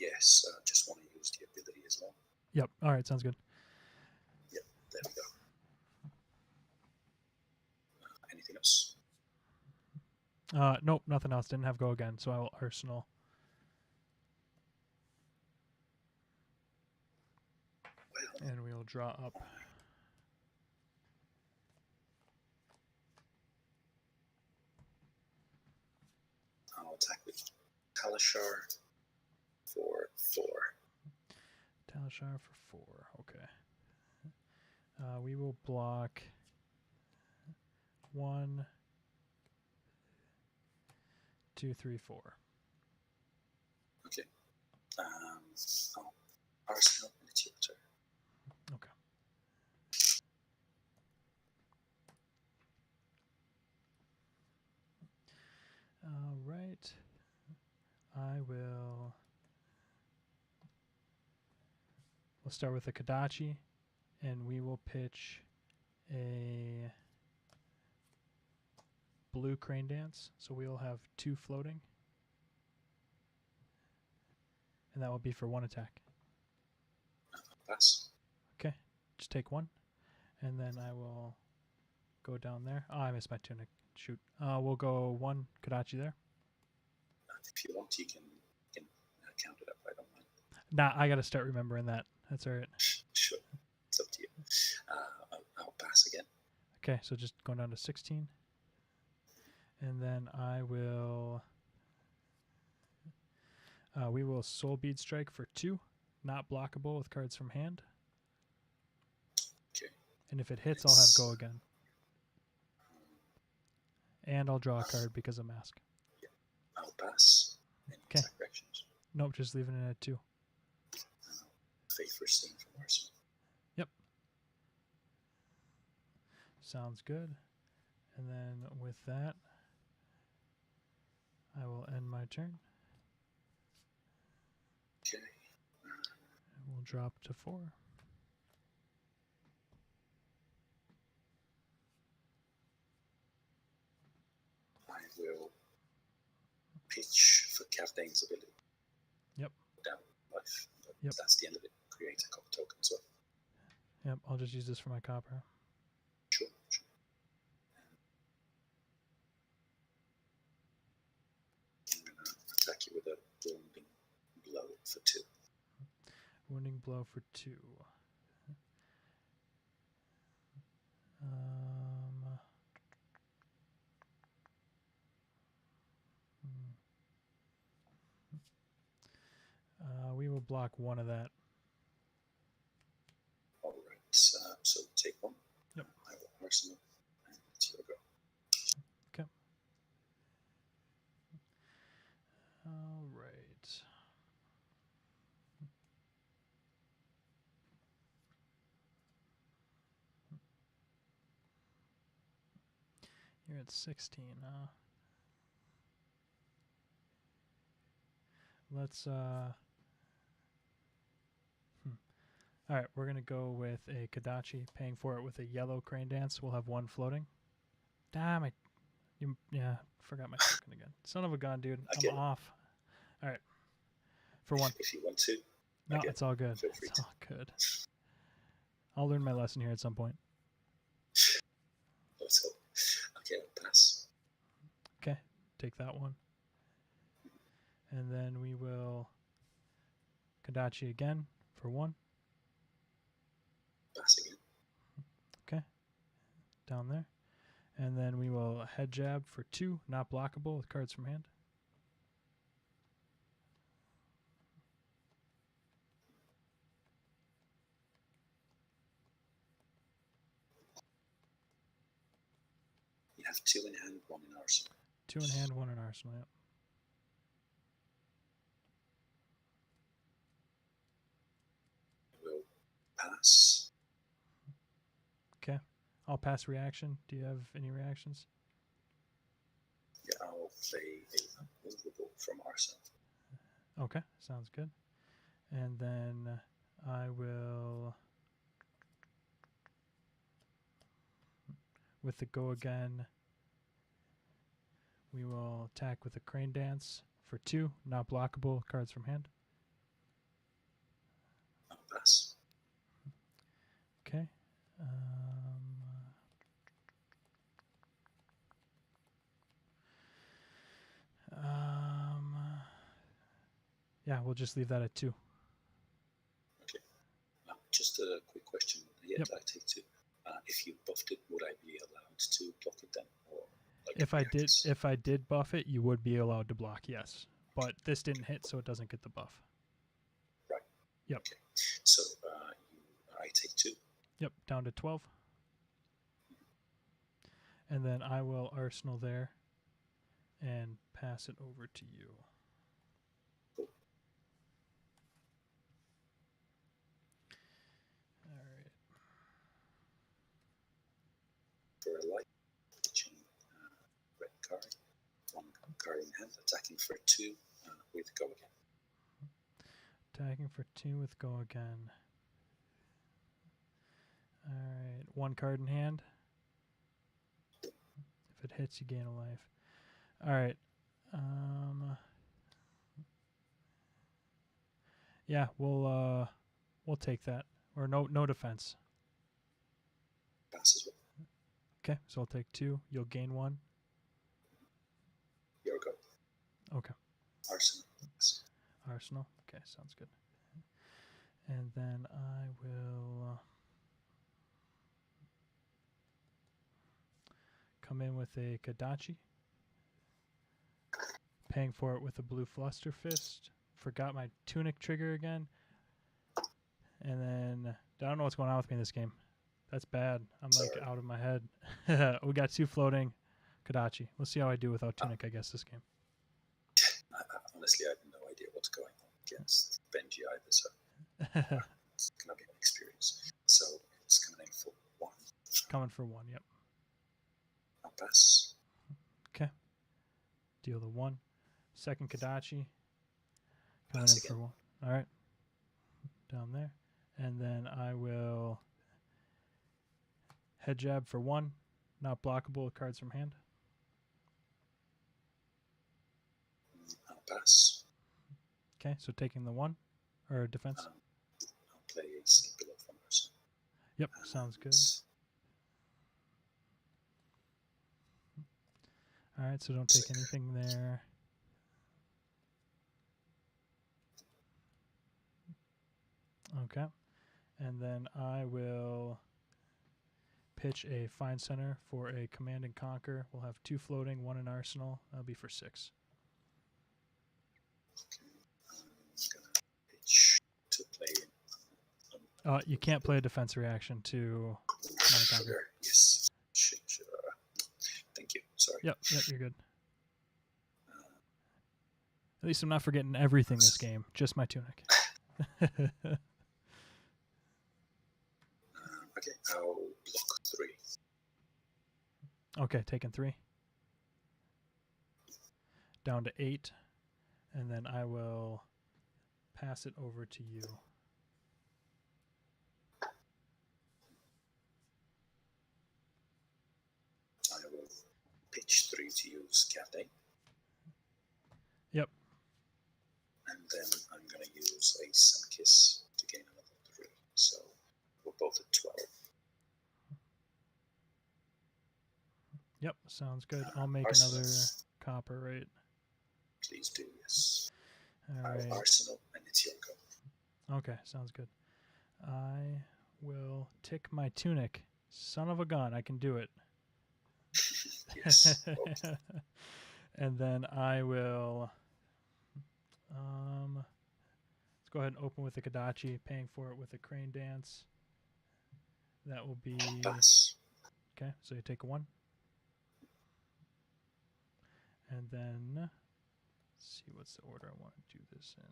Yes, just want to use the ability as well. Yep. All right. Sounds good. There we go. Anything else? Nope. Nothing else. Didn't have go again. So I will arsenal. Well, And we will draw up. I'll attack with Kalashar for 4. Talishar for 4. Okay. We will block 1, 2, 3, 4. Okay. I'll Arsenal and it's your turn. Okay. All right. I will. We'll start with a Kadachi, and we will pitch a blue crane dance. So we will have 2 floating, and that will be for 1 attack. Pass. Okay, just take 1, and then I will go down there. Oh, I missed my tunic. Shoot. We'll go 1 Kadachi there. If you want, you can count it up. I don't mind. Nah, I got to start remembering that. That's all right. Sure. It's up to you. I'll pass again. Okay, so just going down to 16. And then I will. We will Soul Bead Strike for 2, not blockable with cards from hand. Okay. And if it hits, I'll have go again. And I'll draw a card because of Mask. I'll pass. Any Okay. attack reactions? Nope, just leaving it at 2. Fate first thing from Arsenal. Sounds good. And then with that, I will end my turn. Okay. And we'll drop to 4. I will pitch for Kafdane's ability. Yep. Down life. But Yep. that's the end of it. Create a copper token as well. Yep, I'll just use this for my copper. Sure. I'm going to attack you with a wounding blow for 2. Wounding blow for 2. We will block 1 of that. All right. So take 1. Yep. I will Arsenal. And it's your go. Okay. You're at 16, huh? Let's All right, we're gonna go with a Kadachi, paying for it with a yellow Crane Dance. We'll have one floating. Damn it! Forgot my token again. Son of a gun, dude. Okay. I'm off. All right, for one. If you want to. No, again, it's all good. feel free It's all good. I'll learn my lesson here at some point. Also, okay, I'll pass. Okay, take that one. And then we will Kadachi again for one. Pass again. Down there. And then we will head jab for two, not blockable with cards from hand. You have 2 in hand, 1 in arsenal. Two in hand, one in arsenal. Yep. Will pass. Okay. I'll pass reaction. Do you have any reactions? Yeah, I'll play a movable from arsenal. Okay, sounds good. And then I will, with the go again, we will attack with a Crane Dance for two, not blockable, cards from hand. I'll pass. Okay. Yeah, we'll just leave that at two. Okay. Just a quick question. Yet Yep. I take 2. If you buffed it, would I be allowed to block it then? Or like If I did buff it, you would be allowed to block, yes. But this didn't hit, so it doesn't get the buff. Right. Yep. Okay. So I take 2. Yep, down to 12. And then I will arsenal there and pass it over to you. Cool. All right. For a light, pitching red card, 1 card in hand, attacking for 2 with go again. Attacking for two with go again. All right, 1 card in hand. If it hits, you gain a life. All right. Yeah, we'll take that. Or no defense. Pass as well. Okay, so I'll take 2. You'll gain 1. Your go. Okay. Arsenal. Yes. Arsenal. Okay, sounds good. And then I will come in with a Kadachi. Paying for it with a blue Fluster Fist. Forgot my Tunic trigger again. And then I don't know what's going on with me in this game. That's bad. I'm like Sorry. out of my head. We got 2 floating Kadachi. We'll see how I do without Tunic, I guess, this game. Honestly, I have no idea what's going on against Benji either, so it's gonna be an experience. So it's coming in for 1. Coming for 1, yep. I'll pass. Deal the 1. Second Kadachi. Coming Pass in for again. 1. All right. Down there. And then I will head jab for 1. Not blockable with cards from hand. I'll pass. Okay, so taking the 1 or defense. I'll play a Snake Below from arsenal. Yep, sounds good. All right, so don't take anything there. Okay. And then I will pitch a Find Center for a Command and Conquer. We'll have 2 floating, 1 in Arsenal. That'll be for 6. Okay. I'm gonna pitch to play. You can't play a defense reaction to Command and Conquer. Sugar. Yes. Sure. Thank you. Sorry. Yep, you're good. At least I'm not forgetting everything this game, just my Tunic. Okay, I'll block 3. Okay, taking 3. Down to 8. And then I will pass it over to you. I will pitch 3 to use Captain. Yep. And then I'm going to use a Sunkiss to gain another 3. So we're both at 12. Yep, sounds good. I'll make another copper, right? Please do, yes. All right. Arsenal, and it's your go. Okay, sounds good. I will tick my tunic. Son of a gun, I can do it. Yes. And then I will let's go ahead and open with the Kadachi, paying for it with a crane dance. That will be Pass. okay, so you take a 1. And then let's see what's the order I want to do this in.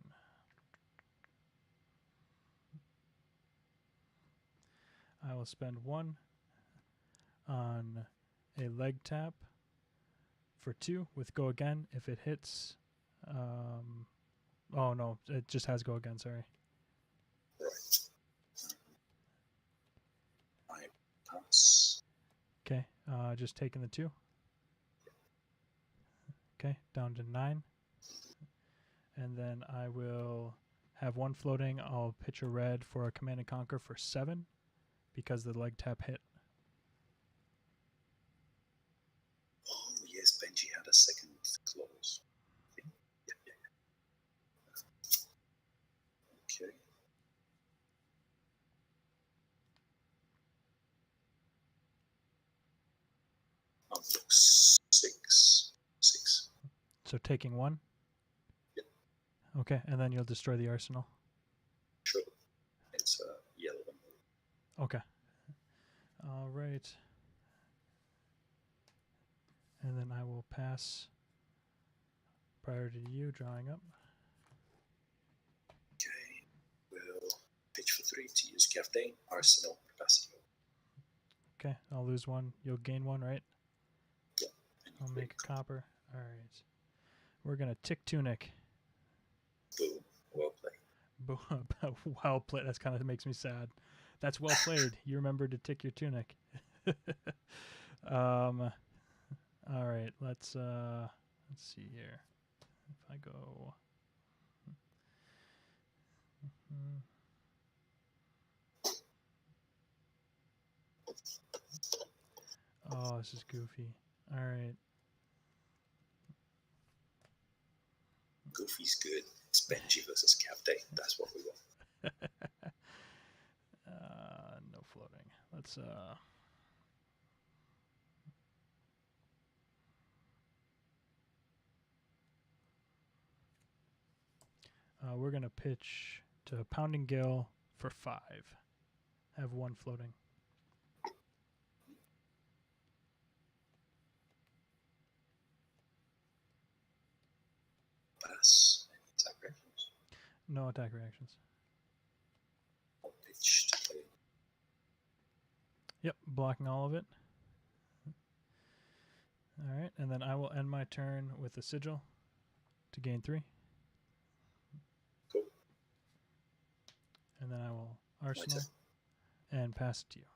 I will spend 1 on a leg tap for 2 with go again. If it hits, oh no, it just has go again. Sorry. Right. I pass. Okay, just taking the 2. Okay, down to 9. And then I will have 1 floating. I'll pitch a red for a Command and Conquer for 7 because the leg tap hit. Oh, yes, Benji had a second clause. Yeah. Okay. Looks 6. 6. So taking 1? Yep. Okay, and then you'll destroy the arsenal. Sure. It's a yellow one. Okay. All right. And then I will pass priority to you, drawing up. Okay. We'll pitch for 3 to use Captain, Arsenal, Passio. Okay, I'll lose 1. You'll gain 1, right? Yeah. I'll make a copper. All right. We're going to tick tunic. Boom. Well played. Well played. That kind of makes me sad. That's well played. You remembered to tick your tunic. All right. Let's see here. If I go. Oh, this is goofy. All right. Goofy's good. It's Benji versus Captain. That's what we want. No floating. Let's we're gonna pitch to Pounding Gale for 5. Have 1 floating. Pass. Any attack reactions? No attack reactions. I'll pitch to play. Yep, blocking all of it. All right, and then I will end my turn with a sigil to gain 3. Cool. And then I will arsenal and pass it to you.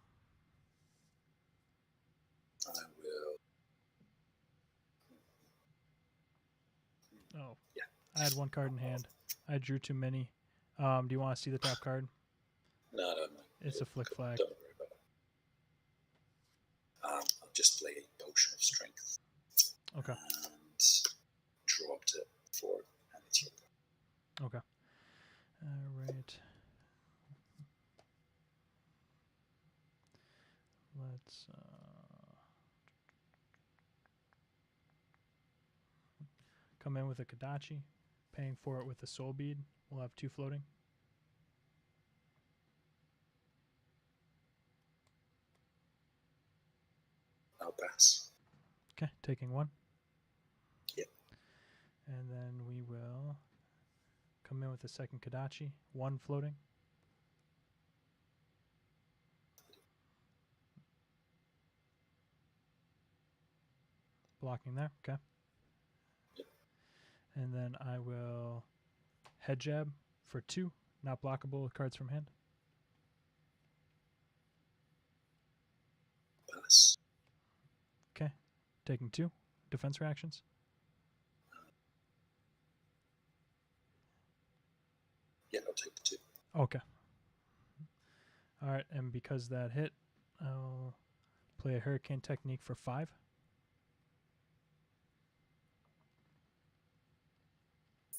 I will. Oh, Yeah. I had 1 card in hand. I drew too many. Do you want to see the top card? No. It's a flick flag. Don't worry about it. I'll just play a potion of strength. Okay. And dropped it for and it's your go. Okay. All right. Let's come in with a Kadachi, paying for it with a soul bead. We'll have 2 floating. I'll pass. Okay, taking 1. Yep. And then we will come in with a second Kadachi, 1 floating. blocking there. Okay. And then I will head jab for 2, not blockable with cards from hand. Pass. Okay. Taking 2 defense reactions. Yeah, I'll take the 2. Okay. All right, and because that hit, I'll play a Hurricane Technique for 5.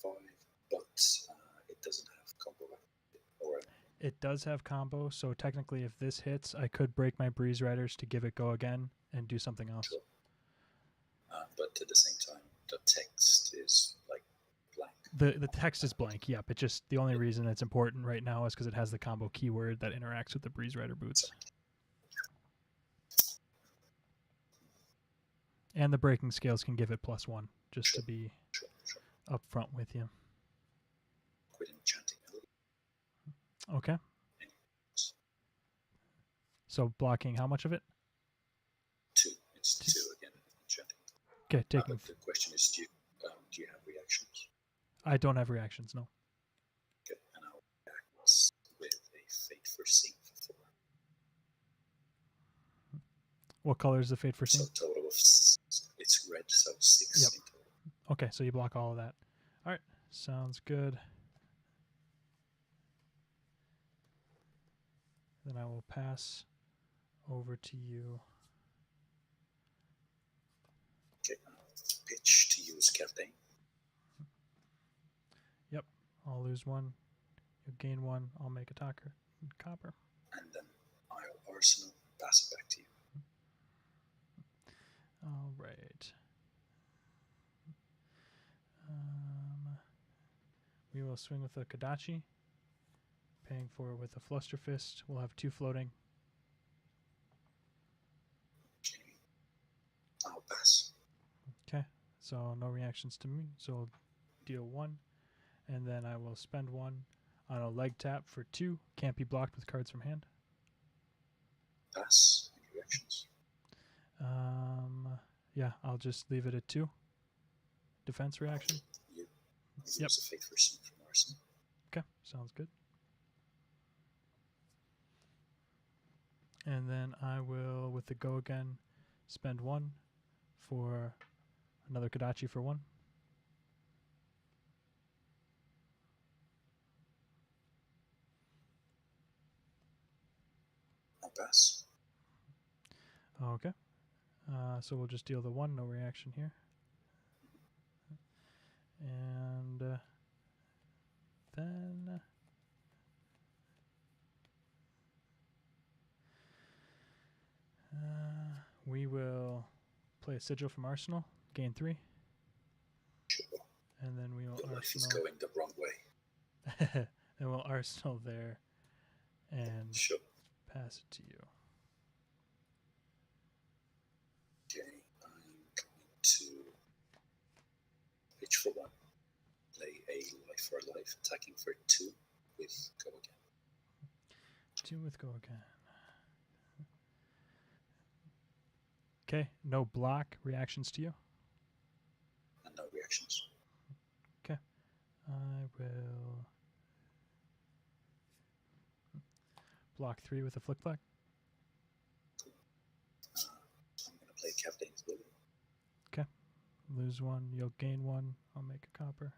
5, but it doesn't have combo. Or It does have combo, so technically if this hits, I could break my Breeze Riders to give it go again and do something else. Sure. But at the same time, the text is like blank. The text is blank, yep. It just, the only reason it's important right now is because it has the combo keyword that interacts with the Breeze Rider boots. And the breaking scales can give it +1, just to be Sure. upfront with you. Quit enchanting melody. Okay. So blocking how much of it? 2. It's 2 again. Enchanting. Okay, taking. But the question is, do you have reactions? I don't have reactions, no. Okay, and I'll react with a Fate for Seeing for 4. What color is the Fate for Seeing? So total of it's red, so 6 Yep. in total. Okay, so you block all of that. All right, sounds good. Then I will pass over to you. Okay, I'll pitch to use Captain. Yep, I'll lose 1. You'll gain 1. I'll make a copper. And then I'll Arsenal, pass it back to you. All right. We will swing with a Kodachi. Paying for it with a Fluster Fist. We'll have 2 floating. Okay, I'll pass. Okay, so no reactions to me. So I'll deal 1. And then I will spend 1 on a leg tap for 2. Can't be blocked with cards from hand. Pass. Any reactions? Yeah, I'll just leave it at 2. Defense reaction. You Yep. use a Fate for Seeing from Arsenal. Okay, sounds good. And then I will, with the go again, spend 1 for another Kodachi for 1. I'll pass. Okay. So we'll just deal the 1, no reaction here. And then we will play a Sigil from Arsenal, gain 3. Sure. And then we will Your life is Arsenal. going the wrong way. And we'll Arsenal there and Sure. pass it to you. Okay, I'm going to pitch for 1. Play a life for life, attacking for 2 with go again. 2 with go again. Okay, no block reactions to you. And no reactions. I will block 3 with a flick flag. I'm going to play Captain's Ability. Lose 1, you'll gain 1. I'll make a copper.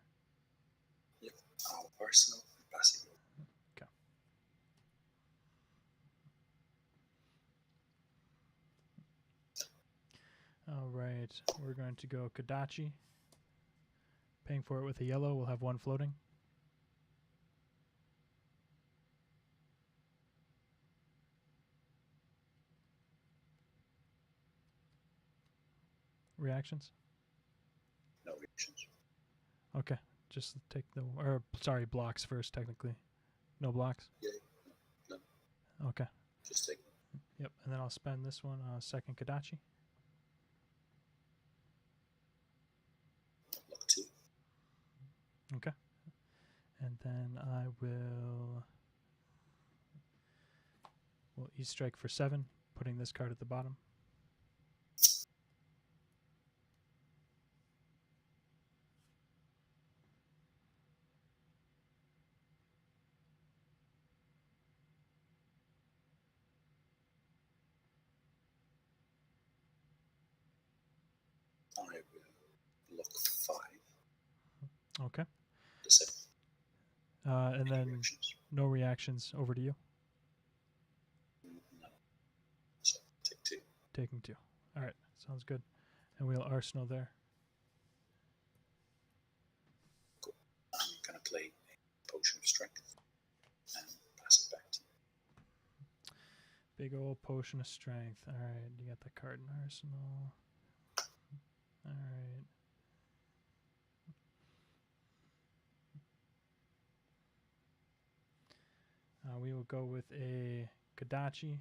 Yep. I'll Arsenal and pass it. All right, we're going to go Kodachi. Paying for it with a yellow, we'll have 1 floating. Reactions? No reactions. Okay, just take the, or sorry, blocks first, technically. No blocks? Yeah. No. Okay. Just take. Yep, and then I'll spend this one on a second Kodachi. Block 2. Okay. And then I will E-strike for 7, putting this card at the bottom. I will block 5. Okay. The 7. And Any then reactions? no reactions. Over to you. No. So take 2. Taking 2. All right. Sounds good. And we'll Arsenal there. Cool. I'm gonna play a potion of strength and pass it back to you. Big old potion of strength. All right. You got the card in Arsenal. All right. We will go with a Kadachi,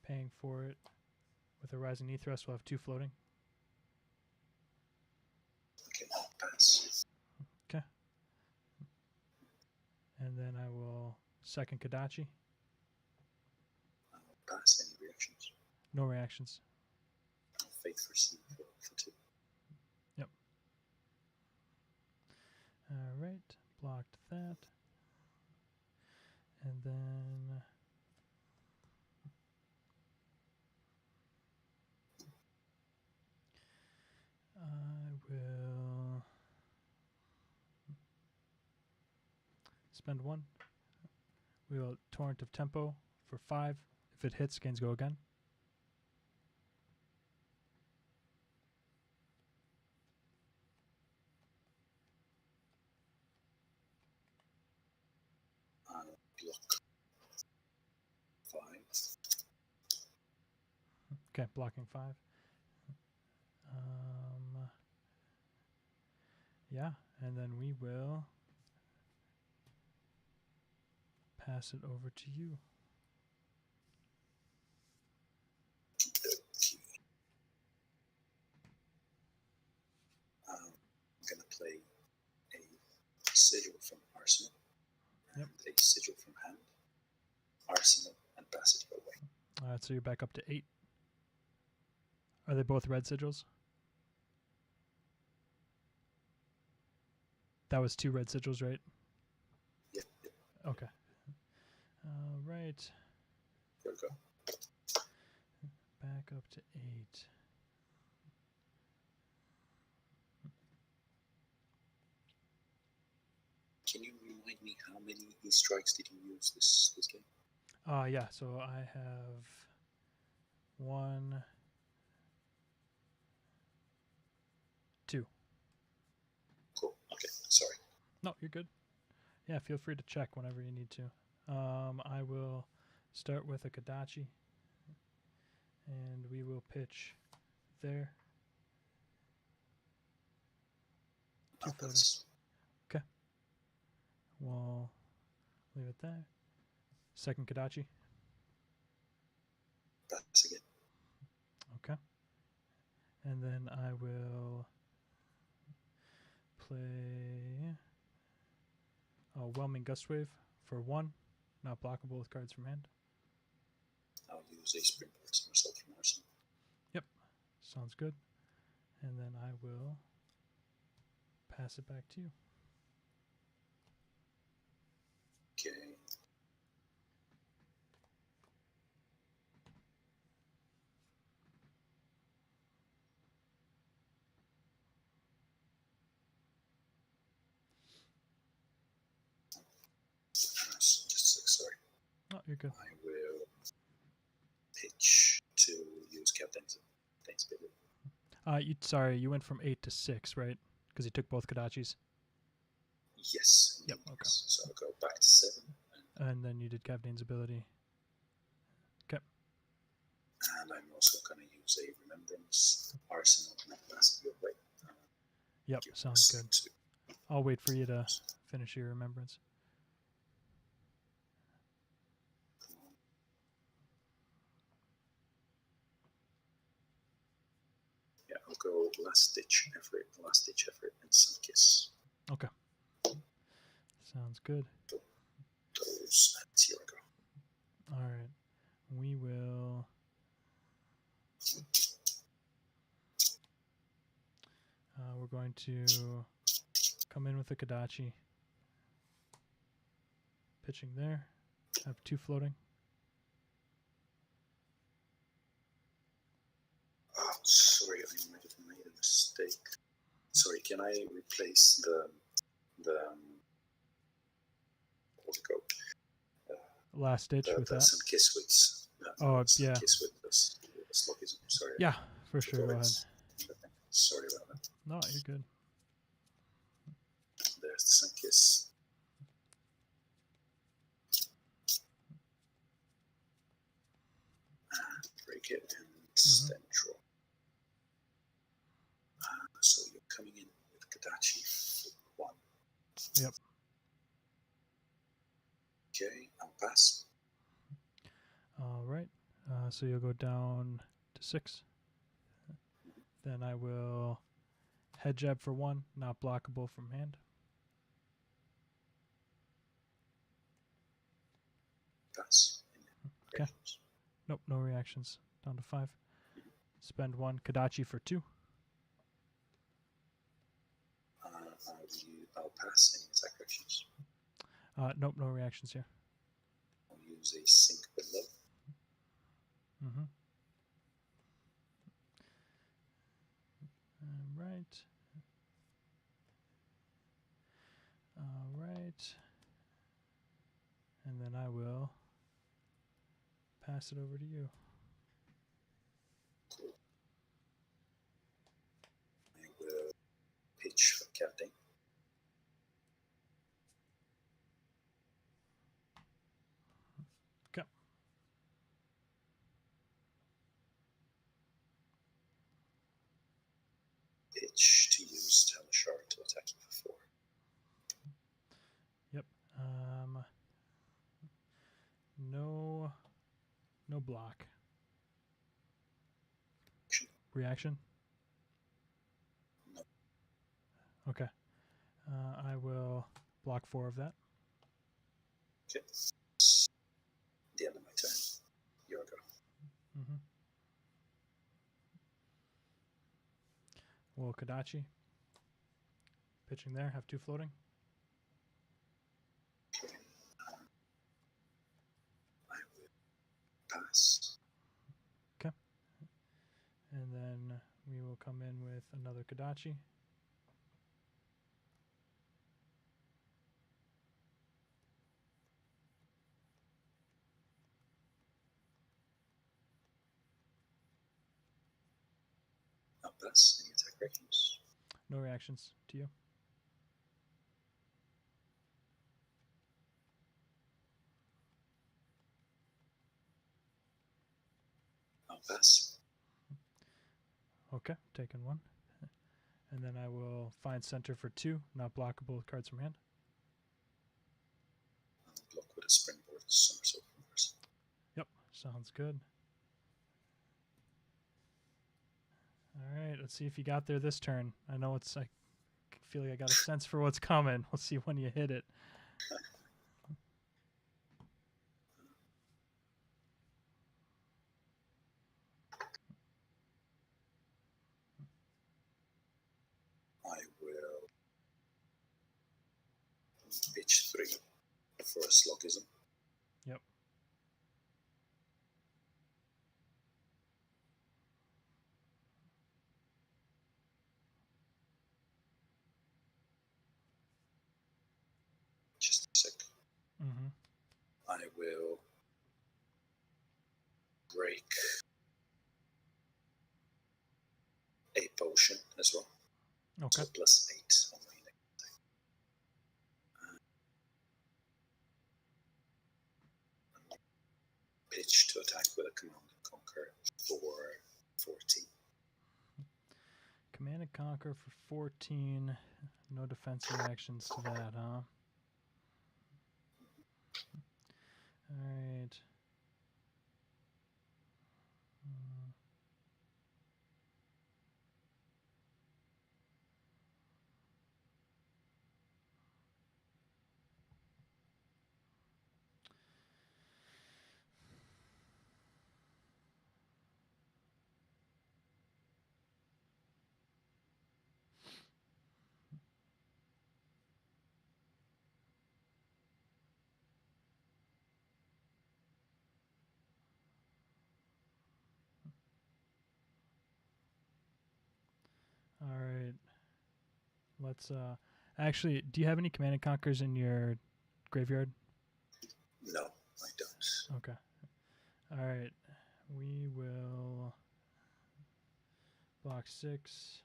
paying for it. With a Rising Knee Thrust, we'll have 2 floating. Okay, pass. And then I will second Kadachi. Pass. Any reactions? No reactions. Faith for C for 2. All right. Blocked that. And then I will spend 1. We will Torrent of Tempo for 5. If it hits, gains go again. Block 5. Okay, blocking 5. Yeah, and then we will pass it over to you. I'm gonna play a sigil from Arsenal Yep. and a sigil from hand. Arsenal and pass it your way. All right, so you're back up to 8. Are they both red sigils? That was 2 red sigils, right? Yep. Okay. All right. Here we go. Back up to 8. Can you remind me how many E-strikes did you use this game? Yeah, so I have 1, 2. Cool. Okay. Sorry. No, you're good. Yeah, feel free to check whenever you need to. I will start with a Kadachi, and we will pitch there. 2 floating. Pass. We'll leave it there. Second Kadachi. Pass again. Okay. And then I will play a Whelming Gustwave for 1, not blockable with cards from hand. I'll use a springboard somersault from Arsenal. Sounds good. And then I will pass it back to you. Okay. Just a sec, sorry. Oh, you're good. I will pitch to use Captain's ability. You went from 8 to 6, right? Because you took both Kadachis. Yes. Yep, indeed, okay. yes. So I'll go back to 7. And then you did Captain's ability. And I'm also going to use a Remembrance Arsenal and pass it your way. Yep, Give sounds us good. 2. I'll wait for you to finish your remembrance. Yeah, I'll go last ditch effort, and Sun Kiss. Okay. Sounds good. Those, and here I go. All right. We will. We're going to come in with a Kadachi. Pitching there. Have 2 floating. Oh, sorry, I might have made a mistake. mistake. Sorry, can I replace the what's it called? Last ditch with that. Sun Kiss with Oh, Sun yeah. Kiss with the Sluggism. Sorry. Yeah, for sure. Go ahead. Sorry about that. No, you're good. There's the Sun Kiss. Break it and then draw. So you're coming in with Kadachi for 1. Yep. Okay, I'll pass. All right. So you'll go down to 6. Then I will head jab for 1, not blockable from hand. Pass. Okay. Nope, no reactions. Down to 5. Spend 1. Kadachi for 2. I'll pass any attack actions. Nope, no reactions here. I'll use a sink below. Mm-hmm. All right. All right. And then I will pass it over to you. Cool. I will pitch for captain. Okay. Pitch to use Teleshard to attack you for 4. Yep. No block. Reaction? No. Okay. I will block 4 of that. Okay. The end of my turn. Your go. Mm-hmm. Well, Kadachi. Pitching there. Have 2 floating. Okay. I will pass. Okay. And then we will come in with another Kadachi. I'll pass any attack reactions. No reactions to you. I'll pass. Okay, taking 1. And then I will find center for 2, not blockable with cards from hand. I'll block with a springboard somersault reverse. Yep, sounds good. All right, let's see if you got there this turn. I know I feel like I got a sense for what's coming. We'll see when you hit it. I will pitch 3 for a Sluggism. Yep. Just a sec. Mm-hmm. I will break a potion as well. Okay. So +8 on my next attack. Pitch to attack with a Command and Conquer for 14. Command and Conquer for 14. No defense reactions to that, huh? All right. let's actually, do you have any Command and Conquers in your graveyard? No, I don't. Okay. All right. We will block 6.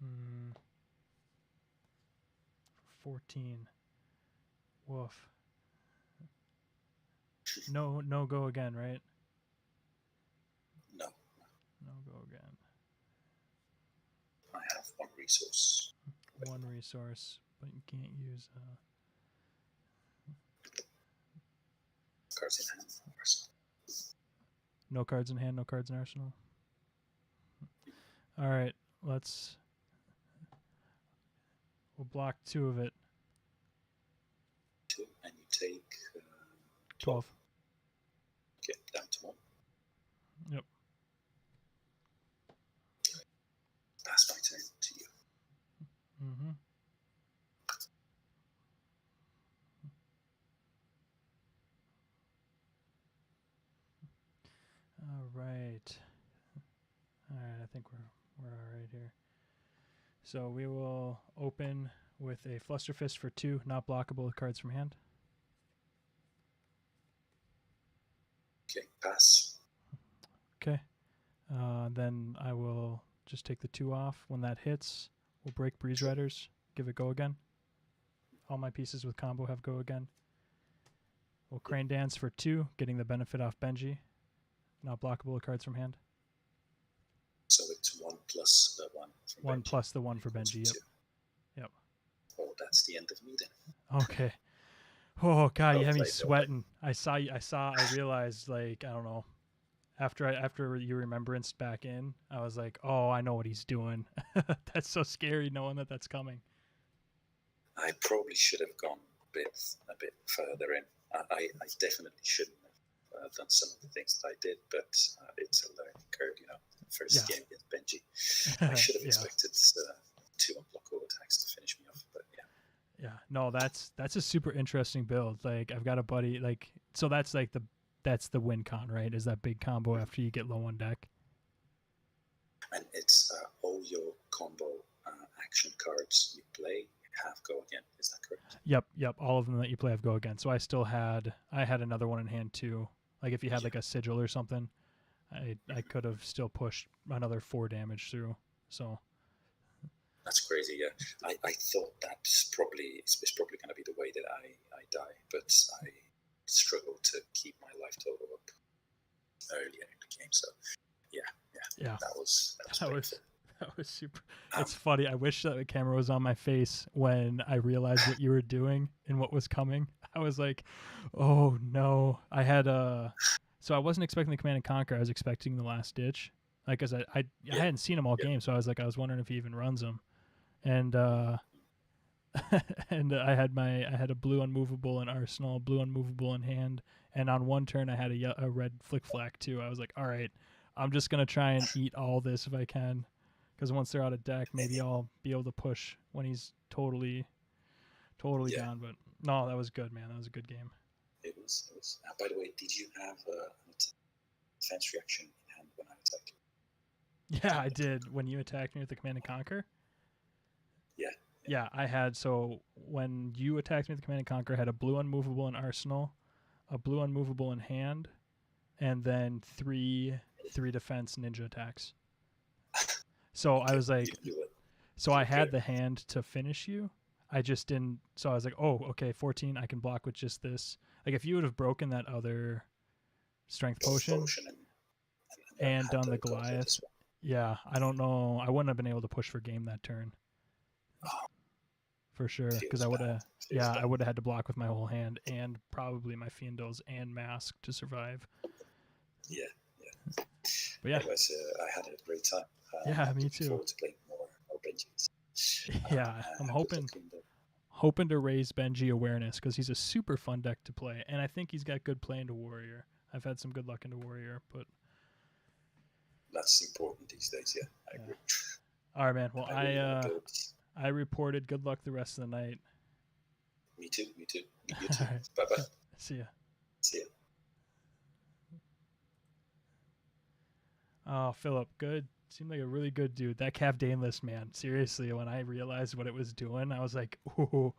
Hmm. 14. Woof. No go again, right? No, No go again. I have one resource. One resource, but you can't use. Cards in hand. Arsenal. No cards in hand, no cards in arsenal. All right, let's. We'll block 2 of it. 2, and you take 12. Okay, down to 1. Yep. Pass my turn to you. Mm-hmm. All right. All right, I think we're all right here. So we will open with a Fluster Fist for 2, not blockable with cards from hand. Okay, pass. Okay. Then I will just take the 2 off. When that hits, we'll break Breeze Riders, give it go again. All my pieces with combo have go again. We'll Crane Dance for 2, getting the benefit off Benji. Not blockable with cards from hand. So it's 1 plus the 1 from 1 Benji. plus the 1 for Equals Benji, yep. 2. Yep. Oh, that's the end of me then. Okay. Oh God, you Well had me played, sweating. I realized, like, I don't know. After you remembranced back in, I was like, oh, I know what he's doing. That's so scary knowing that that's coming. I probably should have gone a bit further in. I definitely shouldn't have done some of the things that I did, but it's a learning curve, you know. First Yeah. game against Benji. I should have Yeah. expected 2 unblockable attacks to finish me off, but yeah. Yeah, no, that's a super interesting build. Like, I've got a buddy, like, so that's like that's the win con, right? Is that big combo after you get low on deck? And it's all your combo action cards you play have go again. Is that correct? Yep. All of them that you play have go again. So I had another one in hand too. Like, if you had like a sigil or something, I could have still pushed another 4 damage through. So That's crazy. Yeah, I thought it's probably going to be the way that I die, but I struggled to keep my life total up earlier in the game. So yeah, that was painful. that was super. It's funny. I wish that the camera was on my face when I realized what you were doing and what was coming. I was like, oh no. I had so I wasn't expecting the Command and Conquer. I was expecting the Last Ditch. Like, cause I hadn't seen him all game, so I was wondering if he even runs them. And and I had a blue unmovable in arsenal, blue unmovable in hand, and on one turn I had a red flick flack too. I was like, all right, I'm just gonna try and eat all this if I can, because once they're out of deck, maybe I'll be able to push when he's totally gone. But no, that was good, man. That was a good game. It was. By the way, did you have an defense reaction in hand when I attacked you? Yeah, I did. When you attacked me with the Command and Conquer. Yeah, I had. So when you attacked me with the Command and Conquer, I had a blue unmovable in arsenal, a blue unmovable in hand, and then three defense ninja attacks. So I was like, so I had the hand to finish you. I just didn't. So I was like, oh, okay, 14. I can block with just this. Like, if you would have broken that other strength potion and done the Goliath, yeah, I don't know. I wouldn't have been able to push for game that turn. For sure, because I would have, I would have had to block with my whole hand and probably my Fiendals and Mask to survive. Yeah. But yeah, anyways, I had a great time. Yeah, I'm me looking too. forward to playing more Benjis. Yeah, I'm hoping to raise Benji awareness, because he's a super fun deck to play, and I think he's got good play into Warrior. I've had some good luck into Warrior, but that's important these days. Yeah, I agree. All right, man. Well, I I reported. Good luck the rest of the night. Me too. You too. All right. Bye. See ya. See ya. Oh, Philip, good. Seemed like a really good dude. That Cavdane list, man. Seriously, when I realized what it was doing, I was like, oh,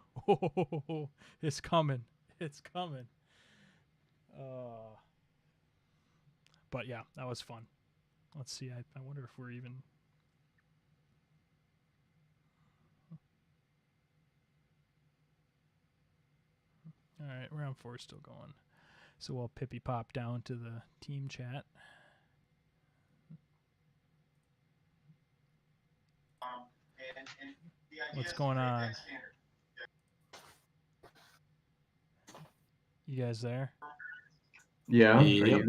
it's coming. It's coming. But yeah, that was fun. Let's see. I wonder if we're even. All right, round 4 still going. So we'll pippy pop down to the team chat. What's going on? You guys there? Yeah. Are Yep. you there?